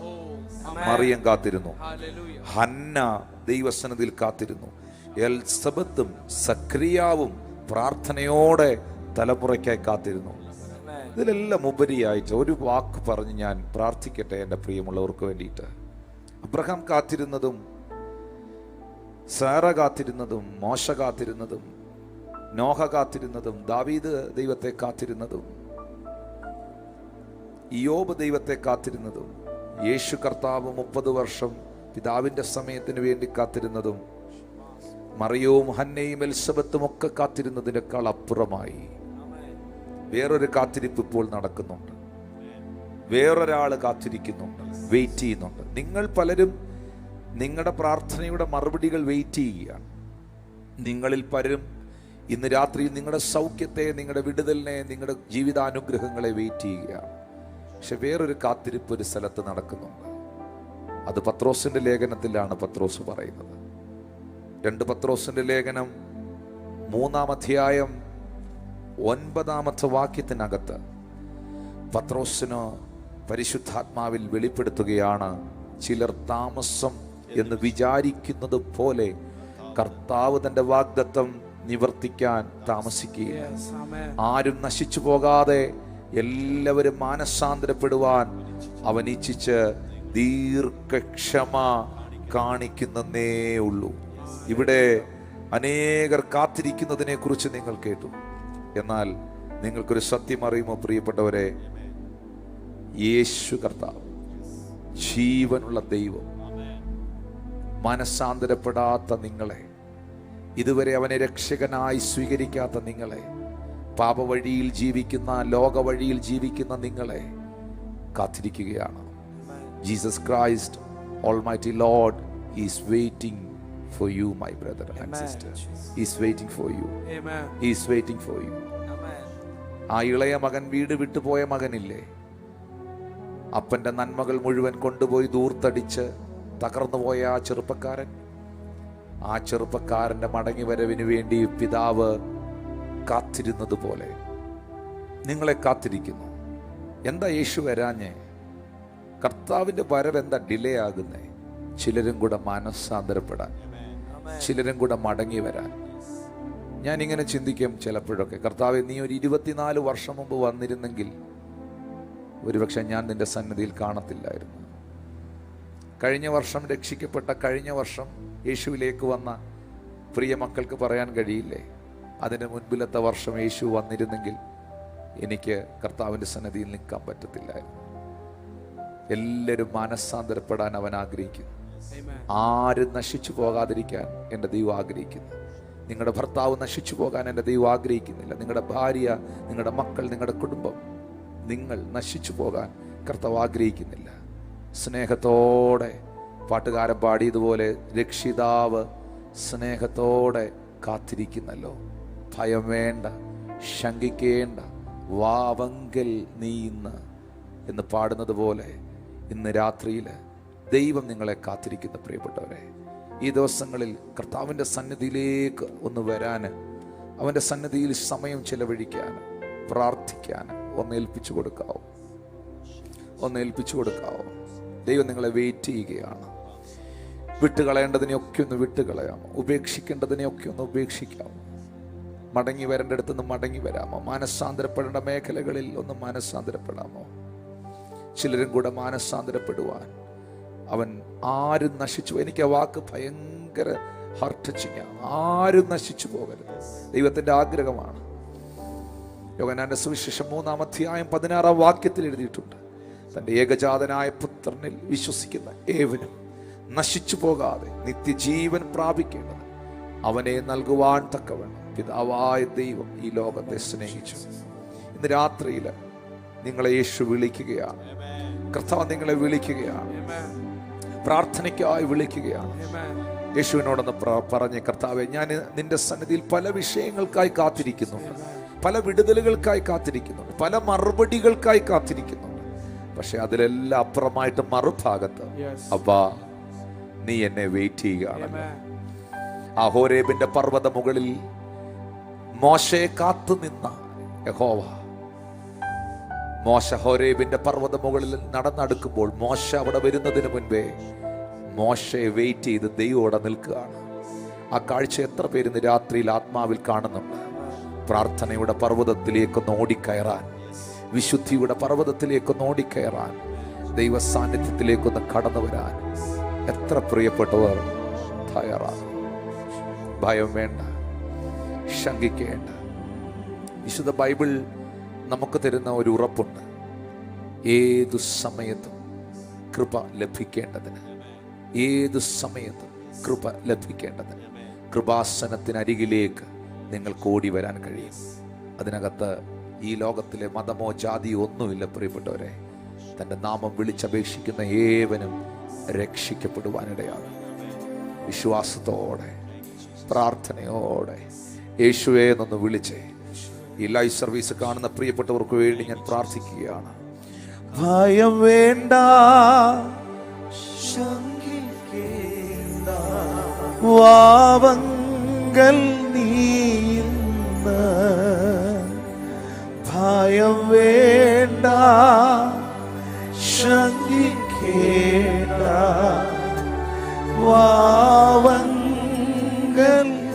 മറിയം കാത്തിരുന്നു. ഹന്ന ദൈവസന്നിധിയിൽ കാത്തിരുന്നു. എലിസബത്തും സക്രിയാവും പ്രാർത്ഥനയോടെ തലമുറയ്ക്കായി കാത്തിരുന്നു. ഇതിലെല്ലാം ഉപരിയായിട്ട് ഒരു വാക്ക് പറഞ്ഞ് ഞാൻ പ്രാർത്ഥിക്കട്ടെ എൻ്റെ പ്രിയമുള്ളവർക്ക് വേണ്ടിയിട്ട്. അബ്രഹാം കാത്തിരുന്നതും, സാറ കാത്തിരുന്നതും, മോശ കാത്തിരുന്നതും, നോഹ കാത്തിരുന്നതും, ദാവീദ് ദൈവത്തെ കാത്തിരുന്നതും, യോബ് ദൈവത്തെ കാത്തിരുന്നതും, യേശു കർത്താവ് 30 വർഷം പിതാവിന്റെ സമയത്തിന് വേണ്ടി കാത്തിരുന്നതും, മറിയവും ഹന്നയും എലിസബത്തും ഒക്കെ കാത്തിരുന്നതിനേക്കാൾ അപ്പുറമായി വേറൊരു കാത്തിരിപ്പ് ഇപ്പോൾ നടക്കുന്നുണ്ട്. വേറൊരാൾ കാത്തിരിക്കുന്നുണ്ട്, വെയിറ്റ് ചെയ്യുന്നുണ്ട്. നിങ്ങൾ പലരും നിങ്ങളുടെ പ്രാർത്ഥനയുടെ മറുപടികൾ വെയിറ്റ് ചെയ്യുകയാണ്. നിങ്ങളിൽ പലരും ഇന്ന് രാത്രി നിങ്ങളുടെ സൗഖ്യത്തെ, നിങ്ങളുടെ വിടുതലിനെ, നിങ്ങളുടെ ജീവിതാനുഗ്രഹങ്ങളെ വെയിറ്റ് ചെയ്യുകയാണ്. പക്ഷെ വേറൊരു കാത്തിരിപ്പ് ഒരു സ്ഥലത്ത് നടക്കുന്നുണ്ട്. അത് പത്രോസിന്റെ ലേഖനത്തിലാണ് പത്രോസ് പറയുന്നത്. 2 പത്രോസിന്റെ ലേഖനം 3-ാം അധ്യായം 9-ാമത്തെ വാക്യത്തിനകത്ത് പത്രോസിന് പരിശുദ്ധാത്മാവിൽ വെളിപ്പെടുത്തുകയാണ്, ചിലർ താമസം എന്ന് വിചാരിക്കുന്നത് പോലെ കർത്താവ് തന്റെ വാഗ്ദത്തം നിവർത്തിക്കാൻ താമസിക്കുകയില്ല. ആരും നശിച്ചു പോകാതെ എല്ലാവരും മാനസാന്തരപ്പെടുവാൻ അവൻ ഇച്ഛിച്ച് ദീർഘക്ഷമ കാണിക്കുന്നേ ഉള്ളൂ. ഇവിടെ അനേകർ കാത്തിരിക്കുന്നതിനെ കുറിച്ച് നിങ്ങൾ കേട്ടു. എന്നാൽ നിങ്ങൾക്കൊരു സത്യം അറിയുമോ പ്രിയപ്പെട്ടവരെ? യേശു കർത്താവ്, ജീവനുള്ള ദൈവം, മനസ്സാന്തരപ്പെടാത്ത നിങ്ങളെ, ഇതുവരെ അവനെ രക്ഷകനായി സ്വീകരിക്കാത്ത നിങ്ങളെ, പാപവഴിയിൽ ജീവിക്കുന്ന, ലോക വഴിയിൽ ജീവിക്കുന്ന നിങ്ങളെ കാത്തിരിക്കുകയാണ്. Jesus Christ almighty Lord is waiting for you, my brother and sister. He is waiting for you. Amen. He is waiting for you. Amen. ആ ഇളയ മകൻ, വീട് വിട്ടുപോയ മകനില്ലേ, അപ്പന്റെ നന്മകൾ മുഴുവൻ കൊണ്ടുപോയി ദൂർത്തടിച്ച് തകർന്നുപോയ ആ ചെറുപ്പക്കാരൻ, ആ ചെറുപ്പക്കാരൻ്റെ മടങ്ങി വരവിന് വേണ്ടി പിതാവ് കാത്തിരുന്നത് പോലെ നിങ്ങളെ കാത്തിരിക്കുന്നു. എന്താ യേശു വരാഞ്ഞേ? കർത്താവിൻ്റെ വരവ് എന്താ ഡിലേ ആകുന്നേ? ചിലരും കൂടെ മനസ്സാന്തരപ്പെടാൻ, ചിലരും കൂടെ മടങ്ങി വരാൻ. ഞാനിങ്ങനെ ചിന്തിക്കും ചിലപ്പോഴൊക്കെ, കർത്താവേ, നീ ഒരു 24 വർഷം മുമ്പ് വന്നിരുന്നെങ്കിൽ ഒരുപക്ഷെ ഞാൻ നിന്റെ സന്നിധിയിൽ കാണത്തില്ലായിരുന്നു. കഴിഞ്ഞ വർഷം രക്ഷിക്കപ്പെട്ട, കഴിഞ്ഞ വർഷം യേശുവിലേക്ക് വന്ന പ്രിയ മക്കൾക്ക് പറയാൻ കഴിയില്ലേ, അതിന് മുൻപിലത്തെ വർഷം യേശു വന്നിരുന്നെങ്കിൽ എനിക്ക് കർത്താവിൻ്റെ സന്നിധിയിൽ നിൽക്കാൻ പറ്റത്തില്ലായിരുന്നു. എല്ലാവരും മനസ്സാന്തരപ്പെടാൻ അവൻ ആഗ്രഹിക്കുന്നു. ആരും നശിച്ചു പോകാതിരിക്കാൻ എൻ്റെ ദൈവം ആഗ്രഹിക്കുന്നു. നിങ്ങളുടെ ഭർത്താവ് നശിച്ചു പോകാൻ എൻ്റെ ദൈവം ആഗ്രഹിക്കുന്നില്ല. നിങ്ങളുടെ ഭാര്യ, നിങ്ങളുടെ മക്കൾ, നിങ്ങളുടെ കുടുംബം, നിങ്ങൾ നശിച്ചു പോകാൻ കർത്താവ് ആഗ്രഹിക്കുന്നില്ല. സ്നേഹത്തോടെ പാട്ടുകാരൻ പാടിയതുപോലെ രക്ഷിതാവ് സ്നേഹത്തോടെ കാത്തിരിക്കുന്നല്ലോ. ഭയം വേണ്ട, ശങ്കിക്കേണ്ട, വാവങ്കൽ നീ ഇന്ന് എന്ന് പാടുന്നത് പോലെ ഇന്ന് രാത്രിയിൽ ദൈവം നിങ്ങളെ കാത്തിരിക്കുന്ന പ്രിയപ്പെട്ടവരെ. ഈ ദിവസങ്ങളിൽ കർത്താവിൻ്റെ സന്നിധിയിലേക്ക് ഒന്ന് വരാൻ, അവൻ്റെ സന്നിധിയിൽ സമയം ചെലവഴിക്കാൻ, പ്രാർത്ഥിക്കാൻ ഒന്ന് ഏൽപ്പിച്ചു കൊടുക്കാവോ? ദൈവം നിങ്ങളെ വെയിറ്റ് ചെയ്യുകയാണ്. വിട്ടുകളയേണ്ടതിനെയൊക്കെ ഒന്ന് വിട്ടുകളയാമോ? ഉപേക്ഷിക്കേണ്ടതിനെയൊക്കെ ഒന്ന് ഉപേക്ഷിക്കാമോ? മടങ്ങി വരേണ്ടടുത്ത് നിന്ന് മടങ്ങി വരാമോ? മാനസാന്തരപ്പെടേണ്ട മേഖലകളിൽ ഒന്ന് മാനസാന്തരപ്പെടാമോ? ചിലരും കൂടെ മാനസാന്തരപ്പെടുവാൻ അവൻ ആരും നശിച്ചു, എനിക്ക് ആ വാക്ക് ഭയങ്കര ഹാർട്ട് ടച്ചിങ്ങാണ്. ആരും നശിച്ചു പോകരുത്, ദൈവത്തിൻ്റെ ആഗ്രഹമാണ്. യോഹന്നാന്റെ സുവിശേഷം 3-ാം അധ്യായം 16-ാം വാക്യത്തിൽ എഴുതിയിട്ടുണ്ട്, തൻ്റെ ഏകജാതനായ പുത്രനിൽ വിശ്വസിക്കുന്ന ഏവനും നശിച്ചു പോകാതെ നിത്യജീവൻ പ്രാപിക്കേണ്ടത് അവനെ നൽകുവാൻ തക്കവണ്ണം പിതാവായ ദൈവം ഈ ലോകത്തെ സ്നേഹിച്ചു. ഇന്ന് രാത്രിയിൽ നിങ്ങളെ യേശു വിളിക്കുകയാണ്. കർത്താവ് നിങ്ങളെ വിളിക്കുകയാണ്, പ്രാർത്ഥനയ്ക്കായി വിളിക്കുകയാണ്. യേശുവിനോടൊന്ന് പറഞ്ഞ്, കർത്താവെ, ഞാൻ നിന്റെ സന്നിധിയിൽ പല വിഷയങ്ങൾക്കായി കാത്തിരിക്കുന്നുണ്ട്, പല വിടുതലുകൾക്കായി കാത്തിരിക്കുന്നുണ്ട്, പല മറുപടികൾക്കായി കാത്തിരിക്കുന്നുണ്ട്. പക്ഷെ അതിലെല്ലാം അപ്പുറമായിട്ട് മറുഭാഗത്ത് അപ്പാ നീ എന്നെ വെയിറ്റ് ചെയ്യുകയാണല്ലോ. ആ ഹോരേബിന്റെ പർവ്വത മുകളിൽ മോശയെ കാത്തു നിന്ന യഹോവ, മോശ ഹോരേബിന്റെ പർവ്വത മുകളിൽ നടന്നടുക്കുമ്പോൾ മോശ അവിടെ വരുന്നതിന് മുൻപേ മോശയെ വെയിറ്റ് ചെയ്ത് ദൈവം അവിടെ നിൽക്കുകയാണ്. ആ കാഴ്ച എത്ര പേര് രാത്രിയിൽ ആത്മാവിൽ കാണുന്നുണ്ട്? പ്രാർത്ഥനയുടെ പർവ്വതത്തിലേക്കൊന്ന് ഓടിക്കയറാൻ, വിശുദ്ധിയുടെ പർവ്വതത്തിലേക്കൊന്ന് ഓടിക്കയറാൻ, ദൈവ സാന്നിധ്യത്തിലേക്കൊന്ന് കടന്നു വരാൻ എത്ര പ്രിയപ്പെട്ടവർ തയ്യാറാണ്? ഭയം വേണ്ട, ശങ്കിക്കേണ്ട. വിശുദ്ധ ബൈബിൾ നമുക്ക് തരുന്ന ഒരു ഉറപ്പുണ്ട്, ഏതു സമയത്തും കൃപ ലഭിക്കേണ്ടതിന്, ഏതു സമയത്തും കൃപ ലഭിക്കേണ്ടതിന് കൃപാസനത്തിനരികിലേക്ക് നിങ്ങൾക്ക് ഓടി വരാൻ കഴിയും. അതിനകത്ത് ഈ ലോകത്തിലെ മതമോ ജാതിയോ ഒന്നുമില്ല പ്രിയപ്പെട്ടവരെ. തൻ്റെ നാമം വിളിച്ചപേക്ഷിക്കുന്ന ഏവനും രക്ഷിക്കപ്പെടുവാനിടയാണ്. വിശ്വാസത്തോടെ, പ്രാർത്ഥനയോടെ യേശുവേ എന്നൊന്ന് വിളിച്ചേ. ഈ ലൈവ് സർവീസ് കാണുന്ന പ്രിയപ്പെട്ടവർക്ക് വേണ്ടി ഞാൻ പ്രാർത്ഥിക്കുകയാണ്. ഭയം വേണ്ട, ശങ്കിക്കേണ്ട, വാവങ്കൽ നീന്ന്. ഭയം വേണ്ട, ശങ്കിക്കേണ്ട, വാവങ്കൽ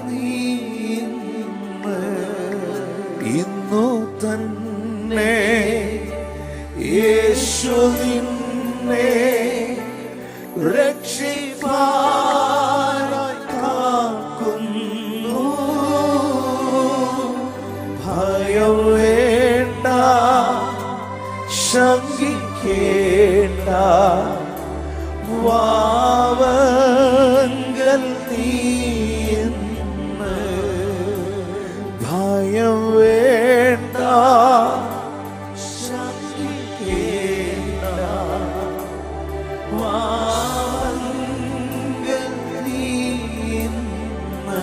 നീന്ന്. ഇന്നു തന്നെ യേശു നിന്നെ രക്ഷിപ്പാനായി കാക്കുന്നു. ഭയം വേണ്ട, ശങ്കിക്കേണ്ട, വാവങ്കൽ നീന്ന്. ഭയം വേണ്ട, ശങ്കിക്കേണ്ട, വാവങ്കൽ നീന്ന്.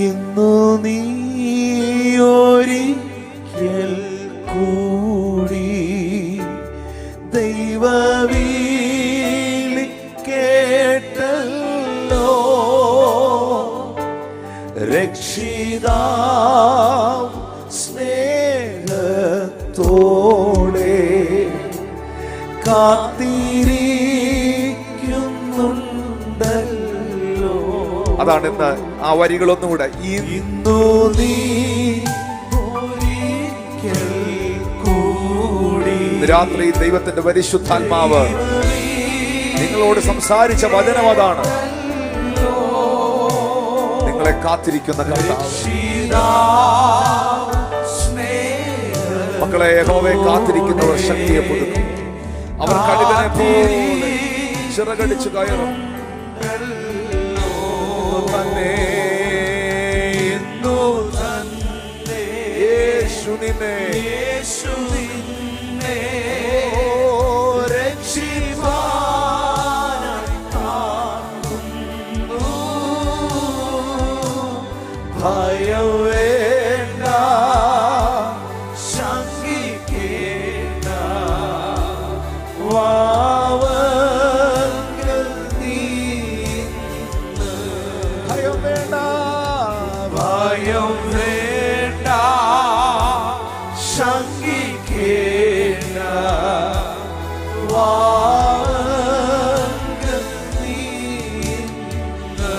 ഇന്നു നീ ഒരിക്കൽ കൂടി ദൈവവിളി കേട്ടല്ലോ. രക്ഷിതാവ് സ്നേഹത്തോടെ കാത്തിരിക്കുന്നുണ്ടല്ലോ. അതാണ് ഇന്ന് ആ വരികളൊന്നുകൂടെ. ഇന്നു നീ ഒരിക്കൽ കൂടി രാത്രി ദൈവത്തിന്റെ പരിശുദ്ധാത്മാവ് നിങ്ങളോട് സംസാരിച്ച വചനം അതാണ്. നിങ്ങളെ കാത്തിരിക്കുന്ന കർത്താവ്. മക്കളെ, യഹോവയെ കാത്തിരിക്കുന്നവർ ശക്തിയെ പുതുക്കും. അവർ കടുകനെ പോലെ ചിറകടിച്ചു കയറും. തന്നെ യേശു നിന്നെ ഭയം വേണ്ട, ശങ്കിക്കേണ്ട, വാവങ്കൽ നീന്ന്. ഭയം വേണ്ട, ഭയം വേണ്ട, ശങ്കിക്കേണ്ട, വാവങ്കൽ നീന്ന്.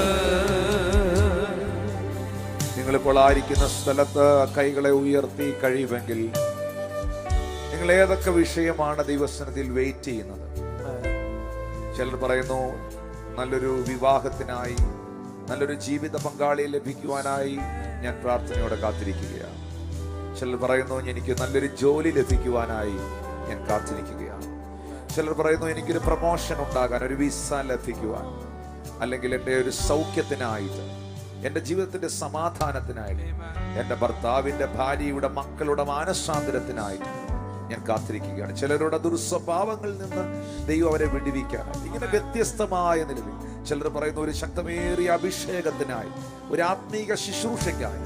നിങ്ങളിപ്പോൾ ആയിരിക്കുന്ന സ്ഥലത്ത് കൈകളെ ഉയർത്തി കഴിയുമെങ്കിൽ നിങ്ങൾ ഏതൊക്കെ വിഷയമാണ് ദൈവസന്നിധിയിൽ വെയിറ്റ് ചെയ്യുന്നത്? ചിലർ പറയുന്നു നല്ലൊരു വിവാഹത്തിനായി, നല്ലൊരു ജീവിത പങ്കാളിയെ ലഭിക്കുവാനായി ഞാൻ പ്രാർത്ഥനയോടെ കാത്തിരിക്കുകയാണ്. ചിലർ പറയുന്നു എനിക്ക് നല്ലൊരു ജോലി ലഭിക്കുവാനായി ഞാൻ കാത്തിരിക്കുകയാണ്. ചിലർ പറയുന്നു എനിക്കൊരു പ്രൊമോഷൻ ഉണ്ടാകാൻ, ഒരു വിസ ലഭിക്കുവാൻ, അല്ലെങ്കിൽ എൻ്റെ ഒരു സൗഖ്യത്തിനായിട്ട്, എൻ്റെ ജീവിതത്തിന്റെ സമാധാനത്തിനായിട്ട്, എൻ്റെ ഭർത്താവിൻ്റെ ഭാര്യയുടെ മക്കളുടെ മാനസാന്തരത്തിനായിട്ട് ഞാൻ കാത്തിരിക്കുകയാണ്. ചിലരുടെ ദുർസ്വഭാവങ്ങളിൽ നിന്ന് ദൈവം അവരെ വിടുവിക്കാനായി. ഇങ്ങനെ വ്യത്യസ്തമായ നിലവിൽ ചിലർ പറയുന്ന ഒരു ശക്തമേറിയ അഭിഷേകത്തിനായി, ഒരു ആത്മീക ശുശ്രൂഷയ്ക്കായി,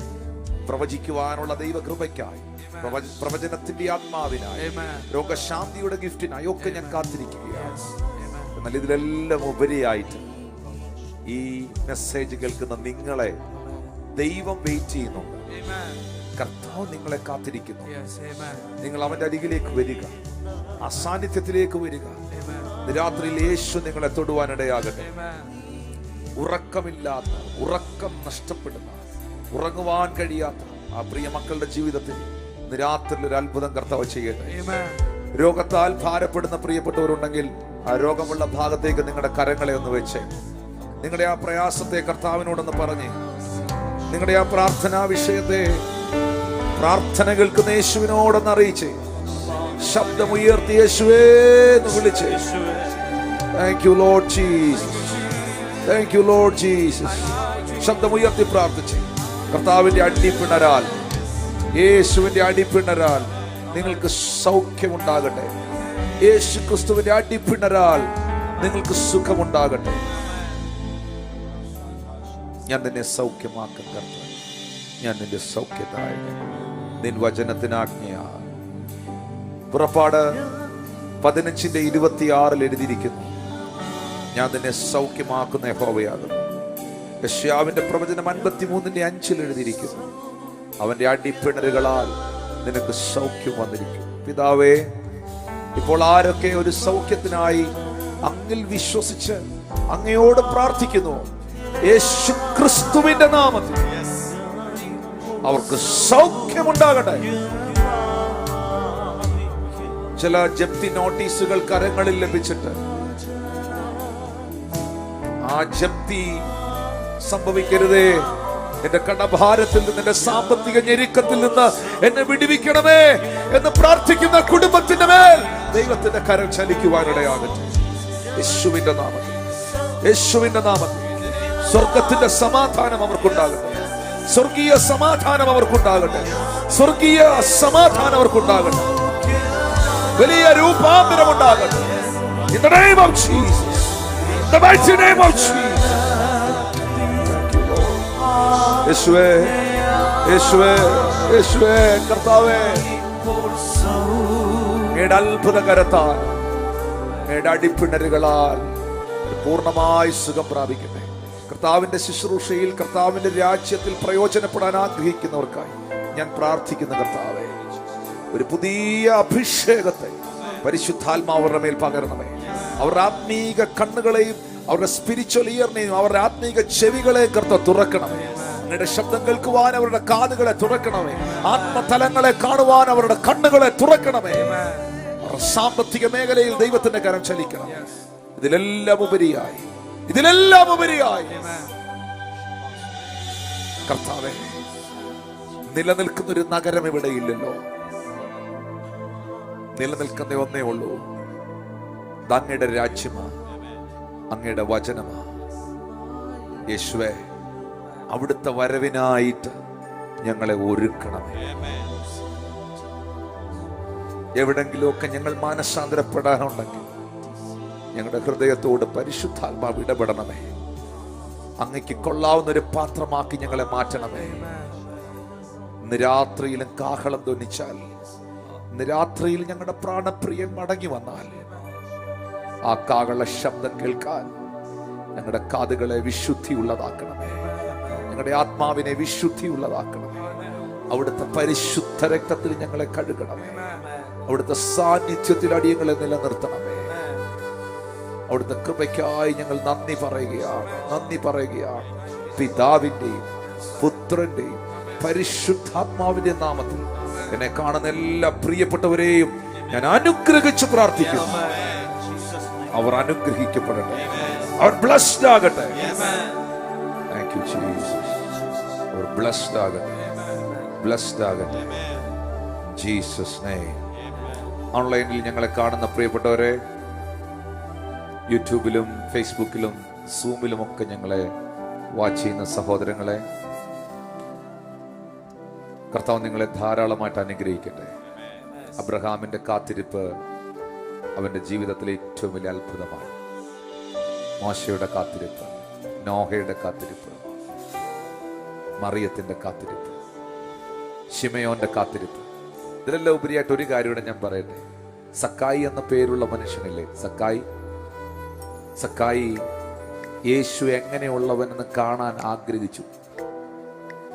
പ്രവചിക്കുവാനുള്ള ദൈവകൃപയ്ക്കായി, പ്രവചനത്തിന്റെ ആത്മാവിനായി, രോഗശാന്തിയുടെ ഗിഫ്റ്റിനായി ഒക്കെ ഞാൻ കാത്തിരിക്കുകയാണ്. എന്നാൽ ഇതിലെല്ലാം ഉപരിയായിട്ട് ഈ മെസ്സേജ് കേൾക്കുന്ന നിങ്ങളെ ദൈവം വെയിറ്റ് ചെയ്യുന്നുണ്ട്. കർത്താവ് നിങ്ങളെ കാത്തിരിക്കുന്നു. നിങ്ങൾ അവന്റെ അരികിലേക്ക് വരിക, ആ സാന്നിധ്യത്തിലേക്ക് വരിക. രാത്രിയിൽ യേശു നിങ്ങളെ തൊടുവാനിടയാകട്ടെ. ഉറക്കമില്ലാത്ത, ഉറക്കം നഷ്ടപ്പെടുന്ന, ഉറങ്ങുവാൻ കഴിയാത്ത ആ പ്രിയ മക്കളുടെ ജീവിതത്തിൽ ഇന്ന് രാത്രിയിൽ ഒരു അത്ഭുതം കർത്താവ് ചെയ്യട്ടെ. രോഗത്താൽ ഭാരപ്പെടുന്ന പ്രിയപ്പെട്ടവരുണ്ടെങ്കിൽ ആ രോഗമുള്ള ഭാഗത്തേക്ക് നിങ്ങളുടെ കരങ്ങളെ ഒന്ന് വെച്ചേ. നിങ്ങളുടെ ആ പ്രയാസത്തെ കർത്താവിനോടൊന്ന് പറഞ്ഞ്, നിങ്ങളുടെ ആ പ്രാർത്ഥനാ വിഷയത്തെ, പ്രാർത്ഥന കേൾക്കുന്ന യേശുവിനോടൊന്ന് അറിയിച്ച്, ശബ്ദമുയർത്തി യേശുവേ എന്ന് വിളിച്ച്, thank you Lord Jesus, thank you Lord Jesus. ശബ്ദമുയർത്തി പ്രാർത്ഥിച്ച്, കർത്താവിന്റെ അടിപ്പിണരാൽ, യേശുവിന്റെ അടിപ്പിണരാൽ നിങ്ങൾക്ക് സൗഖ്യമുണ്ടാകട്ടെ. യേശു ക്രിസ്തുവിന്റെ അടിപ്പിണരാൽ നിങ്ങൾക്ക് സുഖമുണ്ടാകട്ടെ. ഞാൻ നിന്നെ സൗഖ്യമാക്കും കർത്താവേ, ഞാൻ നിന്റെ സൗഖ്യദായകൻ. നിൻ വചനത്തിനാജ്ഞയാ. പുറപ്പാട് 15:26 എഴുതിയിരിക്കുന്നു, ഞാൻ നിന്നെ സൗഖ്യമാക്കുന്ന യഹോവയാകുന്നു. യെശയ്യാവിന്റെ പ്രവചനം 53:5 എഴുതിയിരിക്കുന്നു, അവന്റെ അടിപ്പിണരുകളാൽ നിനക്ക് സൗഖ്യം വന്നിരിക്കും. പിതാവേ, ഇപ്പോൾ ആരൊക്കെ ഒരു സൗഖ്യത്തിനായി അങ്ങിൽ വിശ്വസിച്ച് അങ്ങയോട് പ്രാർത്ഥിക്കുന്നു, യേശു ക്രിസ്തുവിന്റെ നാമത്തിൽ അവർക്ക് സൗഖ്യമുണ്ടാകട്ടെ. ചില ജപ്തി നോട്ടീസുകൾ കരങ്ങളിൽ ലഭിച്ചിട്ട് ആ ജപ്തി സംഭവിക്കരുതേ, എന്റെ കടഭാരത്തിൽ നിന്ന്, എന്റെ സാമ്പത്തിക ഞെരുക്കത്തിൽ നിന്ന് എന്നെ വിടുവിക്കണമേ എന്ന് പ്രാർത്ഥിക്കുന്ന കുടുംബത്തിന്റെ മേൽ ദൈവത്തിന്റെ കരം ചലിക്കുവാനിടയാകട്ടെ. യേശുവിന്റെ നാമത്തിൽ, യേശുവിന്റെ നാമത്തിൽ സ്വർഗത്തിന്റെ സമാധാനം അവർക്കുണ്ടാകട്ടെ. സ്വർഗീയ സമാധാനം അവർക്കുണ്ടാകട്ടെ. സ്വർഗീയ സമാധാനം അവർക്കുണ്ടാകട്ടെ. വലിയ രൂപാന്തരം ഉണ്ടാകട്ടെ. In the name of Jesus, in the mighty name of Jesus. യേശുവേ, യേശുവേ, യേശുവേ, കർത്താവേ, അങ്ങയുടെ അത്ഭുത കരത്താൽ, അങ്ങയുടെ അടിപ്പിണരുകളാൽ പൂർണ്ണമായി സുഖം പ്രാപിക്കട്ടെ. കർത്താവിന്റെ ശുശ്രൂഷയിൽ, കർത്താവിന്റെ രാജ്യത്തിൽ പ്രയോജനപ്പെടാൻ ആഗ്രഹിക്കുന്നവർക്കായി ഞാൻ പ്രാർത്ഥിക്കുന്ന കർത്താവേ, ഒരു പുതിയ അഭിഷേകത്തെ പരിശുദ്ധാത്മാവ് അവരുടെ മേൽ പകരണമേ. അവരുടെ ആത്മീക കണ്ണുകളെയും അവരുടെ സ്പിരിച്വൽ ഇയറിനെയും അവരുടെ ആത്മീക ചെവികളെയും കർത്താവ് തുറക്കണമേ. അങ്ങയുടെ ശബ്ദം കേൾക്കുവാൻ അവരുടെ കാതുകളെ തുറക്കണമേ. ആത്മതലങ്ങളെ കാണുവാൻ അവരുടെ കണ്ണുകളെ തുറക്കണമേ. സാമ്പത്തിക മേഖലയിൽ ദൈവത്തിന്റെ കരം ചലിക്കണം. ഇതിലെല്ലാം ഉപരിയായി കർത്താവേ, നിലനിൽക്കുന്ന ഒരു നഗരം ഇവിടെ ഇല്ലല്ലോ. നിലനിൽക്കുന്ന ഒന്നേ ഉള്ളൂ. അങ്ങയുടെ രാജ്യമാ, അങ്ങയുടെ വചനമാ. യേശുവേ, അവിടുത്തെ വരവിനായിട്ട് ഞങ്ങളെ ഒരുക്കണമേ. എവിടെങ്കിലുമൊക്കെ ഞങ്ങൾ മാനസാന്തരപ്പെടാനുണ്ടെങ്കിൽ ഞങ്ങളുടെ ഹൃദയത്തോട് പരിശുദ്ധാത്മാവ് ഇടപെടണമേ. അങ്ങയ്ക്ക് കൊള്ളാവുന്ന ഒരു പാത്രമാക്കി ഞങ്ങളെ മാറ്റണമേ. ഇന്ന് രാത്രിയിലും കാഹളം ധ്വനിച്ചാൽ, ഇന്ന് രാത്രിയിൽ ഞങ്ങളുടെ പ്രാണപ്രിയൻ മടങ്ങി വന്നാൽ, ആ കാഹള ശബ്ദം കേൾക്കാൻ ഞങ്ങളുടെ കാതുകളെ വിശുദ്ധിയുള്ളതാക്കണമേ. ഞങ്ങളുടെ ആത്മാവിനെ വിശുദ്ധിയുള്ളതാക്കണമേ. അവിടുത്തെ പരിശുദ്ധ രക്തത്തിൽ ഞങ്ങളെ കഴുകണമേ. അവിടുത്തെ സാന്നിധ്യത്തിൽ അടിയങ്ങളെ നിലനിർത്തണമേ. അവിടുത്തെ കൃപയ്ക്കായി ഞങ്ങൾ നന്ദി പറയുകയാണ്. പിതാവിന്റെയും പുത്രന്റെയും പരിശുദ്ധാത്മാവിന്റെ നാമത്തിൽ എന്നെ കാണുന്ന എല്ലാ പ്രിയപ്പെട്ടവരെയും ഞാൻ അനുഗ്രഹിച്ച് പ്രാർത്ഥിക്കുന്നു. അവർ അനുഗ്രഹിക്കപ്പെടട്ടെ, അവർ ബ്ലെസ്ഡ് ആകട്ടെ. Thank you Jesus. അവർ ബ്ലെസ്ഡ് ആകട്ടെ ജീസസ് നെയിം. ഓൺലൈനിൽ ഞങ്ങളെ കാണുന്ന പ്രിയപ്പെട്ടവരെ, യൂട്യൂബിലും ഫേസ്ബുക്കിലും സൂമിലും ഒക്കെ ഞങ്ങളെ വാച്ച് ചെയ്യുന്ന സഹോദരങ്ങളെ, കർത്താവ് നിങ്ങളെ ധാരാളമായിട്ട് അനുഗ്രഹിക്കട്ടെ. അബ്രഹാമിന്റെ കാത്തിരിപ്പ് അവന്റെ ജീവിതത്തിലെ ഏറ്റവും വലിയ അത്ഭുതമാണ്. മോശയുടെ കാത്തിരിപ്പ്, നോഹയുടെ കാത്തിരിപ്പ്, മറിയത്തിന്റെ കാത്തിരിപ്പ്, ശിമയോന്റെ കാത്തിരിപ്പ്. ഇതിലെല്ലാം ഉപരിയായിട്ട് ഒരു കാര്യം ഞാൻ പറയട്ടെ. സക്കായി എന്ന പേരുള്ള മനുഷ്യനില്ലേ, സക്കായി യേശു എങ്ങനെയുള്ളവനെന്ന് കാണാൻ ആഗ്രഹിച്ചു.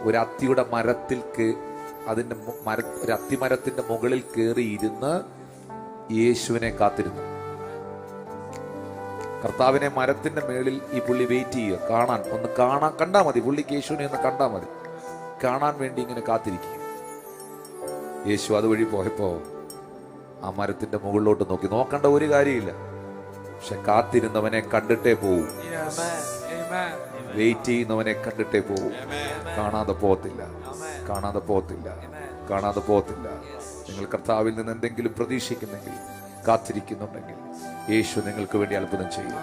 ഒരു അത്തിയുടെ ഒരു അത്തിമരത്തിന്റെ മുകളിൽ കയറി ഇരുന്ന് യേശുവിനെ കാത്തിരുന്നു. കർത്താവിനെ മരത്തിന്റെ മേളിൽ ഈ പുള്ളി വെയിറ്റ് ചെയ്യുക. കണ്ടാ മതി, പുള്ളിക്ക് യേശുവിനെ ഒന്ന് കണ്ടാ മതി. കാണാൻ വേണ്ടി ഇങ്ങനെ കാത്തിരിക്കുക. യേശു അതുവഴി പോയപ്പോ ആ മരത്തിന്റെ മുകളിലോട്ട് നോക്കണ്ട ഒരു കാര്യമില്ല. പക്ഷെ കാത്തിരുന്നവനെ കണ്ടിട്ടേ പോവും. വെയിറ്റ് ചെയ്യുന്നവനെ കണ്ടിട്ടേ പോവും. കാണാതെ പോകത്തില്ല. നിങ്ങൾ കർത്താവിൽ നിന്ന് എന്തെങ്കിലും പ്രതീക്ഷിക്കുന്നെങ്കിൽ, കാത്തിരിക്കുന്നുണ്ടെങ്കിൽ, യേശു നിങ്ങൾക്ക് വേണ്ടി അത്ഭുതം ചെയ്യും.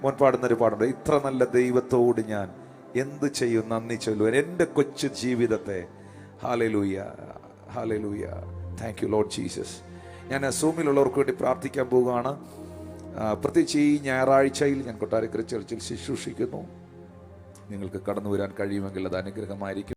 മോൻ പാടുന്നൊരു പാടുണ്ട്, ഇത്ര നല്ല ദൈവത്തോട് ഞാൻ എന്ത് ചെയ്യും, നന്ദി ചൊല്ലുവാൻ എൻ്റെ കൊച്ചു ജീവിതത്തെ. Hallelujah. Thank you Lord Jesus. ഞാൻ സൂമിലുള്ളവർക്ക് വേണ്ടി പ്രാർത്ഥിക്കാൻ പോവുകയാണ്. പ്രത്യേകിച്ച് ഈ ഞായറാഴ്ചയിൽ ഞാൻ കൊട്ടാരക്കര ചർച്ചിൽ ശുശ്രൂഷിക്കുന്നു. നിങ്ങൾക്ക് കടന്നു വരാൻ കഴിയുമെങ്കിൽ അത് അനുഗ്രഹമായിരിക്കും.